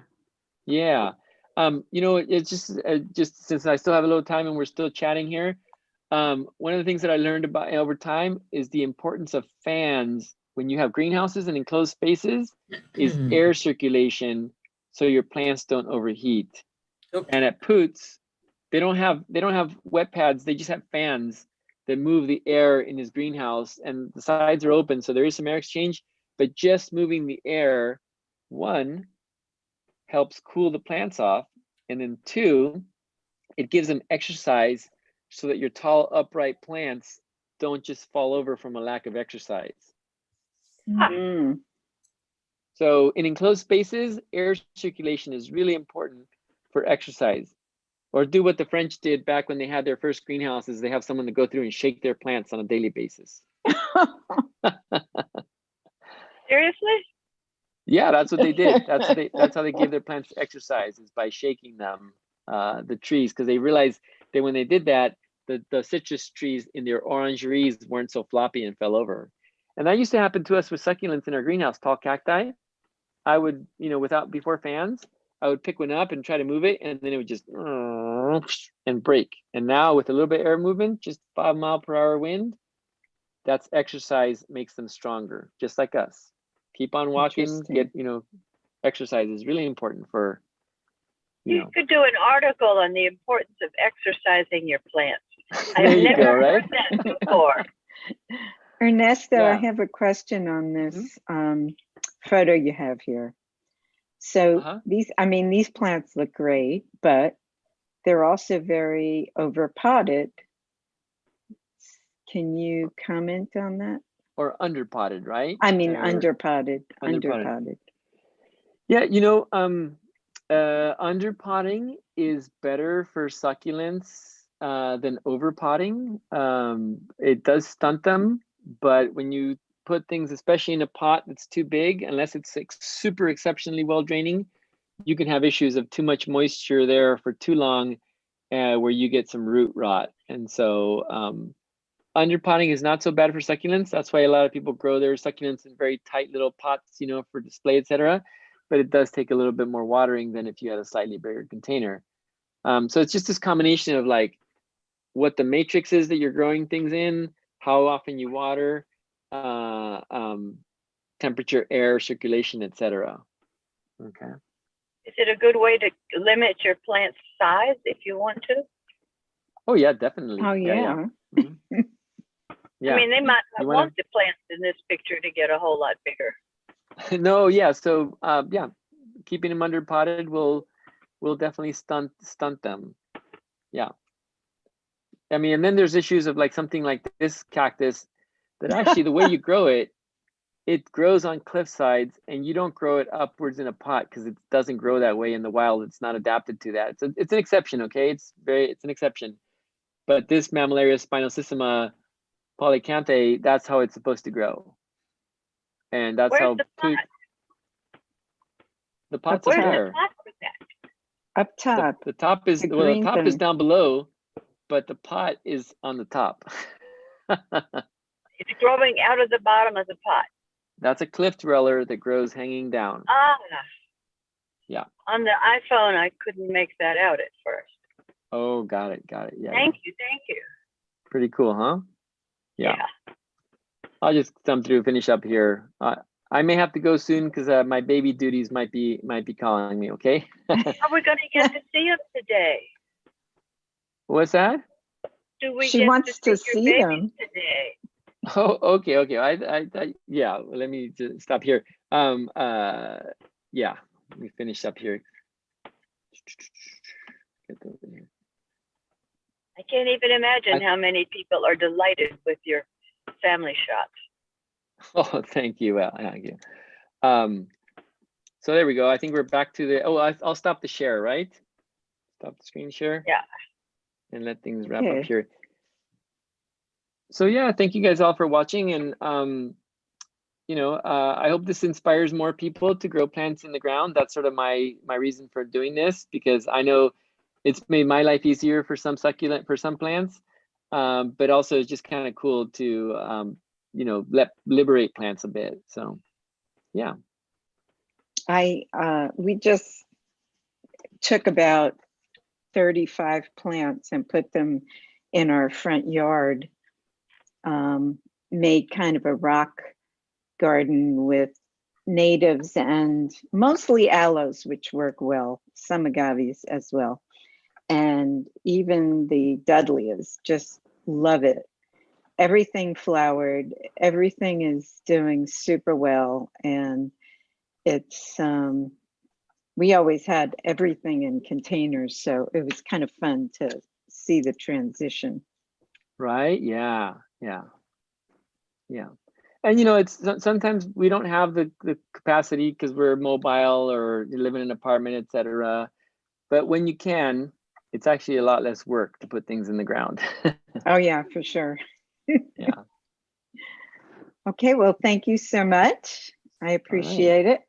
S3: Yeah. It's just since I still have a little time and we're still chatting here. One of the things that I learned about over time is the importance of fans when you have greenhouses and enclosed spaces is air circulation, so your plants don't overheat. Okay. And at Poots, they don't have wet pads. They just have fans that move the air in his greenhouse, and the sides are open, so there is some air exchange. But just moving the air, one, helps cool the plants off, and then two, it gives them exercise, so that your tall, upright plants don't just fall over from a lack of exercise.
S5: Mm.
S3: So in enclosed spaces, air circulation is really important for exercise. Or do what the French did back when they had their first greenhouses. They have someone to go through and shake their plants on a daily basis.
S12: Seriously?
S3: Yeah, that's what they did. That's how they gave their plants exercise, is by shaking them, the trees, because they realized that when they did that, the citrus trees in their orangeries weren't so floppy and fell over. And that used to happen to us with succulents in our greenhouse, tall cacti. I would, before fans, I would pick one up and try to move it, and then it would just and break. And now with a little bit of air movement, just 5 mile/hour wind, that's exercise, makes them stronger, just like us. Keep on walking, get, exercise is really important for,
S12: You could do an article on the importance of exercising your plants.
S3: There
S12: I've
S3: you
S12: never
S3: go,
S12: heard
S3: right?
S12: that before.
S5: Ernesto, I
S3: Yeah.
S5: have a question on this photo you have here. So these plants look great, but they're also very overpotted. Can you comment on that?
S3: or underpotted, right?
S5: I mean,
S3: Or
S5: underpotted.
S3: underpotted. Yeah, you know, underpotting is better for succulents than overpotting. It does stunt them, but when you put things, especially in a pot that's too big, unless it's like super exceptionally well draining, you can have issues of too much moisture there for too long, where you get some root rot. And so underpotting is not so bad for succulents. That's why a lot of people grow their succulents in very tight little pots, you know, for display, etc. But it does take a little bit more watering than if you had a slightly bigger container. So it's just this combination of like what the matrix is that you're growing things in, how often you water, temperature, air, circulation, etc. Okay.
S12: Is it a good way to limit your plant size if you want to?
S3: Oh yeah, definitely.
S5: Oh yeah.
S3: Mm-hmm. Yeah.
S12: I mean, they might not
S3: wanna...
S12: want the plants in this picture to get a whole lot bigger.
S3: No, yeah. So yeah, keeping them under potted will definitely stunt them. Yeah. I mean, and then there's issues of like something like this cactus that actually the way you grow it, it grows on cliff sides, and you don't grow it upwards in a pot because it doesn't grow that way in the wild. It's not adapted to that. It's an exception, okay? It's an exception. But this Mammillaria spinosissima polycanthe, that's how it's supposed to grow. And that's
S12: Where's
S3: how
S12: the pot?
S3: The pot's
S12: Where's
S3: up there.
S12: the pot for that?
S5: Up top.
S3: The top is the top is down below, but the pot is on the top.
S12: It's growing out of the bottom of the pot.
S3: That's a cliff dweller that grows hanging down.
S12: Ah.
S3: Yeah.
S12: On the iPhone, I couldn't make that out at first.
S3: Oh, got it. Yeah.
S12: Thank you.
S3: Pretty cool, huh? Yeah. I'll just thumb through, finish up here. I may have to go soon because my baby duties might be calling me. Okay.
S12: Are we going to get to see them today?
S3: What's that?
S12: Do we
S5: she
S12: get
S5: wants
S12: to
S5: see
S12: your
S5: them
S12: today?
S3: Oh, okay. I yeah. Let me just stop here. Yeah. Let me finish up here. Get over here.
S12: I can't even imagine how many people are delighted with your family shots.
S3: Oh, thank you. Well, thank you. So there we go. I think we're back to the. Oh, I'll stop the share, right? Stop the screen share.
S12: Yeah.
S3: And let things wrap up here. So yeah, thank you guys all for watching, and you know, I hope this inspires more people to grow plants in the ground. That's sort of my reason for doing this, because I know it's made my life easier for some plants, but also it's just kind of cool to you know, liberate plants a bit. So yeah.
S5: We just took about 35 plants and put them in our front yard, made kind of a rock garden with natives and mostly aloes, which work well, some agaves as well. And even the Dudleas, just love it. Everything flowered, everything is doing super well. And it's, we always had everything in containers, so it was kind of fun to see the transition.
S3: Right, yeah. And you know, it's sometimes we don't have the capacity because we're mobile or you live in an apartment, etc. But when you can, it's actually a lot less work to put things in the ground.
S5: Oh yeah, for sure.
S3: Yeah.
S5: Okay, well, thank you so much. I appreciate it.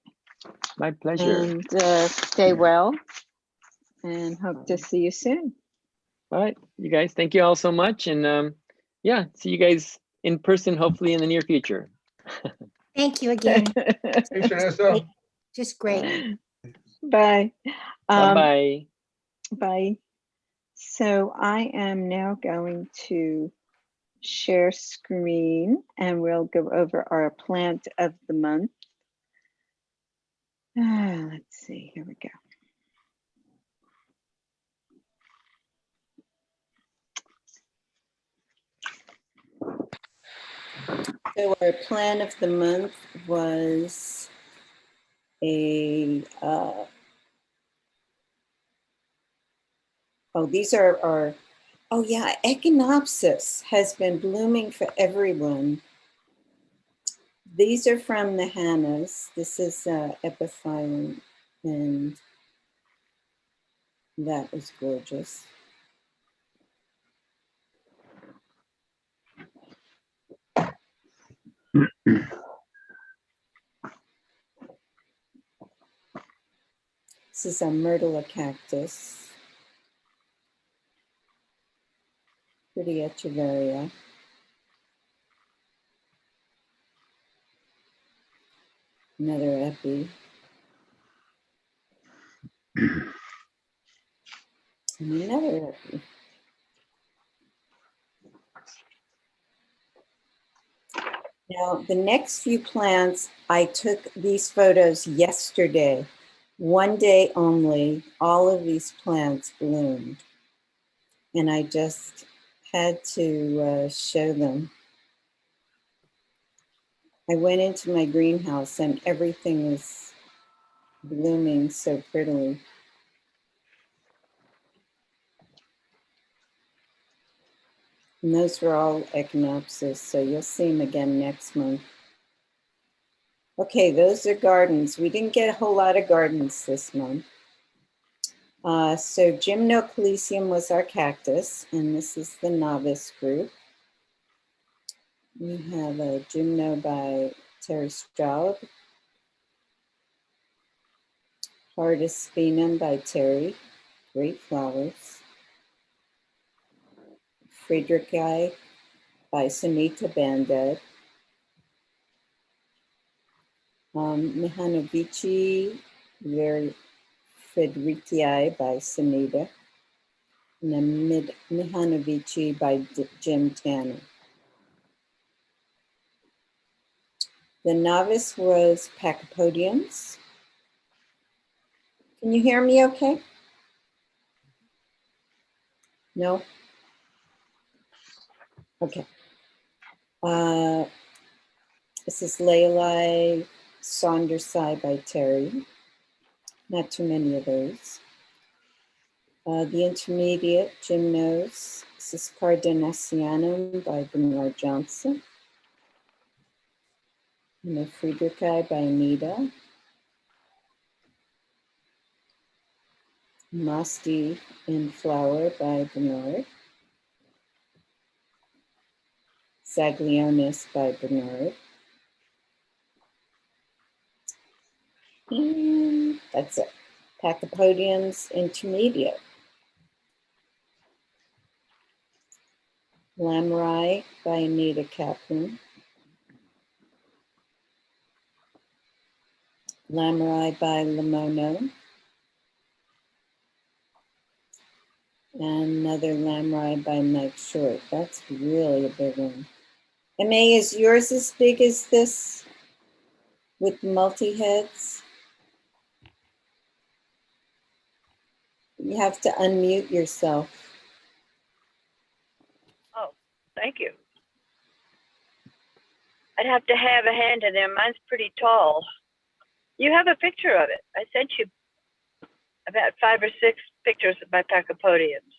S3: My pleasure.
S5: And stay well, and hope to see you soon.
S3: All right, you guys, thank you all so much. And yeah, see you guys in person, hopefully in the near future.
S1: Thank you again.
S2: Thanks, Ernesto.
S1: Just great.
S5: Bye.
S3: Bye-bye.
S5: Bye. So I am now going to share screen, and we'll go over our plant of the month. Let's see, here we go. So our plant of the month was a, oh, these are our, oh yeah, Echinopsis has been blooming for everyone. These are from the Hannahs. This is epiphyllum, and that was gorgeous. This is a myrtle cactus. Pretty echeveria. Another epi. And another epi. Now, the next few plants, I took these photos yesterday. One day only, all of these plants bloomed. And I just had to show them. I went into my greenhouse and everything was blooming so prettily. And those were all echinopsis, so you'll see them again next month. Okay, those are gardens. We didn't get a whole lot of gardens this month. So Gymnocalycium was our cactus, and this is the novice group. We have a Gymno by Terry Straub, Hardest Spinum by Terry, great flowers. Friedrichi by Sunita Banded. Mihanovici, Friedrichi by Sunita. And then Mihanovici by Jim Tanner. The novice was Pachypodiums. Can you hear me okay? No? Okay. This is Leili Saundersi by Terry. Not too many of those. The intermediate Gymnos. This is Cardenasianum by Bernard Johnson. And the Friedrichi by Anita. Masti in Flower by Bernard. Zaglionis by Bernard. And that's it. Pachypodiums intermediate. Lamrai by Anita Kaplan. Lamrai by Lamono. And another Lamrai by Mike Short. That's really a big one. MA, is yours as big as this with multi-heads? You have to unmute yourself.
S12: Oh, thank you. I'd have to have a hand in there. Mine's pretty tall. You have a picture of it. I sent you about 5 or 6 pictures of my Pachypodiums.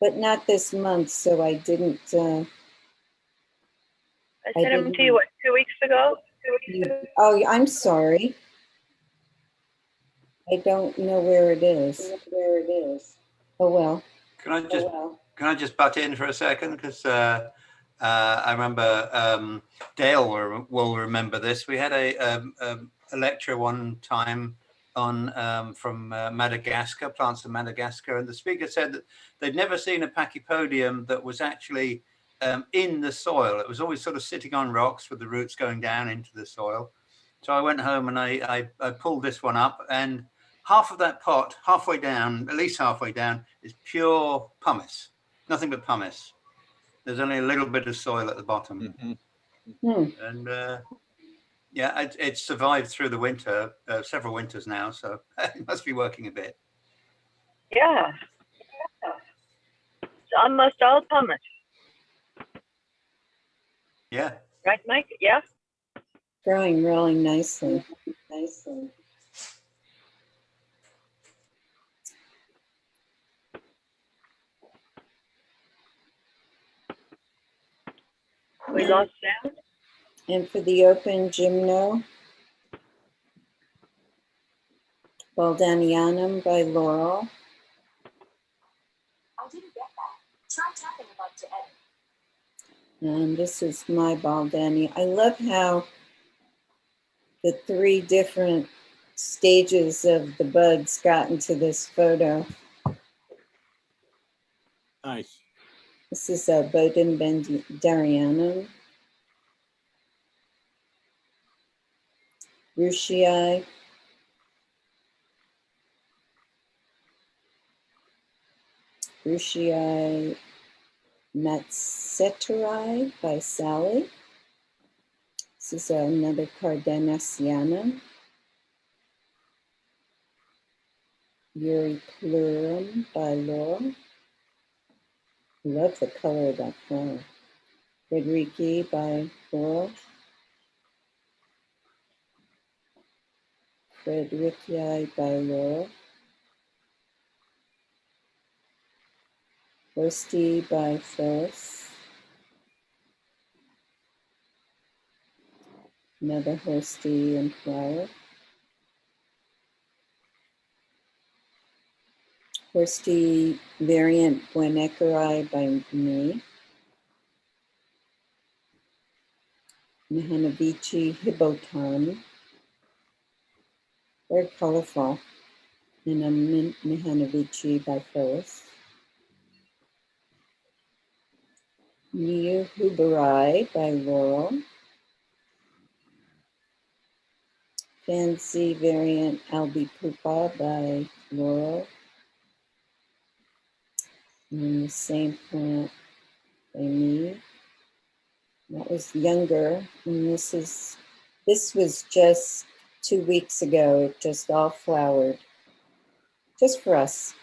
S5: But not this month, so I didn't.
S12: I sent them to you, what, 2 weeks ago? 2 weeks ago?
S5: Oh, I'm sorry. I don't know where it is. Oh, well.
S10: Can I just butt in for a second? Because I remember Dale will remember this. We had a lecture one time on from Madagascar, plants of Madagascar, and the speaker said that they'd never seen a Pachypodium that was actually in the soil. It was always sort of sitting on rocks with the roots going down into the soil. So I went home and I pulled this one up, and half of that pot, halfway down, at least halfway down, is pure pumice, nothing but pumice. There's only a little bit of soil at the bottom.
S5: Mm-hmm.
S10: And yeah, it's survived through the winter, several winters now, so it must be working a bit.
S12: Yeah. It's almost all pumice.
S10: Yeah.
S12: Right, Mike? Yeah.
S5: Growing really nicely.
S12: We lost sound?
S5: And for the open gymno, Baldanianum by Laurel.
S13: I didn't get that. Try tapping above to edit.
S5: And this is my Baldani. I love how the 3 different stages of the buds got into this photo.
S6: Nice.
S5: This is a Bodendarianum, Ruchii, Matsetarii by Sally. This is another Cardenasianum, Euryplurum by Laurel. Love the color of that flower. Frederici by Laurel. Fredericii by Laurel. Hosti by Phyllis. Another Hosti and flower. Hosti variant Buenekeri by me. Mahanavici Hibbotan. Very colorful. And a Mahanavici by Phyllis. Niu Huberai by Laurel. Fancy variant Albipupa by Laurel. And the same plant by me. That was younger, and this was just 2 weeks ago. It just all flowered, just for us.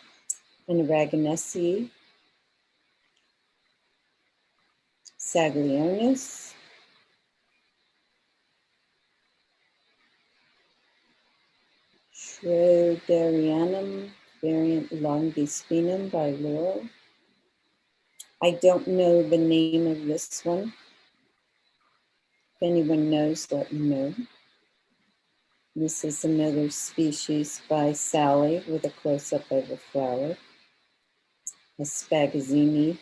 S5: And Aragonese, Saglionis, Schroederianum, variant Longispinum by Laurel. I don't know the name of this one. If anyone knows, let me know. This is another species by Sally with a close-up of a flower. A Spagazzini.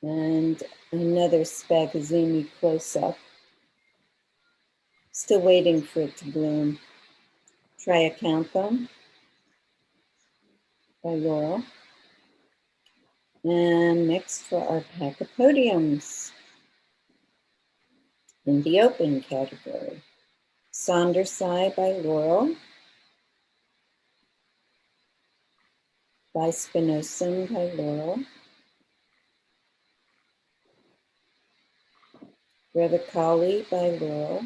S5: And another Spagazzini close-up. Still waiting for it to bloom. Triacanthum by Laurel. And next for our Pachypodiums in the open category. Saundersi by Laurel. Bispinosum by Laurel. Revicali by Laurel.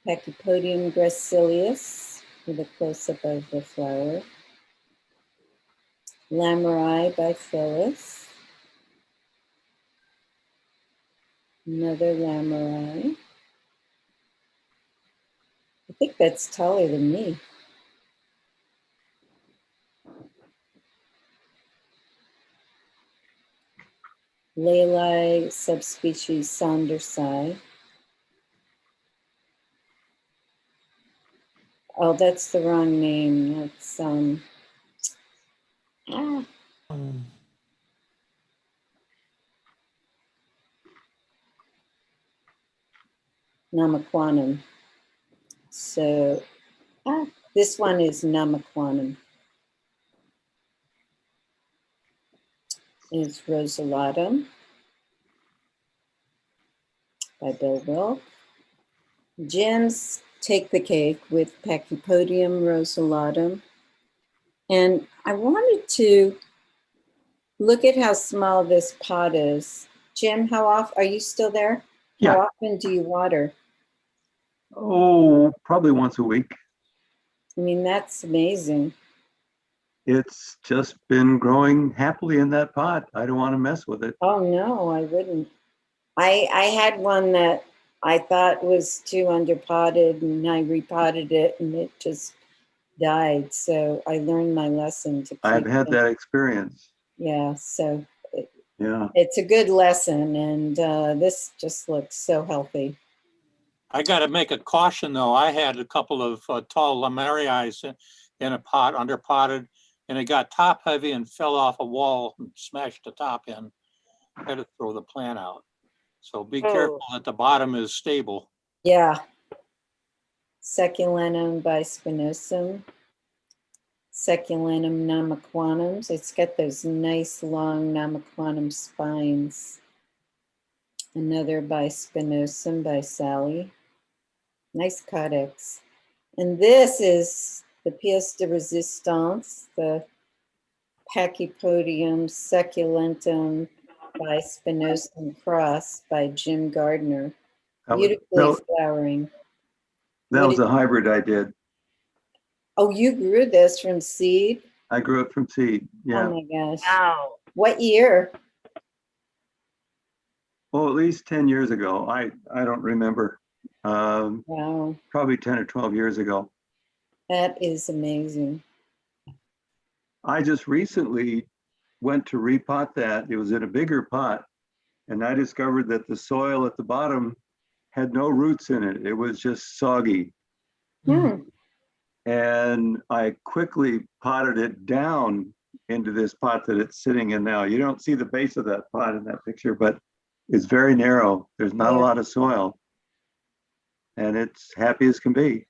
S5: Pachypodium gracilius with a close-up of the flower. Lamurai by Phyllis. Another Lamurai. I think that's taller than me. Leili subspecies Saundersi. Oh, that's the wrong name. That's Namaquanum. So this one is Namaquanum. Is Rosalatum by Bill Wilk. Jim's take the cake with Pachypodium rosalatum. And I wanted to look at how small this pot is. Jim, how often, are you still there?
S4: Yeah.
S5: How often do you water?
S4: Oh, probably once a week.
S5: I mean, that's amazing.
S4: It's just been growing happily in that pot. I don't want to mess with it.
S5: Oh no, I wouldn't. I had one that I thought was too underpotted and I repotted it and it just died. So I learned my lesson to keep
S4: I've had
S5: them.
S4: that experience.
S5: Yeah, so
S4: Yeah.
S5: it's a good lesson, and this just looks so healthy.
S6: I got to make a caution though. I had a couple of tall Lamariis in a pot, underpotted, and it got top heavy and fell off a wall and smashed the top in. I had to throw the plant out. So be careful that the bottom is stable.
S5: Yeah. Succulentum bispinosum. Succulentum namaquanums. It's got those nice long namaquanum spines. Another bispinosum by Sally. Nice codex. And this is the pièce de résistance, the Pachypodium succulentum bispinosum cross by Jim Gardner. Beautifully flowering.
S4: That was a hybrid I did.
S5: Oh, you grew this from seed?
S4: I grew it from seed. Yeah.
S5: Oh my gosh.
S12: Wow.
S5: What year?
S4: Well, at least 10 years ago. I don't remember.
S5: Wow.
S4: Probably 10 or 12 years ago.
S5: That is amazing.
S4: I just recently went to repot that. It was in a bigger pot. And I discovered that the soil at the bottom had no roots in it. It was just soggy. And I quickly potted it down into this pot that it's sitting in now. You don't see the base of that pot in that picture, but it's very narrow. There's not a lot of soil. And it's happy as can be.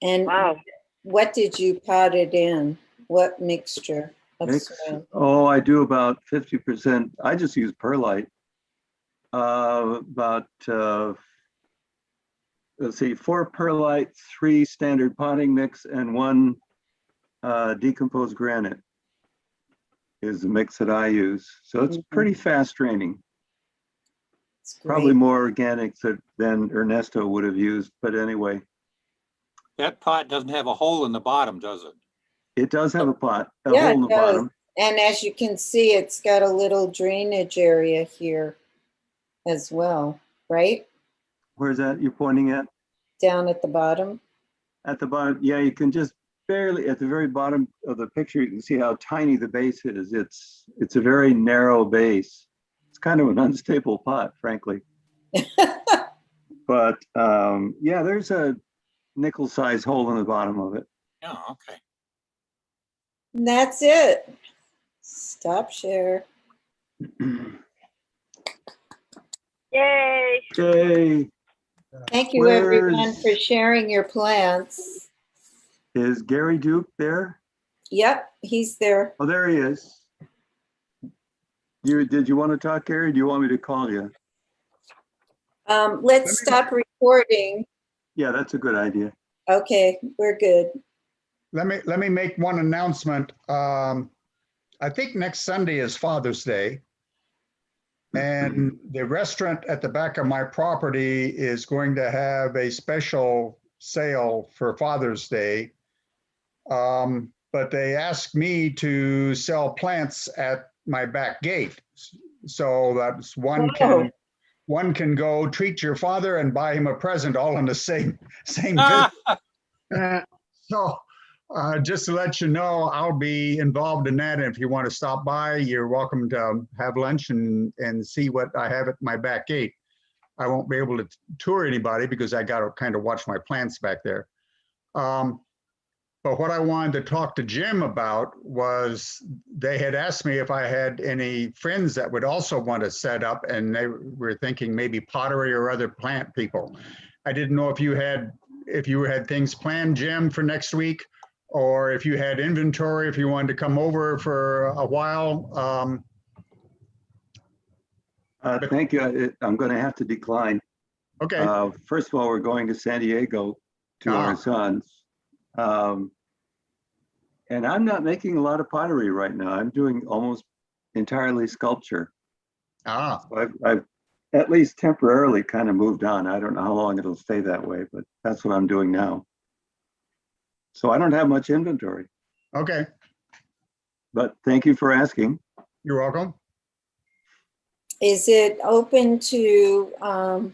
S5: And
S12: wow.
S5: What did you pot it in? What mixture of soil?
S4: Oh, I do about 50%. I just use perlite. Let's see, 4 perlite, 3 standard potting mix, and 1 decomposed granite is the mix that I use. So it's pretty fast draining. Probably more organic than Ernesto would have used, but anyway.
S6: That pot doesn't have a hole in the bottom, does it?
S4: It does have a hole in the
S5: It does.
S4: bottom.
S5: And as you can see, it's got a little drainage area here as well, right?
S4: Where's that you're pointing at?
S5: Down at the bottom.
S4: At the bottom, yeah, you can just barely, at the very bottom of the picture, you can see how tiny the base is. It's a very narrow base. It's kind of an unstable pot, frankly. But yeah, there's a nickel-sized hole in the bottom of it.
S6: Oh, okay.
S5: And that's it. Stop share.
S12: Yay.
S4: Yay.
S5: Thank you everyone for sharing your plants.
S4: Is Gary Duke there?
S5: Yep, he's there.
S4: Oh, there he is. Did you want to talk, Gary? Do you want me to call you?
S5: Let's stop recording.
S4: Yeah, that's a good idea.
S5: Okay, we're good.
S11: Let me make one announcement. I think next Sunday is Father's Day. And the restaurant at the back of my property is going to have a special sale for Father's Day. But they asked me to sell plants at my back gate. So that's one can go treat your father and buy him a present all in the same visit. So just to let you know, I'll be involved in that. And if you want to stop by, you're welcome to have lunch and see what I have at my back gate. I won't be able to tour anybody because I got to kind of watch my plants back there. But what I wanted to talk to Jim about was they had asked me if I had any friends that would also want to set up, and they were thinking maybe pottery or other plant people. I didn't know if you had things planned, Jim, for next week, or if you had inventory, if you wanted to come over for a while.
S4: Thank you. I'm going to have to decline.
S11: Okay.
S4: First of all, we're going to San Diego to our sons. And I'm not making a lot of pottery right now. I'm doing almost entirely sculpture. So I've at least temporarily kind of moved on. I don't know how long it'll stay that way, but that's what I'm doing now. So I don't have much inventory.
S11: Okay.
S4: But thank you for asking.
S11: You're welcome.
S5: Is it open to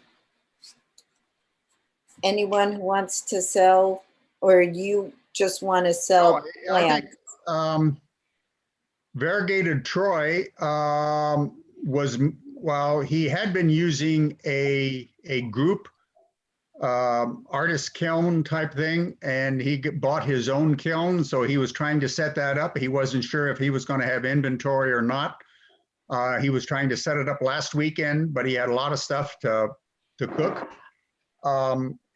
S5: anyone who wants to sell, or you just want to sell plants?
S11: Variegated Troy was, well, he had been using a group artist kiln type thing, and he bought his own kiln, so he was trying to set that up. He wasn't sure if he was going to have inventory or not. He was trying to set it up last weekend, but he had a lot of stuff to cook.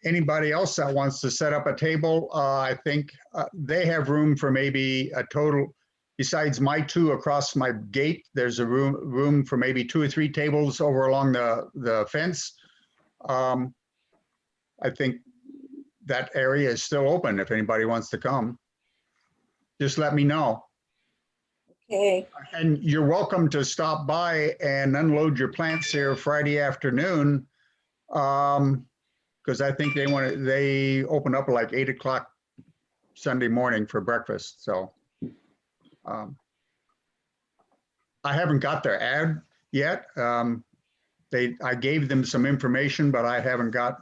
S11: Anybody else that wants to set up a table, I think they have room for maybe a total, besides my two across my gate, there's a room for maybe 2 or 3 tables over along the fence. I think that area is still open if anybody wants to come. Just let me know.
S5: Okay.
S11: And you're welcome to stop by and unload your plants here Friday afternoon. Because I think they open up at like 8 o'clock Sunday morning for breakfast. So I haven't got their ad yet. I gave them some information, but I haven't got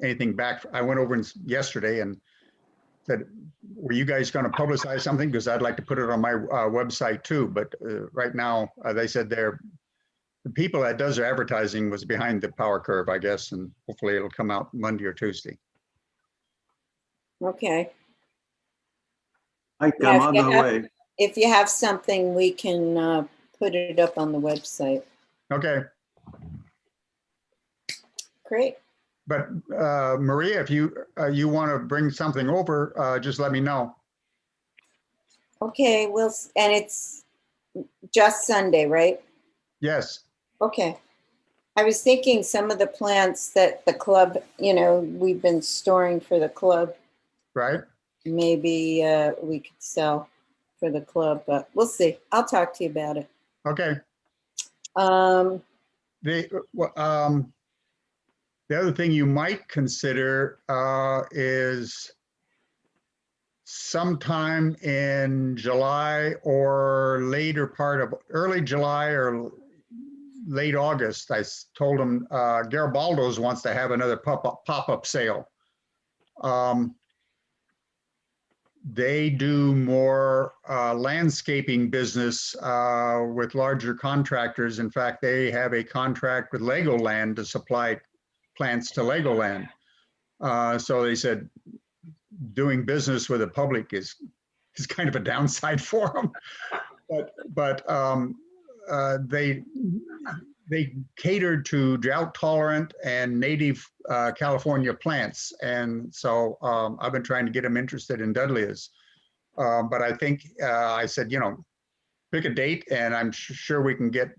S11: anything back. I went over yesterday and said, were you guys going to publicize something? Because I'd like to put it on my website too. But right now, they said the people that does their advertising was behind the power curve, I guess, and hopefully it'll come out Monday or Tuesday.
S5: Okay.
S4: Mike,
S5: Yeah,
S4: I'm on my way.
S5: If you have something, we can put it up on the website.
S11: Okay.
S5: Great.
S11: But Maria, if you want to bring something over, just let me know.
S5: Okay, and it's just Sunday, right?
S11: Yes.
S5: Okay. I was thinking some of the plants that the club, we've been storing for the club.
S11: Right.
S5: Maybe we could sell for the club, but we'll see. I'll talk to you about it.
S11: Okay. The other thing you might consider is sometime in July or later part of early July or late August, I told him Garibaldo's wants to have another pop-up sale. They do more landscaping business with larger contractors. In fact, they have a contract with Legoland to supply plants to Legoland. So they said doing business with the public is kind of a downside for them. But they catered to drought tolerant and native California plants. And so I've been trying to get them interested in Dudley's. But I think I said, pick a date and I'm sure we can get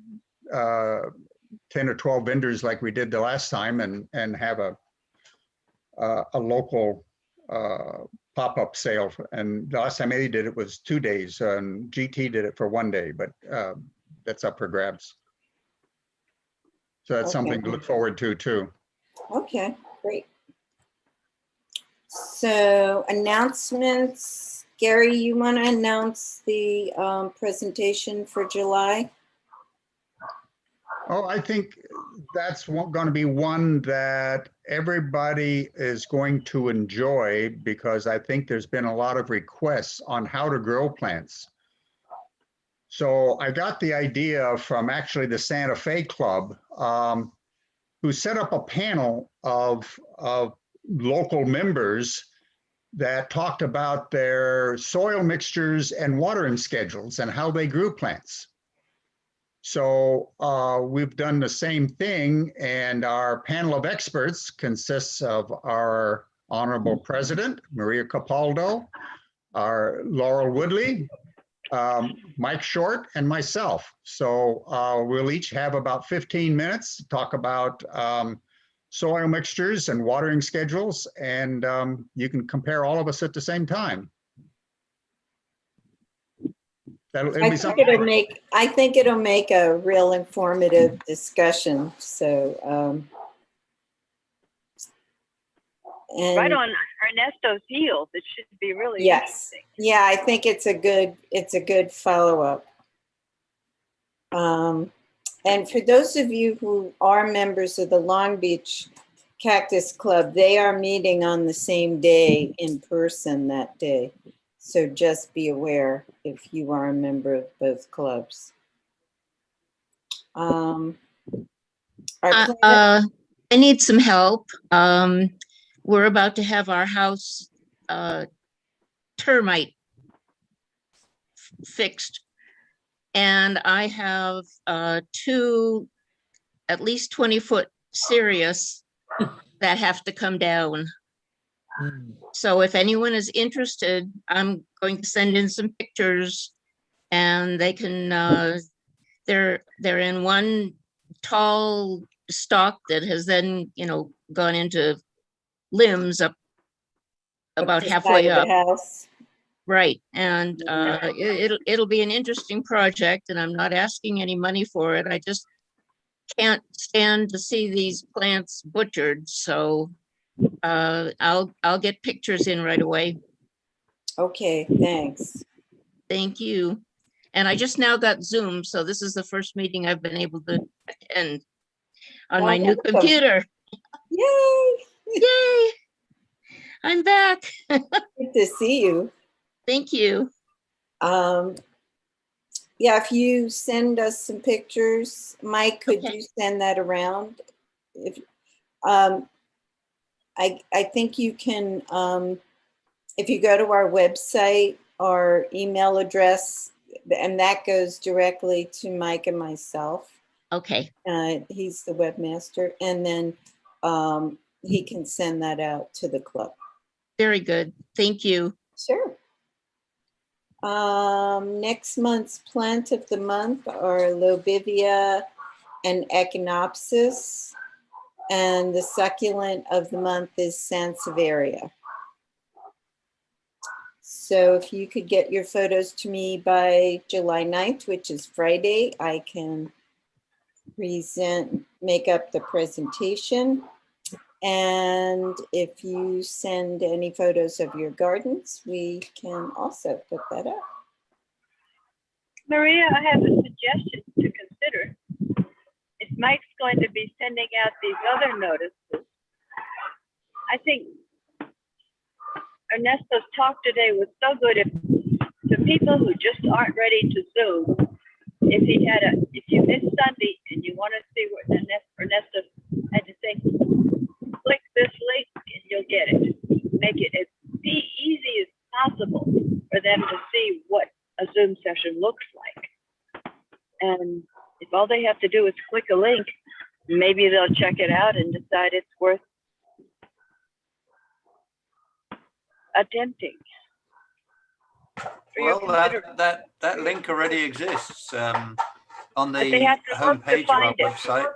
S11: 10 or 12 vendors like we did the last time and have a local pop-up sale. And the last time they did it was 2 days and GT did it for 1 day, but that's up for grabs. So that's something to look forward to too.
S5: Okay, great. So announcements. Gary, you want to announce the presentation for July?
S11: Oh, I think that's going to be one that everybody is going to enjoy because I think there's been a lot of requests on how to grow plants. So I got the idea from actually the Santa Fe Club, who set up a panel of local members that talked about their soil mixtures and watering schedules and how they grew plants. So we've done the same thing, and our panel of experts consists of our Honorable President, Maria Capaldo, our Laurel Woodley, Mike Short, and myself. So we'll each have about 15 minutes to talk about soil mixtures and watering schedules, and you can compare all of us at the same time.
S5: I think it'll make a real informative discussion. So, and
S12: right on Ernesto's heels. It should be really
S5: yes,
S12: interesting.
S5: yeah, I think it's a good follow-up. And for those of you who are members of the Long Beach Cactus Club, they are meeting on the same day in person that day. So just be aware if you are a member of both clubs. Our plan-
S14: I need some help. We're about to have our house termite fixed. And I have two at least 20-foot Sirius that have to come down. So if anyone is interested, I'm going to send in some pictures and they can, they're in one tall stalk that has then, gone into limbs up about
S5: the side
S14: halfway
S5: of the
S14: up.
S5: house.
S14: Right. And it'll be an interesting project, and I'm not asking any money for it. I just can't stand to see these plants butchered. So I'll get pictures in right away.
S5: Okay, thanks.
S14: Thank you. And I just now got Zoom, so this is the first meeting I've been able to attend on my new computer.
S5: Yay!
S14: Yay! I'm back.
S5: Good to see you.
S14: Thank you.
S5: Yeah, if you send us some pictures, Mike, could you send that around? If I think you can, if you go to our website, our email address, and that goes directly to Mike and myself.
S14: Okay.
S5: He's the webmaster, and then he can send that out to the club.
S14: Very good. Thank you.
S5: Sure. Next month's plant of the month are Lobivia and Echinopsis, and the succulent of the month is Sansevieria. So if you could get your photos to me by July 9th, which is Friday, I can make up the presentation. And if you send any photos of your gardens, we can also put that up.
S12: Maria, I have a suggestion to consider. If Mike's going to be sending out these other notices, I think Ernesto's talk today was so good. If the people who just aren't ready to Zoom, if you missed Sunday and you want to see what Ernesto had to say, click this link and you'll get it. Make it as easy as possible for them to see what a Zoom session looks like. And if all they have to do is click a link, maybe they'll check it out and decide it's worth attempting.
S10: Well, that link already exists on the homepage of our website.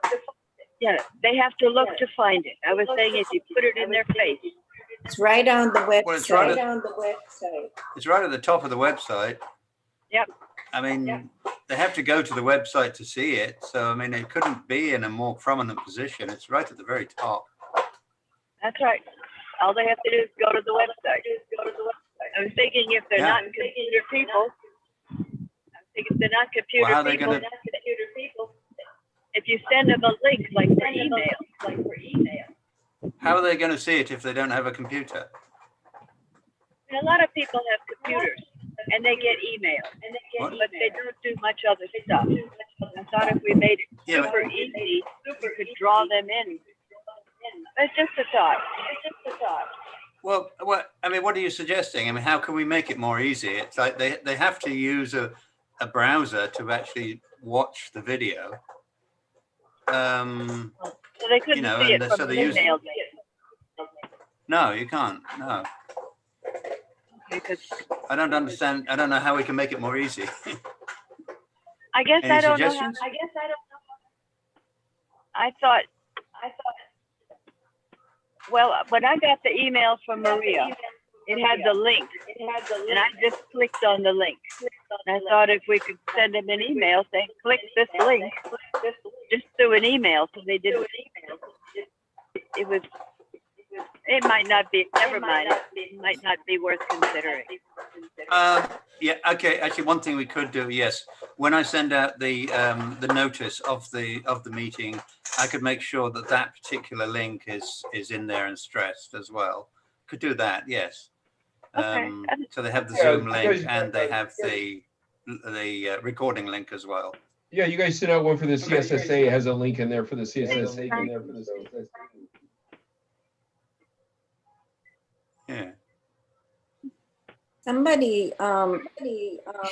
S12: Yeah, they have to look to find it. I was saying if you put it in their face.
S5: It's right on the website.
S10: Well, it's right on the website. It's right at the top of the website.
S12: Yep.
S10: I mean, they have to go to the website to see it. So, I mean, it couldn't be in a more prominent position. It's right at the very top.
S12: That's right. All they have to do is go to the website. I was thinking if they're not computer people,
S10: Well, how are they gonna...
S12: if you send them a link like for email.
S10: How are they going to see it if they don't have a computer?
S12: And a lot of people have computers and they get email, but they don't do much other stuff. I thought if we made it super easy, we could draw them in. It's just a thought.
S10: Well, I mean, what are you suggesting? I mean, how can we make it more easy? It's like they have to use a browser to actually watch the video.
S12: So they couldn't see it from the email.
S10: No, you can't. No.
S12: Okay,
S10: I don't understand. I don't know how we can make it more easy.
S12: I guess
S10: Any
S12: I don't know.
S10: suggestions?
S12: I thought. Well, when I got the email from Maria, it had the link, and I just clicked on the link. And I thought if we could send them an email saying, click this link, just through an email, so they didn't. It might not be. Never mind. It might not be worth considering.
S10: Yeah. Okay. Actually, one thing we could do, yes, when I send out the notice of the meeting, I could make sure that particular link is in there and stressed as well. Could do that. Yes.
S12: Okay.
S10: So they have the
S2: Yeah,
S10: Zoom
S2: you
S10: link
S2: guys-
S10: and they have the recording link as well.
S2: Yeah, you guys sent out one for the CSSA. It has a link in there for the CSSA.
S10: Yeah.
S5: Somebody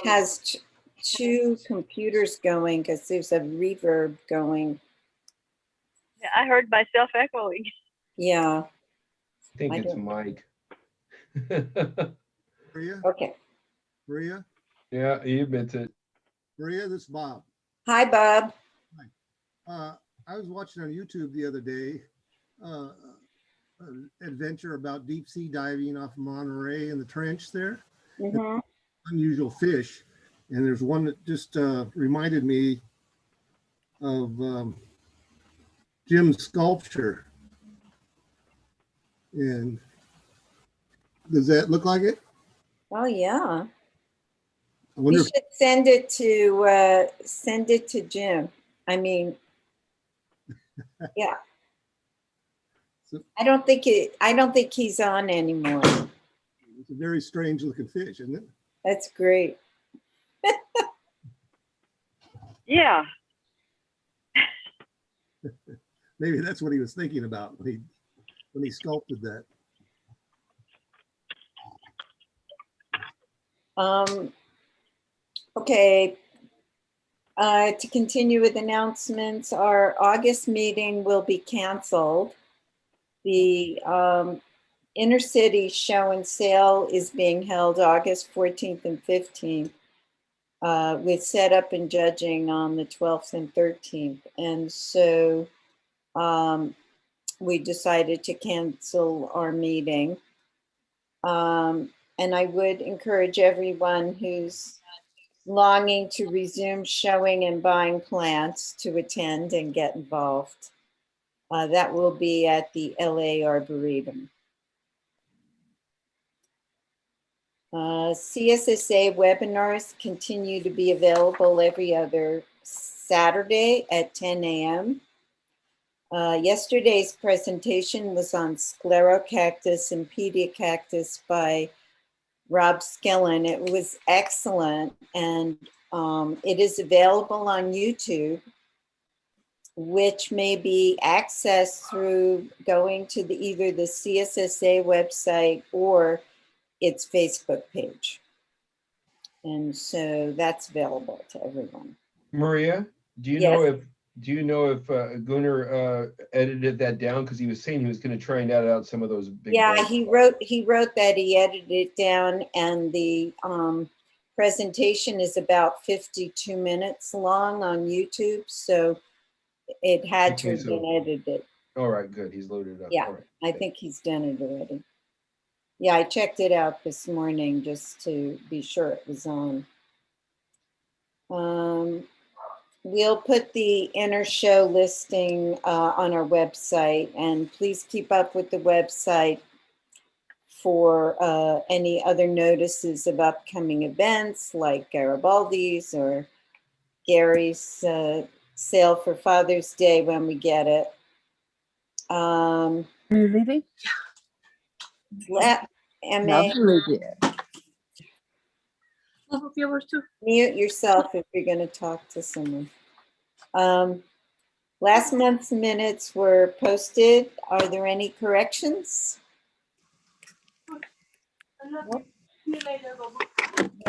S5: has two computers going because there's a reverb going.
S12: Yeah, I heard myself echoing.
S5: Yeah.
S2: I think
S5: I
S2: it's
S5: don't-
S2: Mike.
S15: Maria,
S5: Okay.
S15: Maria,
S2: Yeah, he admits it.
S15: Maria, this is Bob.
S5: Hi, Bob.
S15: I was watching on YouTube the other day, an adventure about deep sea diving off of Monterey in the trench there.
S5: Mhm.
S15: Unusual fish. And there's one that just reminded me of Jim's sculpture. And does that look like it?
S5: Oh, yeah.
S15: I wonder
S5: You
S15: if
S5: should send it to Jim. I mean, yeah. I don't think he's on anymore.
S15: it's a very strange looking fish, isn't it?
S5: That's great.
S12: Yeah.
S15: Maybe that's what he was thinking about when he sculpted that.
S5: Okay. To continue with announcements, our August meeting will be canceled. The Inner City Show and Sale is being held August 14th and 15th with setup and judging on the 12th and 13th. And so we decided to cancel our meeting. And I would encourage everyone who's longing to resume showing and buying plants to attend and get involved. That will be at the LA Arboretum. CSSA webinars continue to be available every other Saturday at 10 a.m. Yesterday's presentation was on sclerocactus and pedicactus by Rob Skillen. It was excellent, and it is available on YouTube, which may be accessed through going to either the CSSA website or its Facebook page. And so that's available to everyone.
S2: Maria, do you know if Gunnar edited that down? Because he was saying he was going to try and edit out some of those big.
S5: Yeah,
S2: bites.
S5: he wrote that he edited it down, and the presentation is about 52 minutes long on YouTube, so it had to have been edited.
S2: All right, good. He's loaded it up.
S5: Yeah,
S2: All right.
S5: I think he's done it already. Yeah, I checked it out this morning just to be sure it was on. We'll put the inner show listing on our website, and please keep up with the website for any other notices of upcoming events like Garibaldi's or Gary's sale for Father's Day when we get it.
S16: Are you leaving?
S5: MA, mute yourself if you're going to talk to someone. Last month's minutes were posted. Are there any corrections? Nope.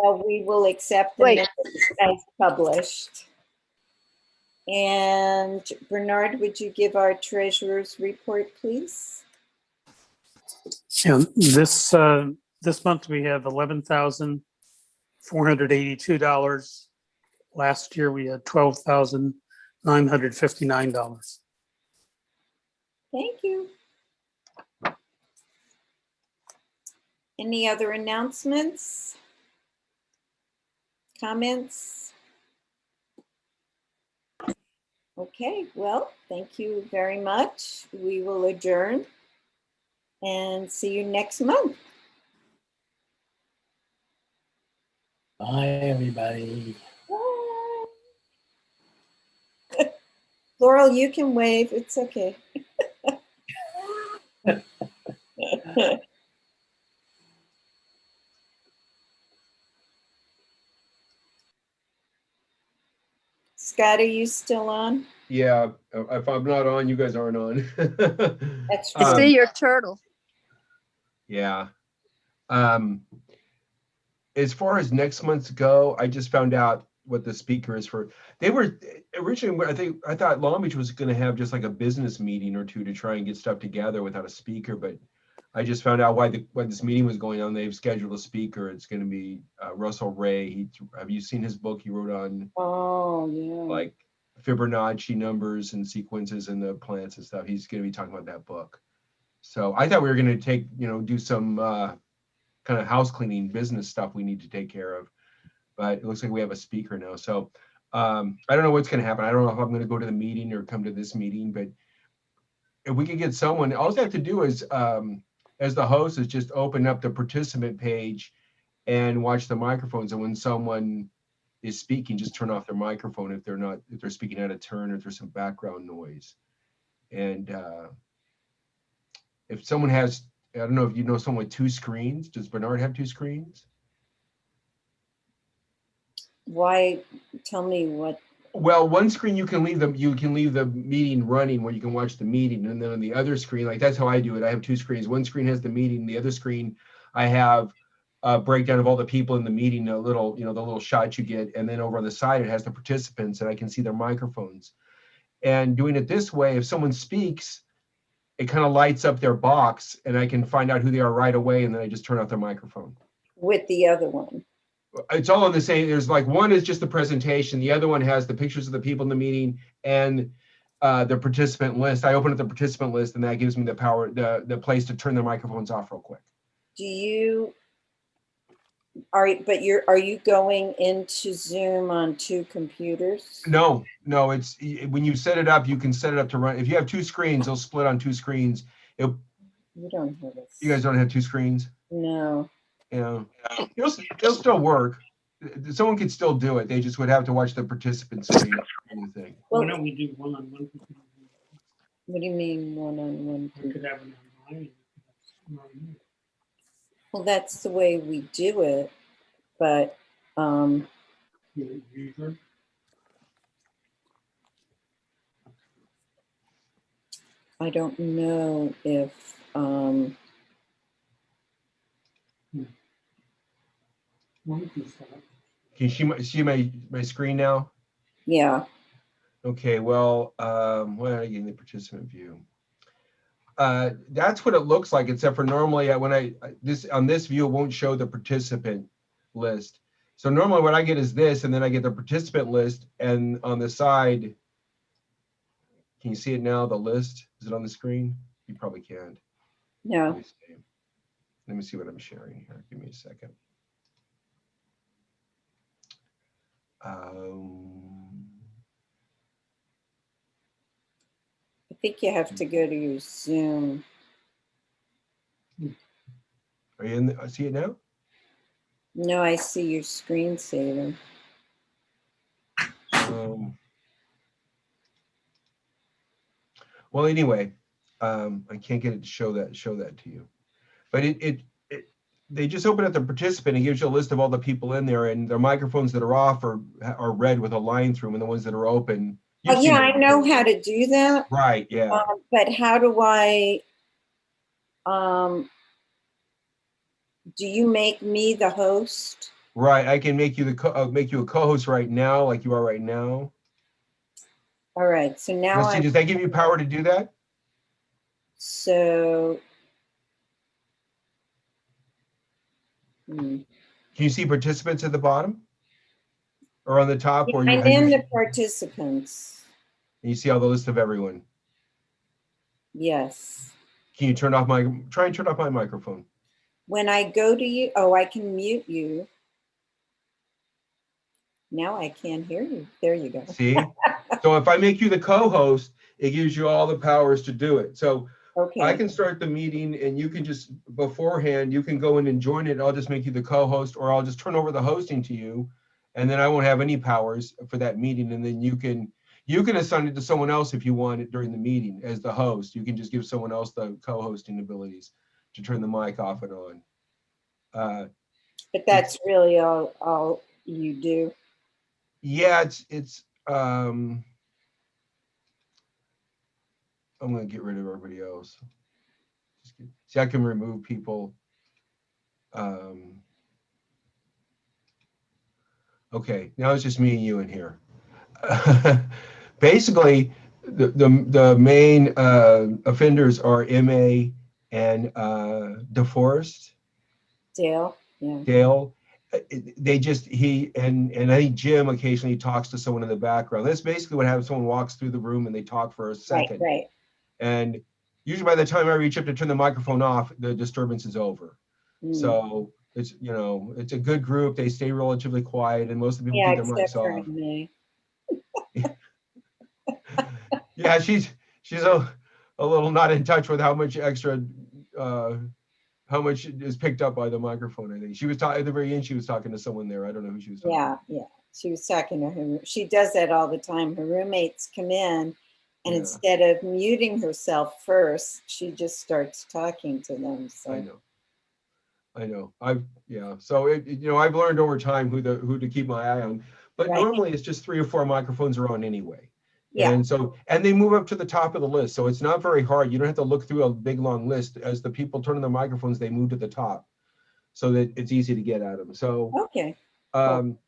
S5: Well, we will accept the minutes as published. And Bernard, would you give our treasurer's report, please?
S17: Yeah, this month we have $11,482. Last year we had $12,959.
S5: Thank you. Any other announcements? Comments? Okay, well, thank you very much. We will adjourn and see you next month.
S8: Bye, everybody.
S5: Laurel, you can wave. It's okay. Scott, are you still on?
S2: Yeah, if I'm not on, you guys aren't on.
S5: That's
S16: I see your turtle.
S2: Yeah. As far as next month's go, I just found out what the speaker is for. They were originally, I thought Long Beach was going to have just like a business meeting or two to try and get stuff together without a speaker, but I just found out why this meeting was going on. They've scheduled a speaker. It's going to be Russell Ray. Have you seen his book he wrote on?
S5: Oh, yeah.
S2: Like Fibonacci numbers and sequences and the plants and stuff. He's going to be talking about that book. So I thought we were going to do some kind of house cleaning business stuff we need to take care of, but it looks like we have a speaker now. So I don't know what's going to happen. I don't know if I'm going to go to the meeting or come to this meeting, but if we can get someone, all I have to do is, as the host, is just open up the participant page and watch the microphones. And when someone is speaking, just turn off their microphone if they're speaking out of turn or if there's some background noise. And if someone has, I don't know if you know someone with 2 screens. Does Bernard have 2 screens?
S5: Why? Tell me what.
S2: Well, one screen you can leave the meeting running where you can watch the meeting, and then on the other screen, like that's how I do it. I have 2 screens. One screen has the meeting, the other screen I have a breakdown of all the people in the meeting, the little shot you get, and then over on the side it has the participants and I can see their microphones. And doing it this way, if someone speaks, it kind of lights up their box and I can find out who they are right away, and then I just turn off their microphone.
S5: With the other one.
S2: It's all on the same. There's like one is just the presentation. The other one has the pictures of the people in the meeting and the participant list. I open up the participant list and that gives me the power, the place to turn their microphones off real quick.
S5: Are you going into Zoom on 2 computers?
S2: No, it's when you set it up, you can set it up to run. If you have 2 screens, they'll split on 2 screens.
S5: You don't have this.
S2: You guys don't have 2 screens?
S5: No.
S2: Yeah, it'll still work. Someone could still do it. They just would have to watch the participant screen and the thing.
S17: Why don't we do one-on-one?
S5: What do you mean one-on-one?
S17: We could have an online.
S5: Well, that's the way we do it, but I don't know if
S2: Can you see my screen now?
S5: Yeah.
S2: Okay, well, why are I getting the participant view? That's what it looks like, except for normally when on this view, it won't show the participant list. So normally what I get is this, and then I get the participant list, and on the side, can you see it now, the list? Is it on the screen? You probably can't.
S5: No.
S2: Let me see what I'm sharing here. Give me a second.
S5: I think you have to go to your Zoom.
S2: Are you in the, see it now?
S5: No, I see your screensaver.
S2: Well, anyway, I can't get it to show that to you, but they just open up the participant and gives you a list of all the people in there, and their microphones that are off are red with a line through them, and the ones that are open.
S5: Oh yeah, I know how to do that.
S2: Right. Yeah.
S5: But how do I? Do you make me the host?
S2: Right. I can make you make you a co-host right now, like you are right now.
S5: All right. So now
S2: does that give you power to do that?
S5: So.
S2: Can you see participants at the bottom or on the top?
S5: Yeah,
S2: or
S5: I'm in the participants.
S2: And you see all the list of everyone.
S5: Yes.
S2: Can you try and turn off my microphone?
S5: When I go to you, I can mute you. Now I can't hear you. There you go.
S2: See? So if I make you the co-host, it gives you all the powers to do it. So okay. I can start the meeting and you can just beforehand, you can go in and join it. I'll just make you the co-host, or I'll just turn over the hosting to you, and then I won't have any powers for that meeting. And then you can assign it to someone else if you want it during the meeting as the host. You can just give someone else the co-hosting abilities to turn the mic off and on.
S5: But that's really all you do.
S2: Yeah, I'm gonna get rid of everybody else. See, I can remove people. Okay, now it's just me and you in here. Basically, the main offenders are MA and DeForest.
S5: Dale, yeah.
S2: Dale. They just and I think Jim occasionally talks to someone in the background. That's basically what happens. Someone walks through the room and they talk for a second.
S5: Right.
S2: And usually by the time I reach up to turn the microphone off, the disturbance is over. So it's, you know, it's a good group. They stay relatively quiet, and most of the people keep their mics off.
S5: Me.
S2: Yeah, she's a little not in touch with how much extra how much is picked up by the microphone. I think she was talking at the very end. She was talking to someone there. I don't know who she was talking to.
S5: Yeah. She was talking to her. She does that all the time. Her roommates come in, and instead of muting herself first, she just starts talking to them. So
S2: I know. So you know, I've learned over time who to keep my eye on. But normally it's just 3 or 4 microphones are on anyway.
S5: Yeah.
S2: And they move up to the top of the list. So it's not very hard. You don't have to look through a big long list. As the people turn on their microphones, they move to the top so that it's easy to get at them. So I'm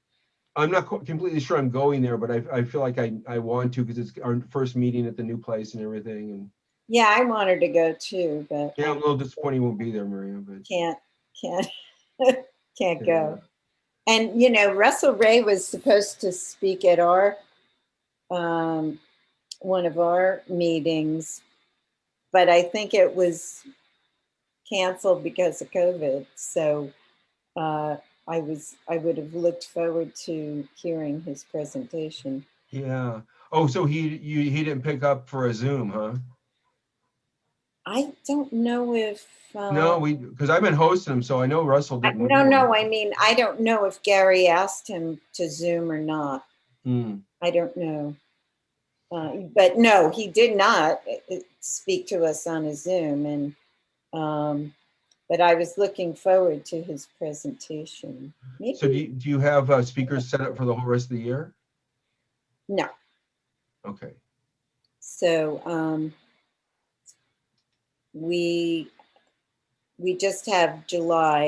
S2: not completely sure I'm going there, but I feel like I want to, because it's our first meeting at the new place and everything. And
S5: yeah, I want her to go too, but
S2: yeah, I'm a little disappointed you won't be there, Maria. But
S5: can't go. And you know, Russell Ray was supposed to speak at our one of our meetings, but I think it was canceled because of COVID. So I would have looked forward to hearing his presentation.
S2: Yeah. Oh, so he didn't pick up for a Zoom, huh?
S5: I don't know if
S2: no, because I've been hosting him, so I know Russell didn't.
S5: No, I mean, I don't know if Gary asked him to Zoom or not. I don't know. But no, he did not speak to us on a Zoom, and but I was looking forward to his presentation. Maybe.
S2: So do you have speakers set up for the whole rest of the year?
S5: No.
S2: Okay.
S5: So we just have July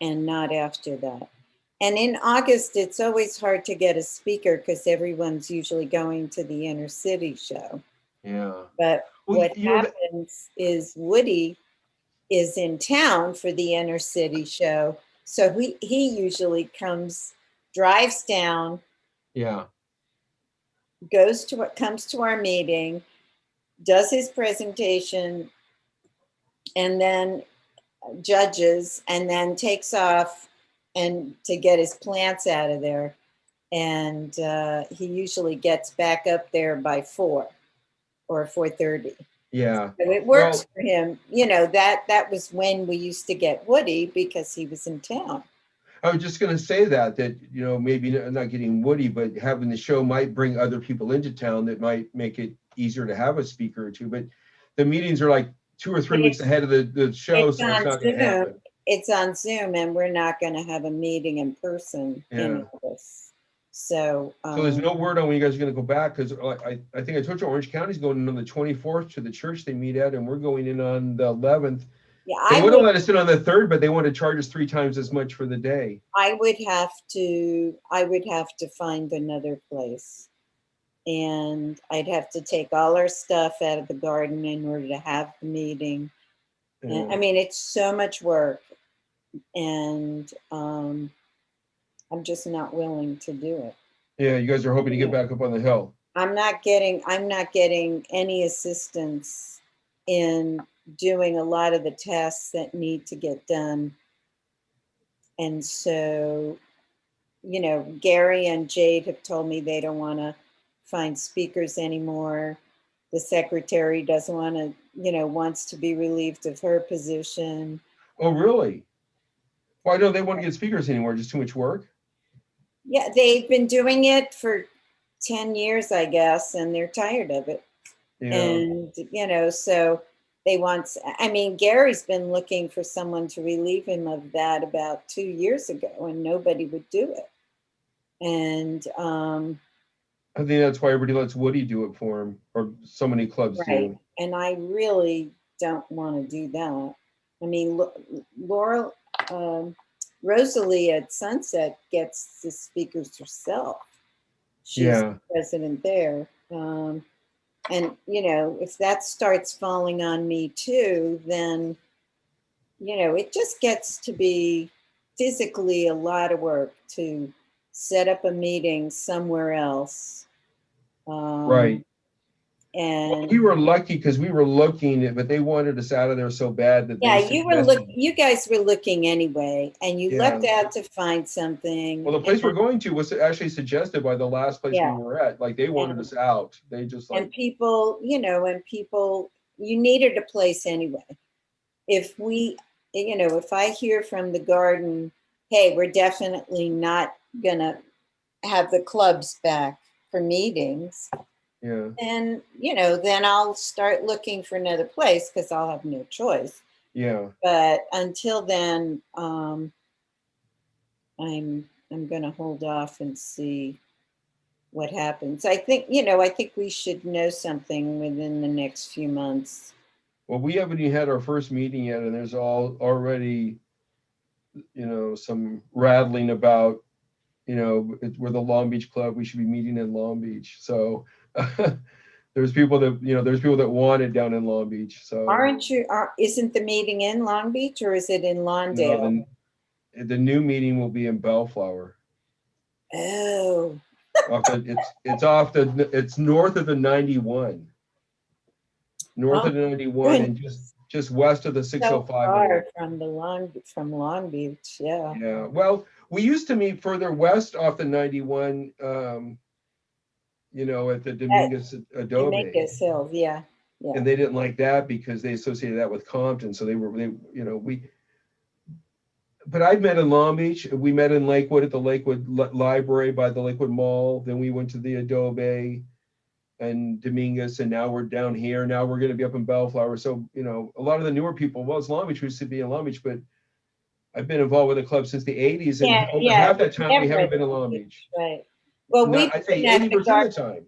S5: and not after that. And in August, it's always hard to get a speaker because everyone's usually going to the inner city show.
S2: Yeah.
S5: But what happens is Woody is in town for the inner city show. So he usually drives down.
S2: Yeah.
S5: Comes to our meeting, does his presentation, and then judges, and then takes off and to get his plants out of there. And he usually gets back up there by 4 or 4:30.
S2: Yeah.
S5: So it works for him. You know, that was when we used to get Woody because he was in town.
S2: I was just going to say that, you know, maybe not getting Woody, but having the show might bring other people into town that might make it easier to have a speaker or two. But the meetings are like 2 or 3 weeks ahead of the show, so it's not going to happen.
S5: It's on Zoom, and we're not going to have a meeting in person in August. So
S2: there's no word on when you guys are going to go back, because I think I told you Orange County's going in on the 24th to the church they meet at, and we're going in on the 11th.
S5: Yeah,
S2: they would have let us in on the 3rd, but they want to charge us 3 times as much for the day.
S5: I would have to find another place, and I'd have to take all our stuff out of the garden in order to have the meeting. And, I mean, it's so much work, and I'm just not willing to do it.
S2: Yeah, you guys are hoping to get back up on the hill.
S5: I'm not getting any assistance in doing a lot of the tasks that need to get done. And so, you know, Gary and Jade have told me they don't want to find speakers anymore. The secretary doesn't want to, you know, wants to be relieved of her position.
S2: Oh, really? Well, I know they want to get speakers anymore, just too much work.
S5: Yeah, they've been doing it for 10 years, I guess, and they're tired of it. Yeah. And, you know, so I mean, Gary's been looking for someone to relieve him of that about 2 years ago, and nobody would do it. And
S2: I think that's why everybody lets Woody do it for him, or so many clubs
S5: Right.
S2: do.
S5: And I really don't want to do that. I mean, Laura, Rosalie at Sunset gets the speakers herself. She's
S2: Yeah.
S5: the president there. And, you know, if that starts falling on me too, then, you know, it just gets to be physically a lot of work to set up a meeting somewhere else.
S2: Right. Well,
S5: And
S2: we were lucky because we were looking, but they wanted us out of there so bad that
S5: yeah,
S2: they
S5: you guys were looking anyway, and you
S2: Yeah.
S5: lucked out to find something.
S2: Well, the place we're going to was actually suggested by the last place
S5: Yeah.
S2: we were at. Like they wanted us out. They just like,
S5: And people, you know, you needed a place anyway. If we, you know, if I hear from the garden, hey, we're definitely not gonna have the clubs back for meetings,
S2: yeah,
S5: then, you know, then I'll start looking for another place because I'll have no choice.
S2: yeah.
S5: But until then, I'm gonna hold off and see what happens. I think, you know, I think we should know something within the next few months.
S2: Well, we haven't even had our first meeting yet, and there's already, you know, some rattling about, you know, we're the Long Beach Club. We should be meeting in Long Beach. So there's people that want it down in Long Beach. So
S5: Isn't the meeting in Long Beach or is it in Lawndale?
S2: no, the new meeting will be in Bellflower.
S5: Oh.
S2: It's north of the 91. North of the 91 and just west of the 605.
S5: So far from Long Beach, yeah.
S2: Yeah. Well, we used to meet further west off the 91, you know, at the Dominguez Adobe.
S5: Dominguez Hills, yeah. Yeah.
S2: And they didn't like that because they associated that with Compton. So but I've met in Long Beach. We met in Lakewood at the Lakewood Library by the Lakewood Mall. Then we went to the Adobe and Dominguez, and now we're down here. Now we're going to be up in Bellflower. So, you know, a lot of the newer people, well, it's Long Beach, we used to be in Long Beach, but I've been involved with the club since the 80s, and over half that time we haven't been in Long Beach.
S5: Right. Well,
S2: I'd say 80% of the time.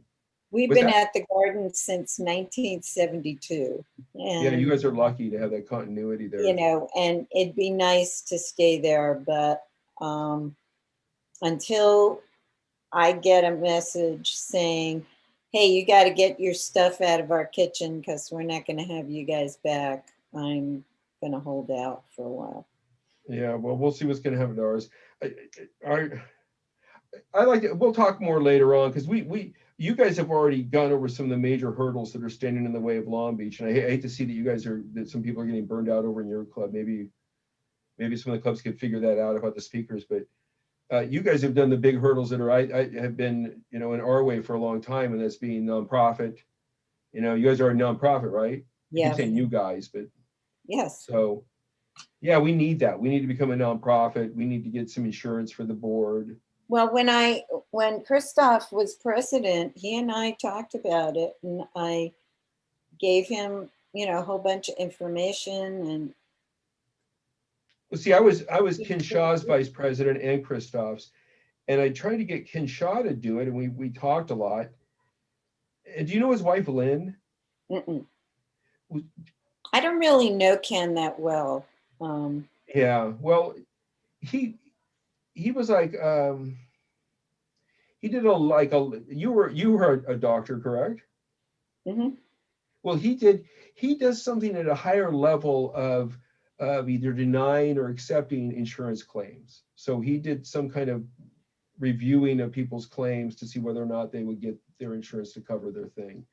S5: We've
S2: What's
S5: been
S2: that?
S5: at the garden since 1972. And,
S2: Yeah, you guys are lucky to have that continuity there.
S5: you know, and it'd be nice to stay there, but until I get a message saying, hey, you got to get your stuff out of our kitchen because we're not going to have you guys back, I'm going to hold out for a while.
S2: Yeah, well, we'll see what's going to happen to ours. I like it. We'll talk more later on because you guys have already gone over some of the major hurdles that are standing in the way of Long Beach, and I hate to see that some people are getting burned out over in your club. Maybe some of the clubs could figure that out about the speakers, but you guys have done the big hurdles that I have been, you know, in our way for a long time, and that's being nonprofit. You know, you guys are a nonprofit, right?
S5: Yeah.
S2: I keep saying you guys, but
S5: yes.
S2: So yeah, we need that. We need to become a nonprofit. We need to get some insurance for the board.
S5: Well, when Christoph was president, he and I talked about it, and I gave him, you know, a whole bunch of information. And
S2: well, see, I was Ken Shaw's vice president and Christoph's, and I tried to get Ken Shaw to do it, and we talked a lot. And do you know his wife, Lynn?
S5: Mm-mm. I don't really know Ken that well.
S2: Yeah, well, he was like, he did you were a doctor, correct?
S5: Mm-hmm.
S2: Well, he does something at a higher level of either denying or accepting insurance claims. So he did some kind of reviewing of people's claims to see whether or not they would get their insurance to cover their thing.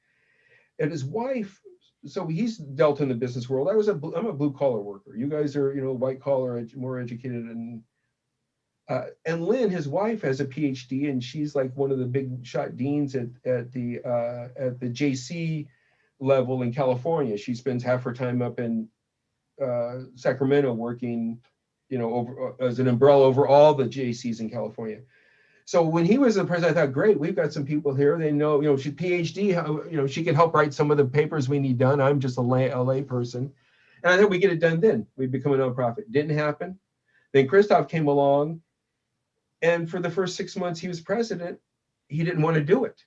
S2: And his wife, so he's dealt in the business world. I'm a blue collar worker. You guys are, you know, white collar, more educated, and Lynn, his wife, has a PhD, and she's like one of the big shot deans at the JC level in California. She spends half her time up in Sacramento working, you know, over as an umbrella over all the JCs in California. So when he was the president, I thought, great, we've got some people here. They know, you know, she's PhD, you know, she can help write some of the papers we need done. I'm just a lay person. And I thought we get it done then. We become a nonprofit. Didn't happen. Then Christoph came along, and for the first 6 months he was president, he didn't want to do it.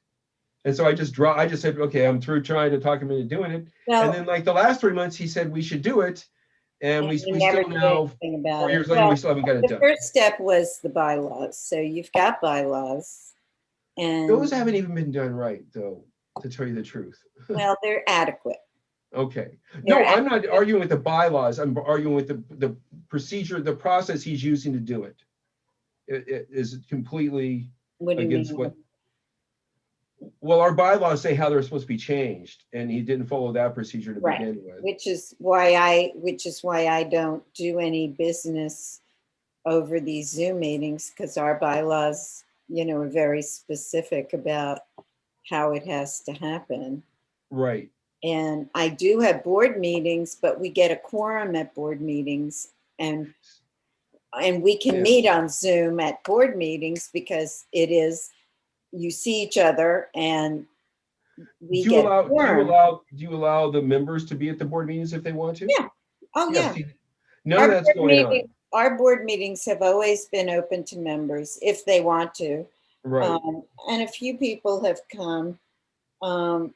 S2: And so I just said, okay, I'm through trying to talk him into doing it.
S5: Well,
S2: And then like the last 3 months, he said we should do it. And we
S5: never
S2: still
S5: did
S2: now,
S5: anything about
S2: 4
S5: it.
S2: years later,
S5: Well,
S2: we still haven't got it
S5: the
S2: done.
S5: first step was the bylaws. So you've got bylaws, and
S2: Those haven't even been done right, though, to tell you the truth.
S5: well, they're adequate.
S2: Okay. No, I'm not arguing with the bylaws. I'm arguing with the procedure, the process he's using to do it. It is completely
S5: What do you
S2: against
S5: mean?
S2: what. Well, our bylaws say how they're supposed to be changed, and he didn't follow that procedure to
S5: Right.
S2: begin with.
S5: Which is why I don't do any business over these Zoom meetings, because our bylaws, are very specific about how it has to happen.
S2: Right.
S5: And I do have board meetings, but we get a quorum at board meetings, and we can meet on Zoom at board meetings because you see each other and we
S2: Do
S5: get quorum.
S2: you allow the members to be at the board meetings if they want to?
S5: Yeah. Oh, yeah.
S2: See, none of that's going on.
S5: Our board meetings have always been open to members if they want to.
S2: Right.
S5: And a few people have come. Some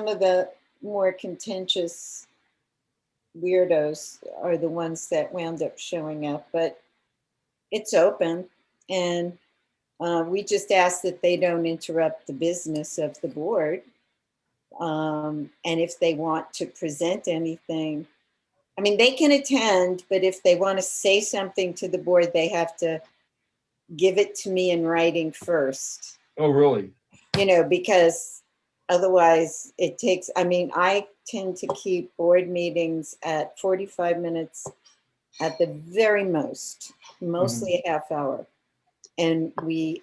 S5: of the more contentious weirdos are the ones that wound up showing up, but it's open. And we just ask that they don't interrupt the business of the board. And if they want to present anything, I mean, they can attend, but if they want to say something to the board, they have to give it to me in writing first.
S2: Oh, really?
S5: Because otherwise it takes, I tend to keep board meetings at 45 minutes at the very most, mostly a half hour. And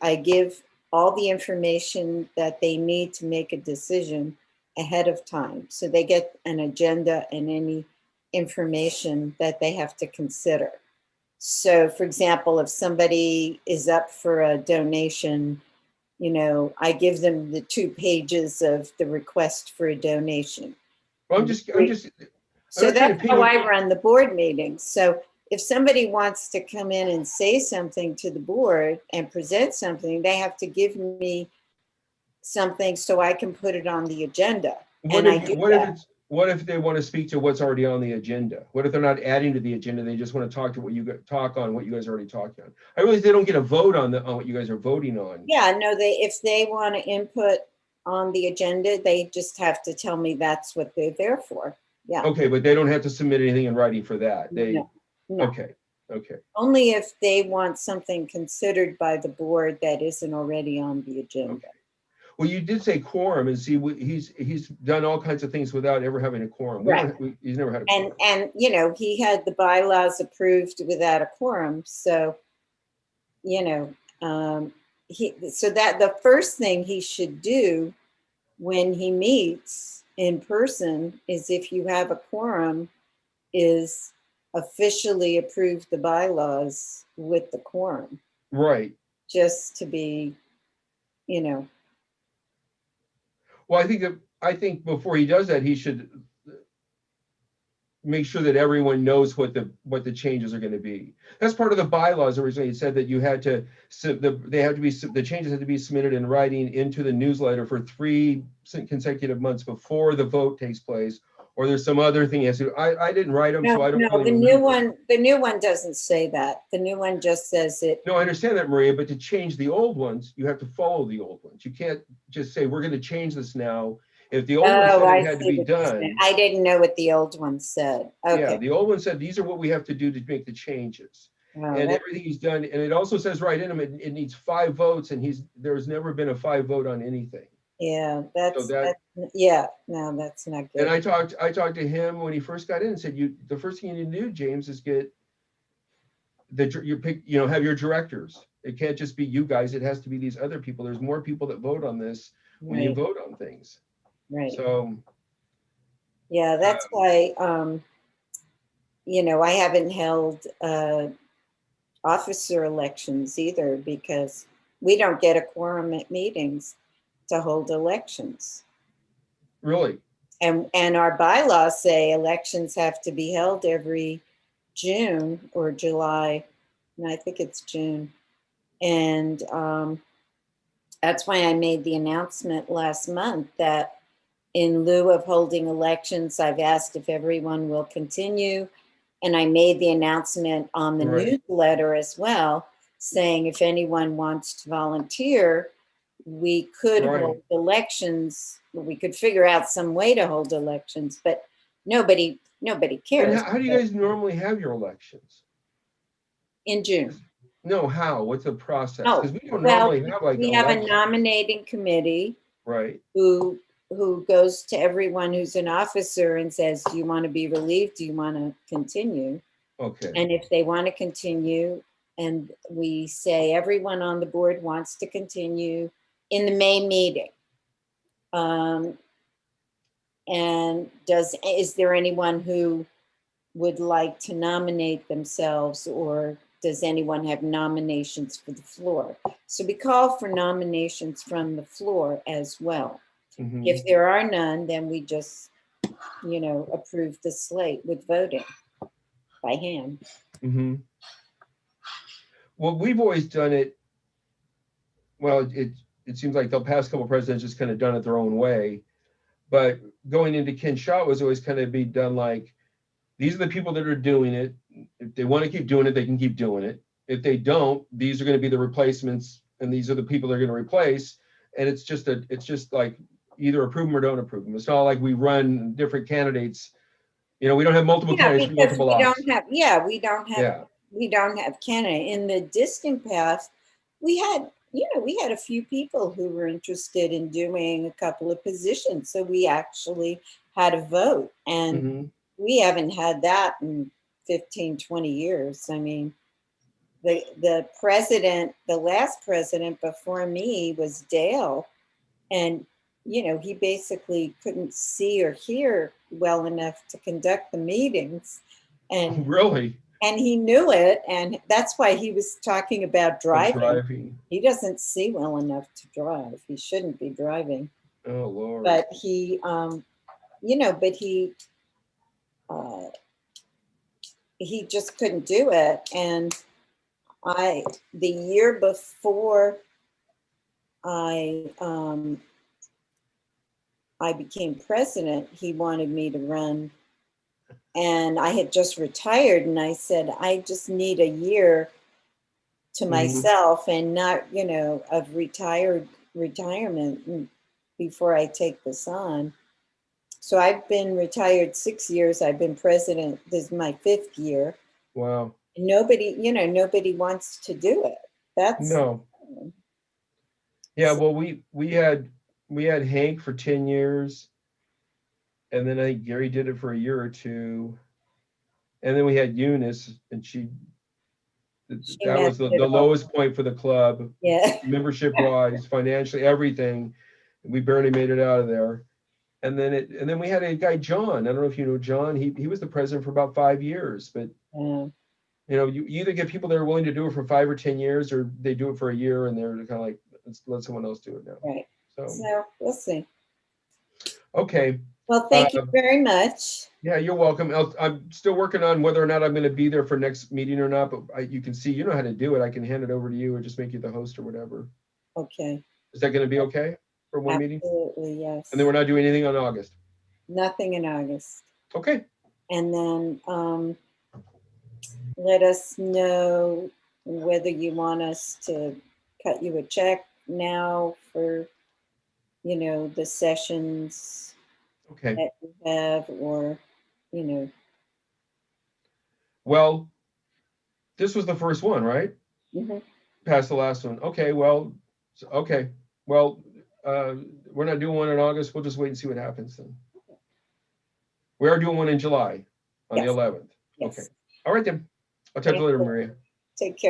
S5: I give all the information that they need to make a decision ahead of time. So they get an agenda and any information that they have to consider. So for example, if somebody is up for a donation, I give them the 2 pages of the request for a donation.
S2: Well,
S5: so that's how I run the board meetings. So if somebody wants to come in and say something to the board and present something, they have to give me something so I can put it on the agenda.
S2: What if they want to speak to what's already on the agenda? What if they're not adding to the agenda? They just want to talk to what you guys already talked on. I realize they don't get a vote on what you guys are voting on.
S5: Yeah, no, if they want to input on the agenda, they just have to tell me that's what they're there for. Yeah.
S2: Okay, but they don't have to submit anything in writing for that.
S5: No.
S2: Okay.
S5: Only if they want something considered by the board that isn't already on the agenda.
S2: Okay. Well, you did say quorum, and see, he's done all kinds of things without ever having a quorum.
S5: Right.
S2: He's never had a quorum.
S5: And he had the bylaws approved without a quorum. So, so that the first thing he should do when he meets in person is, if you have a quorum, is officially approve the bylaws with the quorum.
S2: Right.
S5: Just to be,
S2: Well, I think before he does that, he should make sure that everyone knows what the changes are going to be. That's part of the bylaws. Originally, it said that you had to the changes had to be submitted in writing into the newsletter for 3 consecutive months before the vote takes place, or there's some other thing he has to do. I didn't write them, so I don't.
S5: No, the new one doesn't say that. The new one just says it.
S2: No, I understand that, Maria, but to change the old ones, you have to follow the old ones. You can't just say we're going to change this now. If the old one said it had to be done.
S5: I didn't know what the old one said. Okay.
S2: Yeah, the old one said these are what we have to do to make the changes. And everything he's done, and it also says right in him, it needs 5 votes, and there's never been a 5 vote on anything.
S5: Yeah, that's not good.
S2: And I talked to him when he first got in and said, the first thing you need to do, James, is get have your directors. It can't just be you guys. It has to be these other people. There's more people that vote on this when you vote on things.
S5: Right.
S2: So.
S5: Yeah, that's why, I haven't held officer elections either, because we don't get a quorum at meetings to hold elections.
S2: Really?
S5: And our bylaws say elections have to be held every June or July. And I think it's June. And that's why I made the announcement last month that in lieu of holding elections, I've asked if everyone will continue. And I made the announcement on the
S2: Right.
S5: newsletter as well, saying if anyone wants to volunteer, we could
S2: Right.
S5: hold elections. We could figure out some way to hold elections, but nobody
S2: And
S5: cares.
S2: how do you guys normally have your elections?
S5: In June.
S2: No, how? What's the process?
S5: Oh,
S2: Because we don't
S5: well,
S2: normally have like
S5: we have a
S2: elections.
S5: nominating committee
S2: Right.
S5: who goes to everyone who's an officer and says, do you want to be relieved? Do you want to continue?
S2: Okay.
S5: And if they want to continue, and we say everyone on the board wants to continue in the May meeting. And is there anyone who would like to nominate themselves, or does anyone have nominations for the floor? So we call for nominations from the floor as well.
S2: Mhm.
S5: If there are none, then we just, approve the slate with voting by hand.
S2: Mm-hmm. Well, we've always done it. Well, it seems like the past couple of presidents just kind of done it their own way. But going into Ken Shaw was always kind of be done like, these are the people that are doing it. If they want to keep doing it, they can keep doing it. If they don't, these are going to be the replacements, and these are the people they're going to replace. And it's just like either approve them or don't approve them. It's not like we run different candidates. We don't have multiple candidates for
S5: Because
S2: multiple offices.
S5: we don't have candidate. In the distant past, we had a few people who were interested in doing a couple of positions. So we actually had a vote, and
S2: Mm-hmm.
S5: we haven't had that in 15, 20 years. I mean, the last president before me was Dale, and he basically couldn't see or hear well enough to conduct the meetings, and
S2: Really?
S5: and he knew it, and that's why he was talking about driving.
S2: Driving.
S5: He doesn't see well enough to drive. He shouldn't be driving.
S2: Oh Lord.
S5: But he he just couldn't do it. And the year before I became president, he wanted me to run, and I had just retired, and I said, I just need a year to myself and not, of retirement before I take this on. So I've been retired 6 years. I've been president. This is my 5th year.
S2: Wow.
S5: Nobody wants to do it. That's
S2: no. Yeah, well, we had Hank for 10 years, and then I think Gary did it for a year or two, and then we had Eunice, and that was the lowest point for the club.
S5: Yeah.
S2: Membership wise, financially, everything. We barely made it out of there. And then we had a guy, John. I don't know if you know John. He was the president for about 5 years, but you either get people that are willing to do it for 5 or 10 years, or they do it for a year and they're kind of like, let's let someone else do it now.
S5: Right.
S2: So
S5: we'll see.
S2: Okay.
S5: Well, thank you very much.
S2: Yeah, you're welcome. I'm still working on whether or not I'm going to be there for next meeting or not, but you can see, you know how to do it. I can hand it over to you or just make you the host or whatever.
S5: Okay.
S2: Is that going to be okay for one meeting?
S5: Absolutely, yes.
S2: And then we're not doing anything on August?
S5: Nothing in August.
S2: Okay.
S5: And then let us know whether you want us to cut you a check now for, the sessions that you have, or,
S2: Well, this was the first one, right? Past the last one. Okay, well, we're not doing one in August. We'll just wait and see what happens then. We are doing one in July on the 11th.
S5: Yes.
S2: Okay. All right then. I'll talk to you later, Maria.
S5: Take care.